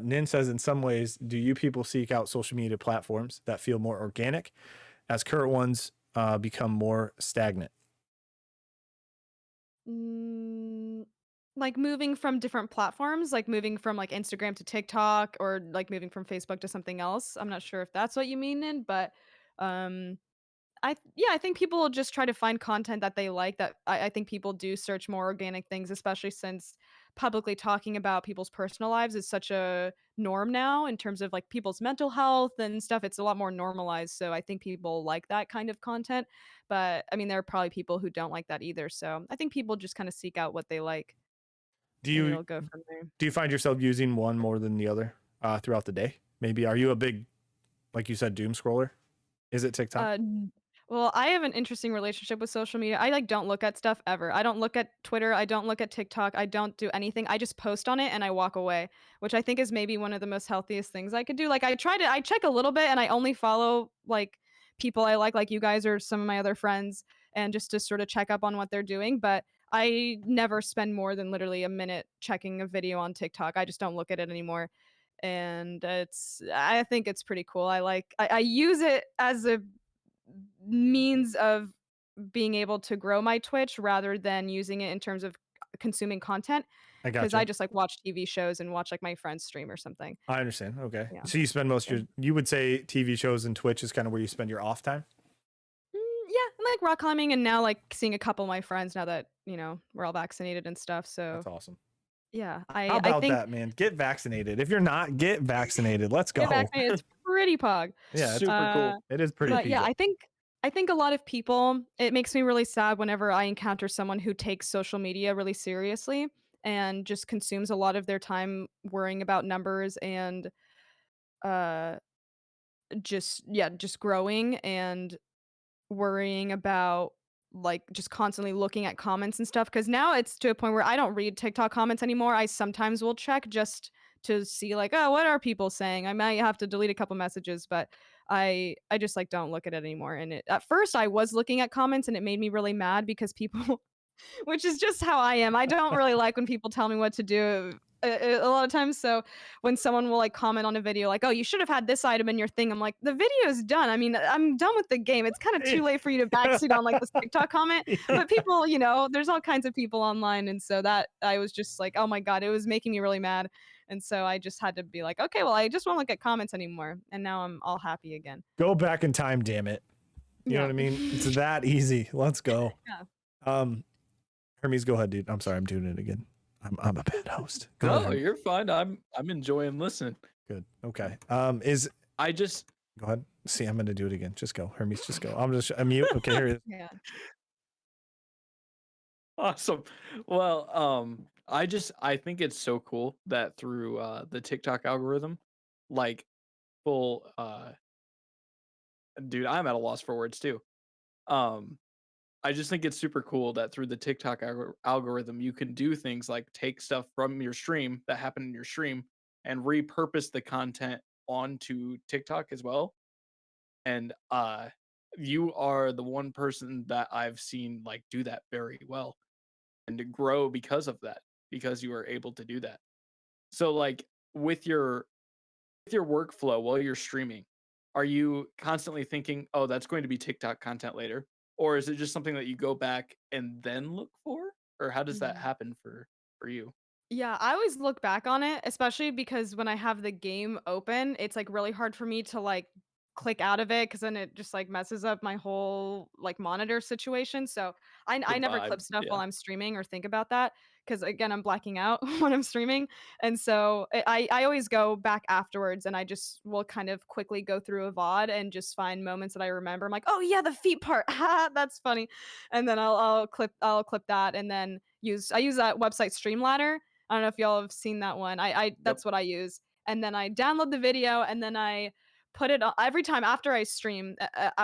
Nin says, in some ways, do you people seek out social media platforms that feel more organic as current ones become more stagnant? Like moving from different platforms, like moving from like Instagram to TikTok or like moving from Facebook to something else. I'm not sure if that's what you mean, but um I think people will just try to find content that they like. That I think people do search more organic things, especially since publicly talking about people's personal lives is such a norm now in terms of like people's mental health and stuff. It's a lot more normalized. So I think people like that kind of content. But I mean, there are probably people who don't like that either. So I think people just kind of seek out what they like Do and you it'll go from there. do you find yourself using one more than the other throughout the day? Maybe are you a big, like you said, doom scroller? Is it TikTok? N Well, I have an interesting relationship with social media. I, like, don't look at stuff ever. I don't look at Twitter, I don't look at TikTok, I don't do anything. I just post on it and I walk away, which I think is maybe one of the most healthiest things I could do. Like, I check a little bit and I only follow, like, people I like you guys or some of my other friends, and just to sort of check up on what they're doing. But I never spend more than literally a minute checking a video on TikTok. I just don't look at it anymore. And I think it's pretty cool. I use it as a means of being able to grow my Twitch rather than using it in terms of consuming content, I because gotcha. I just like watch TV shows and watch like my friends stream or something. I understand. Okay. Yeah. So you spend most of your, you would say TV shows and Twitch is kind of where you spend your off time? Yeah, I like rock climbing and now like seeing a couple of my friends now that, we're all vaccinated and stuff. So That's awesome. yeah, How I about think that, man? Get vaccinated. If you're not, get vaccinated. Let's get go. vaccinated, it's pretty pog. Yeah, it's, Super cool. it is pretty. But yeah, PG. I think a lot of people, it makes me really sad whenever I encounter someone who takes social media really seriously and just consumes a lot of their time worrying about numbers and uh just growing and worrying about like just constantly looking at comments and stuff, because now it's to a point where I don't read TikTok comments anymore. I sometimes will check just to see like, oh, what are people saying? I might have to delete a couple messages, but I just like don't look at it anymore. And at first I was looking at comments and it made me really mad because people which is just how I am. I don't really like when people tell me what to do a lot of times. So when someone will like comment on a video like, "Oh, you should have had this item in your thing," I'm like, "The video's done. I mean, I'm done with the game. It's kind of too late for you to backseat on like this TikTok comment." But people, there's all kinds of people online, and so that I was just like, "Oh my god," it was making me really mad. And so I just had to be like, "Okay, well, I just won't look at comments anymore." And now I'm all happy again. Go back in time, damn it. You know Yeah. what I mean? It's that easy. Let's go. Yeah. Hermes, go ahead, dude. I'm sorry, I'm doing it again. I'm a bad host. Go No, ahead. you're fine. I'm enjoying listening. Good. Okay. I just Go ahead. See, I'm gonna do it again. Just go, Hermes. Just go. I'm just mute. Okay, here it is. Yeah. awesome. Well, I think it's so cool that through the TikTok algorithm, like full dude, I'm at a loss for words too. Um I just think it's super cool that through the TikTok algorithm, you can do things like take stuff from your stream that happened in your stream and repurpose the content onto TikTok as well. And you are the one person that I've seen like do that very well and to grow because of that, because you are able to do that. So like with your workflow while you're streaming, are you constantly thinking, "Oh, that's going to be TikTok content later?" Or is it just something that you go back and then look for? Or how does that Mhm. happen for you? Yeah, I always look back on it, especially because when I have the game open, it's like really hard for me to like click out of it because then it just like messes up my whole like monitor situation. So I Good never clip vibes. stuff Yeah. while I'm streaming or think about that because again I'm blacking out when I'm streaming, and so I always go back afterwards and I just will kind of quickly go through a VOD and just find moments that I remember. I'm like, oh yeah, the feet part, ha, that's funny, and then I'll clip that and then I use that website Streamladder. I don't know if y'all have seen that one. I Yep. that's what I use. And then I download the video and then I put it on every time after I stream,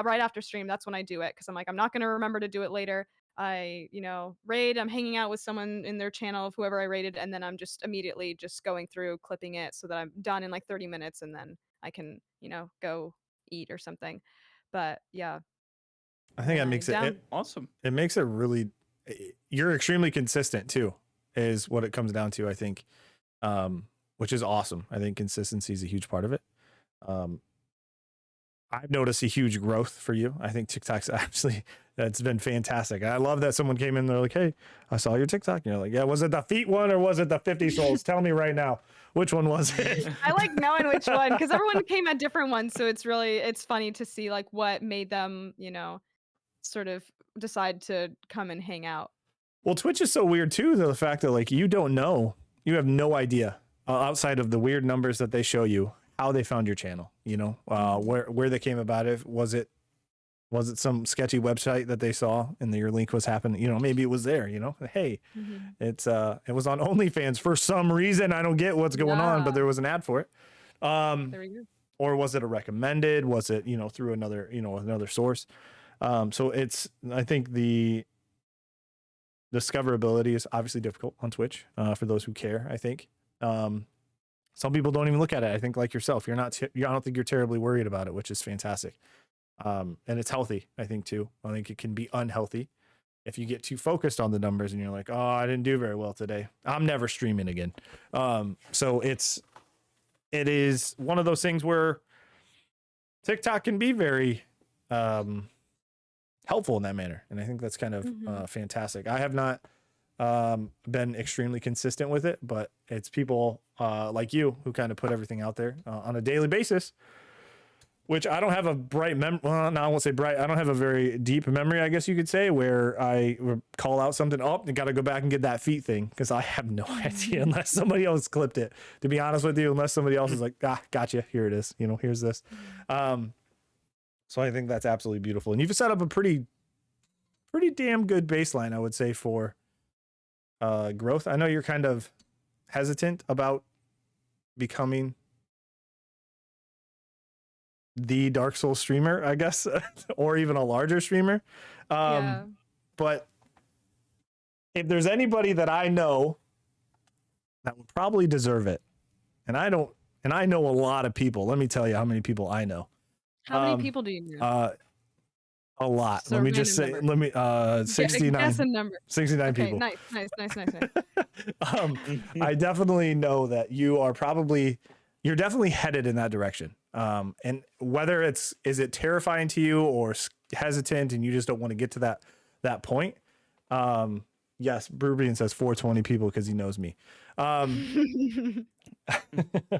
right after stream, that's when I do it because I'm like, I'm not going to remember to do it later. Raid, I'm hanging out with someone in their channel of whoever I raided, and then I'm just immediately just going through, clipping it so that I'm done in like 30 minutes and then I can, go eat or something. But yeah. I And think then that I makes it Awesome. it makes it really. You're extremely consistent too, is what it comes down to. I think, which is awesome. I think consistency is a huge part of it. Um, I've noticed a huge growth for you. I think TikTok's actually, that's been fantastic. I love that someone came in, they're like, "Hey, I saw your TikTok." And you're like, "Yeah, was it the feet one or was it the 50 souls? Tell me right now. Which one was it?" I like knowing which one because everyone came at different ones, so it's funny to see like what made them, sort of decide to come and hang out. Well, Twitch is so weird too, though, the fact that like you don't know, you have no idea outside of the weird numbers that they show you how they found your channel. Where they came about it. Was it some sketchy website that they saw and your link was happening? Maybe it was there. Hey, it was on OnlyFans for some reason. I don't get what's going on, but there was an ad for it. There we go. Or was it a recommended? Was it through another source? So I think the discoverability is obviously difficult on Twitch for those who care. I think some people don't even look at it. I think like yourself, I don't think you're terribly worried about it, which is fantastic. And it's healthy, I think, too. I think it can be unhealthy if you get too focused on the numbers and you're like, oh, I didn't do very well today, I'm never streaming again. So it is one of those things where TikTok can be very helpful in that manner. And I think that's kind of fantastic. I have not been extremely consistent with it, but it's people like you who kind of put everything out there on a daily basis, which I don't have a bright well, no, I won't say bright. I don't have a very deep memory, I guess you could say, where I would call out something. Oh, you got to go back and get that feet thing, because I have no idea unless somebody else clipped it. To be honest with you, unless somebody else is like, gotcha, here it is. Here's this. So I think that's absolutely beautiful, and you've set up a pretty damn good baseline, I would say, for growth. I know you're kind of hesitant about becoming the Dark Souls streamer, I guess, or even a larger streamer. But if there's anybody that I know that would probably deserve it, and I know a lot of people. Let me tell you how many people I know. How many people do you know? A lot. So let me just say, number. 69. Guess a number. 69 Okay, people. Nice. I definitely know that you're definitely headed in that direction. And whether is it terrifying to you or hesitant and you just don't want to get to that point. Yes, Brubian says 420 people because he knows me.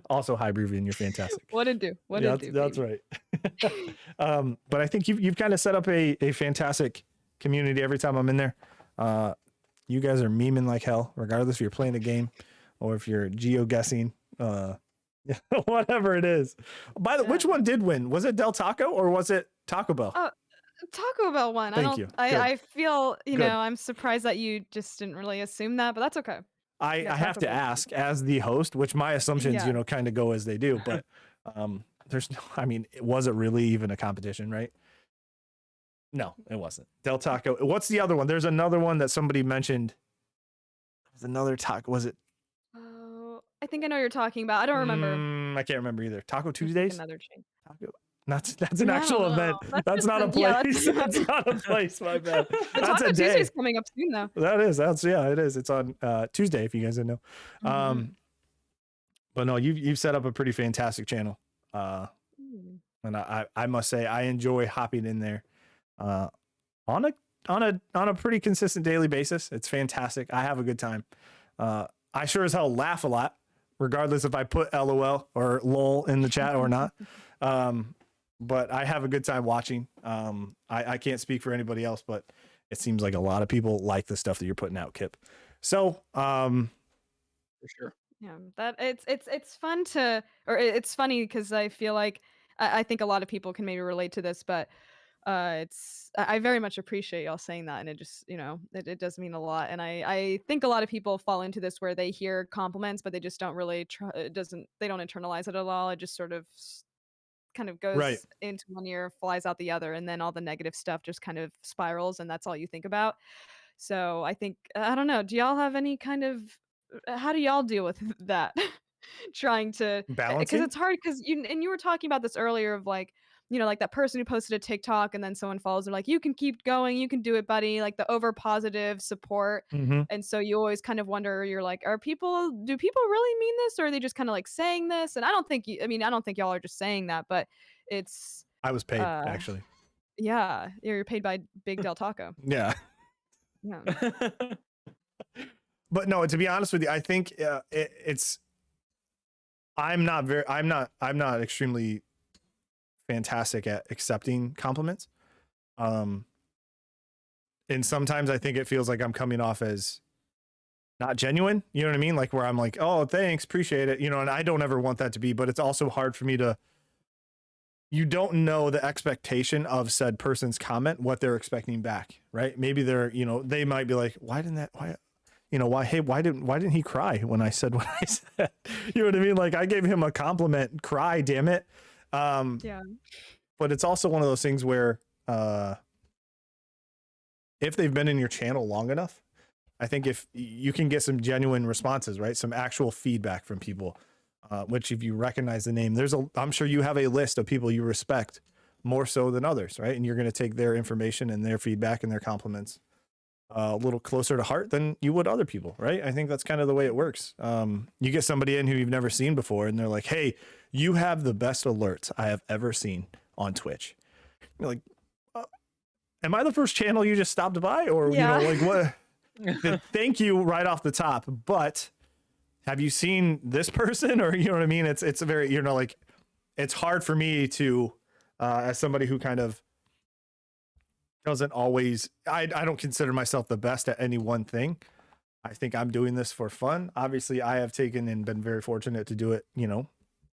Also, hi Brubian, you're fantastic. What'd do? That's right. But I think you've kind of set up a fantastic community every time I'm in there. You guys are memeing like hell, regardless if you're playing a game or if you're geo-guessing, whatever it is. By the which one did win? Was it Del Taco or was it Taco Bell? Taco Bell won. Thank you. I feel, Good. I'm surprised that you just didn't really assume that, but that's okay. I have to ask as the host, which my assumptions, kind of go as they do, but was it really even a competition, right? No, it wasn't. Del Taco. What's the other one? There's another one that somebody mentioned. There's another taco. Was it? Oh, I think I know what you're talking about. I don't remember. I can't remember either. Taco Tuesdays? Another chain. Taco. That's an actual event. That's not a place. That's not a place. My bad. That's Taco a day. Tuesday's coming up soon, though. It is. It's on Tuesday, if you guys didn't know. But no, you've set up a pretty fantastic channel. And I must say I enjoy hopping in there on a pretty consistent daily basis. It's fantastic. I have a good time. I sure as hell laugh a lot, regardless if I put LOL or LOL in the chat or not. But I have a good time watching. I can't speak for anybody else, but it seems like a lot of people like the stuff that you're putting out, Kipp. So, for sure. Yeah, that it's fun it's funny because I feel like I think a lot of people can maybe relate to this, but I very much appreciate y'all saying that, and it just it does mean a lot. And I think a lot of people fall into this where they hear compliments, but they just don't really they don't internalize it at all. It just sort of kind of goes into one ear, flies out the other, and then all the negative stuff just kind of spirals, and that's all you think about. So I think I don't know. Do y'all have any kind of how do y'all deal with that? Trying to balancing, because it's hard because you were talking about this earlier of like like that person who posted a TikTok and then someone follows them like you can keep going, you can do it, buddy. Like the over positive support, and so you always kind of wonder. You're like, do people really mean this, or are they just kind of like saying this? And I don't think y'all are just saying that, but it's. I was paid actually. Yeah, you're paid by Big Del Taco. Yeah. But no, to be honest with you, I think it's. I'm not extremely fantastic at accepting compliments. And sometimes I think it feels like I'm coming off as not genuine. You know what I mean? Like where I'm like, oh, thanks, appreciate it. And I don't ever want that to be, but it's also hard for me you don't know the expectation of said person's comment, what they're expecting back, right? Maybe they're, they might be like, why didn't he cry when I said what I said? You know what I mean? Like I gave him a compliment, cry, damn it. Yeah. But it's also one of those things where if they've been in your channel long enough, I think if you can get some genuine responses, right? Some actual feedback from people, which if you recognize the name, I'm sure you have a list of people you respect more so than others, right? And you're going to take their information and their feedback and their compliments a little closer to heart than you would other people, right? I think that's kind of the way it works. You get somebody in who you've never seen before, and they're like, "Hey, you have the best alerts I have ever seen on Twitch." You're like, am I the first channel you just stopped by, or Yeah. like what? Thank you right off the top, but have you seen this person, or you know what I mean? It's a very, like, it's hard for me to, as somebody who kind of doesn't always, I don't consider myself the best at any one thing. I think I'm doing this for fun. Obviously, I have taken and been very fortunate to do it,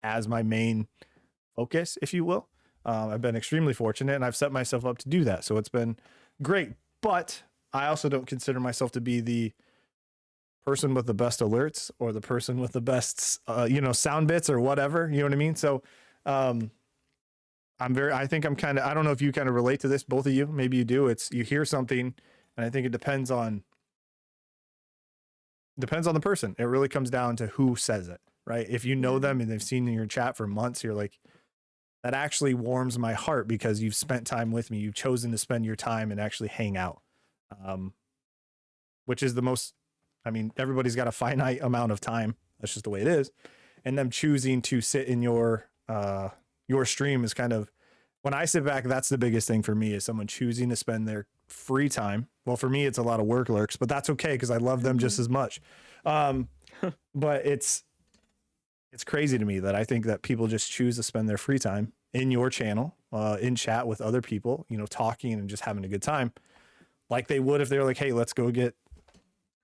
as my main focus, if you will. I've been extremely fortunate, and I've set myself up to do that. So it's been great, but I also don't consider myself to be the person with the best alerts or the person with the best, sound bits or whatever, you know what I mean? So, I think I'm kind of, I don't know if you kind of relate to this, both of you, maybe you do. You hear something, and I think it depends on the person. It really comes down to who says it, right? If you know them and they've seen in your chat for months, you're like, that actually warms my heart because you've spent time with me. You've chosen to spend your time and actually hang out. Which is the most, everybody's got a finite amount of time. That's just the way it is. And them choosing to sit in your stream is kind of, when I sit back, that's the biggest thing for me, is someone choosing to spend their free time. Well, for me, it's a lot of work lurks, but that's okay, because I love them just as much. But it's crazy to me that I think that people just choose to spend their free time in your channel, in chat with other people, talking and just having a good time, like they would if they were like, "Hey, let's go get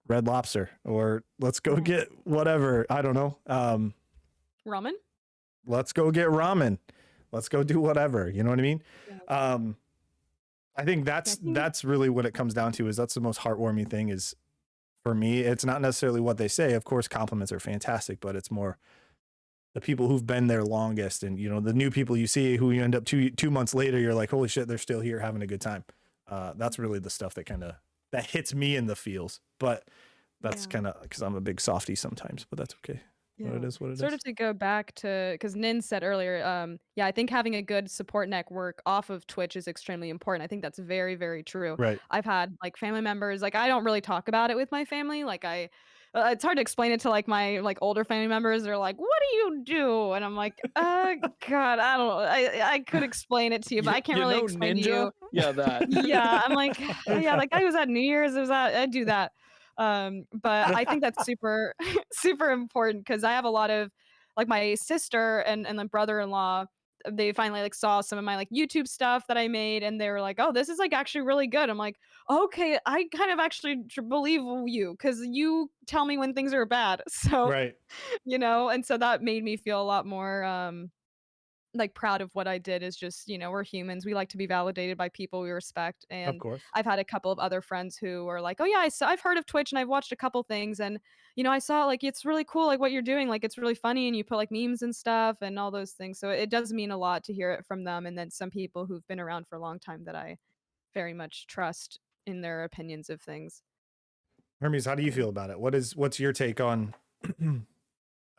Red Lobster," or "Let's go get whatever." I don't know. Ramen? Let's go get ramen. Let's go do whatever. You know what I mean? Yeah. I think that's really what it comes down to. Is that's the most heartwarming thing. Is, for me, it's not necessarily what they say. Of course, compliments are fantastic, but it's more the people who've been there longest, and the new people you see who you end up 2 months later, you're like, holy shit, they're still here having a good time. That's really the stuff that hits me in the feels. But that's kind of because I'm a big softie sometimes, but that's okay. Yeah. What it is, what it Sort is. of to go back to, because Nin said earlier, I think having a good support network off of Twitch is extremely important. I think that's very, very true. Right. I've had like family members, like I don't really talk about it with my family. Like it's hard to explain it to like my like older family members. They're like, "What do you do?" And I'm like, God, I don't know. I could explain it to you, but I can't really explain to Ninja? you. Yeah, that. Yeah, I'm like, yeah, like I was at New Year's, I do that. But I think that's super super important, because I have a lot of like my sister and my brother-in-law, they finally like saw some of my like YouTube stuff that I made, and they were like, "Oh, this is like actually really good." I'm like, "Okay, I kind of actually believe you, because you tell me when things are bad." So, Right. and so that made me feel a lot more like proud of what I did. Is just, we're humans. We like to be validated by people we respect. Of And course. I've had a couple of other friends who are like, "Oh yeah, I've heard of Twitch and I've watched a couple things, and I saw like it's really cool, like what you're doing, like it's really funny, and you put like memes and stuff and all those things." So it does mean a lot to hear it from them, and then some people who've been around for a long time that I very much trust in their opinions of things. Hermes, how do you feel about it? What's your take on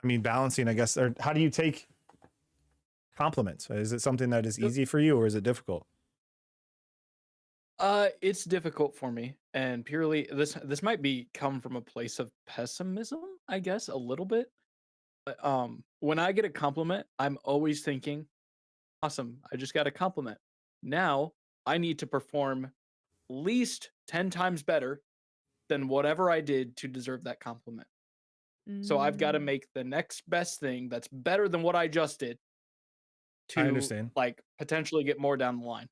balancing, I guess, or how do you take compliments? Is it something that is easy for you, or is it difficult? It's difficult for me, and purely this might be come from a place of pessimism, I guess, a little bit. But when I get a compliment, I'm always thinking, awesome, I just got a compliment. Now I need to perform at least 10 times better than whatever I did to deserve that compliment. So I've got to Mm. make the next best thing that's better than what I just did I to understand. like potentially get more down the line.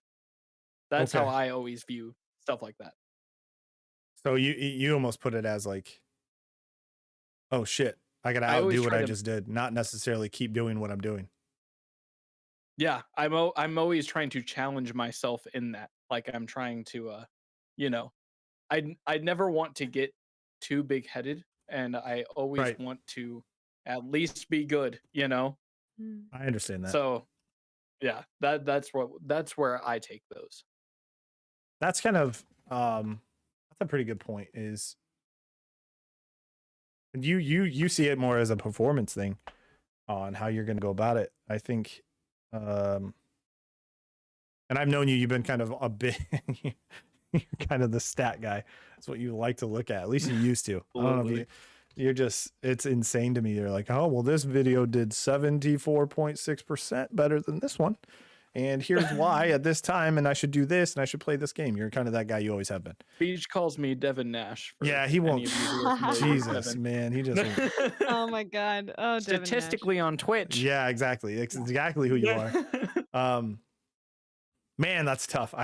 That's how Okay. I always view stuff like that. So you almost put it as like, oh shit, I gotta I always outdo what try I to, just did, not necessarily keep doing what I'm doing. yeah, I'm always trying to challenge myself in that. Like I'm trying to you know, I'd never want to get too big-headed, and I always Right. want to at least be good. Mm. I understand that. So, yeah, that's where I take those. That's kind of that's a pretty good point. Is you see it more as a performance thing on how you're going to go about it. I think and I've known you, you've been kind of a bit, you're kind of the stat guy. That's what you like to look at. At least you used to. I don't know if you're just, it's insane to me. You're like, oh, well, this video did 74.6% better than this one. And here's why at this time, and I should do this, and I should play this game. You're kind of that guy you always have been. Beach calls me Devin Nash. Yeah, he won't. Jesus, man, he just. Oh my God. Oh, Devin statistically on Twitch. Yeah, exactly. It's exactly who you are. Man, that's tough.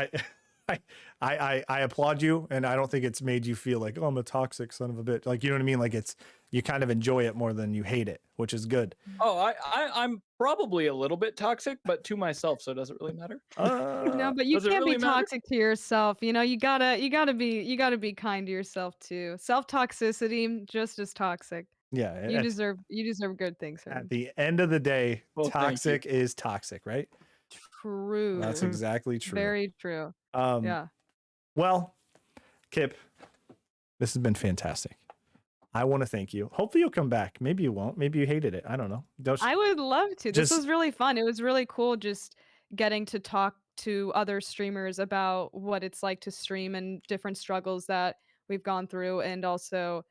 I applaud you, and I don't think it's made you feel like, oh, I'm a toxic son of a bitch. Like, you know what I mean? Like, it's, you kind of enjoy it more than you hate it, which is good. Oh, I'm probably a little bit toxic, but to myself, so it doesn't really matter. No, but you can't be toxic to yourself. You know, you gotta be kind to yourself too. Self-toxicity, just as toxic. Yeah, you deserve good things. At the end of the day, toxic is toxic, right? True. That's exactly true. Very true. Yeah. Well, Kipp, this has been fantastic. I want to thank you. Hopefully you'll come back. Maybe you won't. Maybe you hated it. I don't know. I would love to. This was really fun. It was really cool just getting to talk to other streamers about what it's like to stream and different struggles that we've gone through, and also,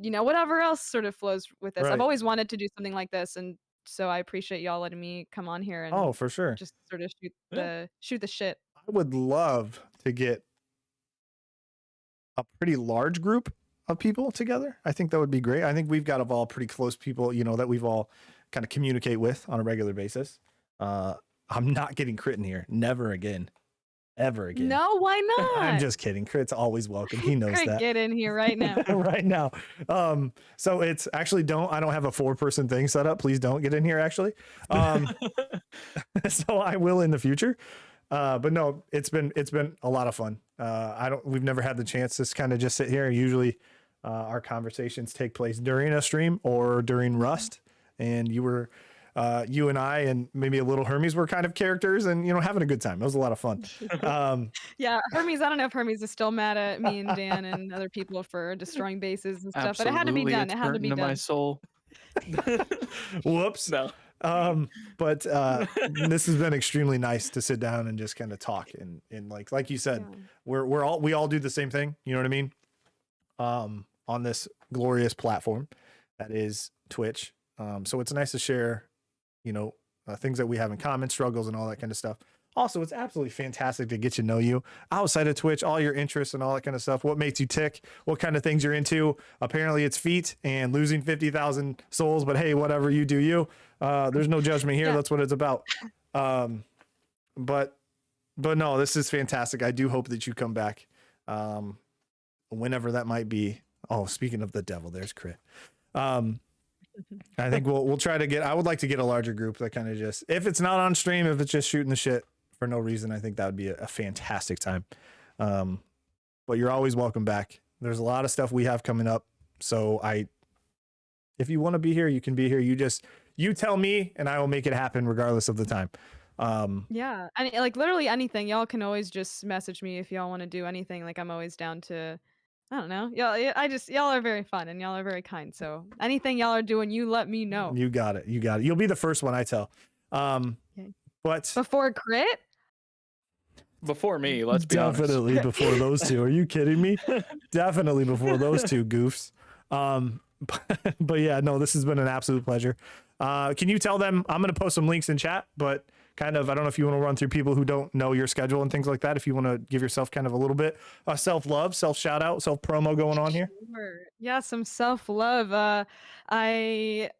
you know, whatever else sort of flows with this. Right. I've always wanted to do something like this, and so I appreciate y'all letting me come on here and for sure, just sort of shoot the shit. I would love to get a pretty large group of people together. I think that would be great. I think we've got all pretty close people, you know, that we've all kind of communicate with on a regular basis. I'm not getting Crit in here. Never again. Ever again. No, why not? I'm just kidding. Crit's always welcome. He knows Crit, that. get in here right now. Right now. So it's actually I don't have a 4-person thing set up. Please don't get in here actually. So I will in the future. But no, it's been a lot of fun. We've never had the chance to kind of just sit here. Usually our conversations take place during a stream or during Rust, and you and I and maybe a little Hermes were kind of characters, and, you know, having a good time. It was a lot of fun. Yeah, Hermes, I don't know if Hermes is still mad at me and Dan and other people for destroying bases and stuff, absolutely, but it had to be done. It had to be done. My soul. Whoops. No. But this has been extremely nice to sit down and just kind of talk, and like you said, yeah. we all do the same thing, you know what I mean? On this glorious platform that is Twitch. So it's nice to share, you know, things that we have in common, struggles and all that kind of stuff. Also, it's absolutely fantastic to get to know you outside of Twitch, all your interests and all that kind of stuff. What makes you tick? What kind of things you're into? Apparently it's feet and losing 50,000 souls, but hey, whatever, you do you. There's no judgment here. Yeah. That's what it's about. But no, this is fantastic. I do hope that you come back whenever that might be. Oh, speaking of the devil, there's Crit. I think we'll try to I would like to get a larger group that kind of just, if it's not on stream, if it's just shooting the shit for no reason, I think that would be a fantastic time. But you're always welcome back. There's a lot of stuff we have coming up. So if you want to be here, you can be here. You tell me and I will make it happen regardless of the time. Yeah. I mean, like literally anything. Y'all can always just message me if y'all want to do anything. Like I'm always down to, I don't know. Y'all are very fun and y'all are very kind. So anything y'all are doing, you let me know. You got it. You'll be the first one I tell. Okay. But before Crit? Before me, let's be honest. Definitely before those two. Are you kidding me? Definitely before those two goofs. But yeah, no, this has been an absolute pleasure. Can you tell them, I'm going to post some links in chat, but kind of, I don't know if you want to run through people who don't know your schedule and things like that. If you want to give yourself kind of a little bit self-love, self-shout out, self-promo going on here. Sure. Yeah, some self-love. I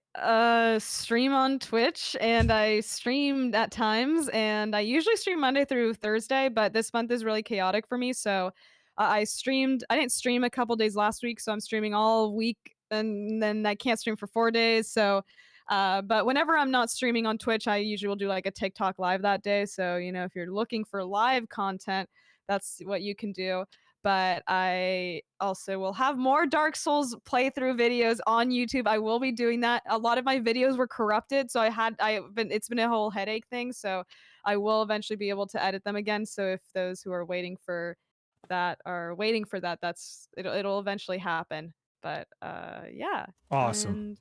stream on Twitch and I stream at times, and I usually stream Monday through Thursday, but this month is really chaotic for me. So I didn't stream a couple days last week, so I'm streaming all week, and then I can't stream for 4 days. So but whenever I'm not streaming on Twitch, I usually will do like a TikTok live that day. So, you know, if you're looking for live content, that's what you can do. But I also will have more Dark Souls playthrough videos on YouTube. I will be doing that. A lot of my videos were corrupted, so it's been a whole headache thing. So I will eventually be able to edit them again. So if those who are waiting for that, it'll eventually happen. But yeah. Awesome.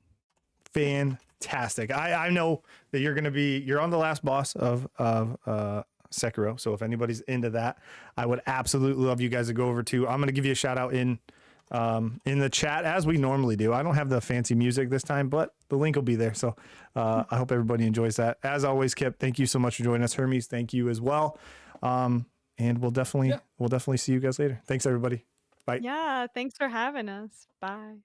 Fantastic. I know that you're on the last boss of Sekiro. So if anybody's into that, I would absolutely love you guys to go over to. I'm going to give you a shout out in the chat as we normally do. I don't have the fancy music this time, but the link will be there. So I hope everybody enjoys that. As always, Kipp, thank you so much for joining us. Hermes, thank you as well. And we'll definitely see you guys later. Thanks, everybody. Bye. Yeah, thanks for having us. Bye.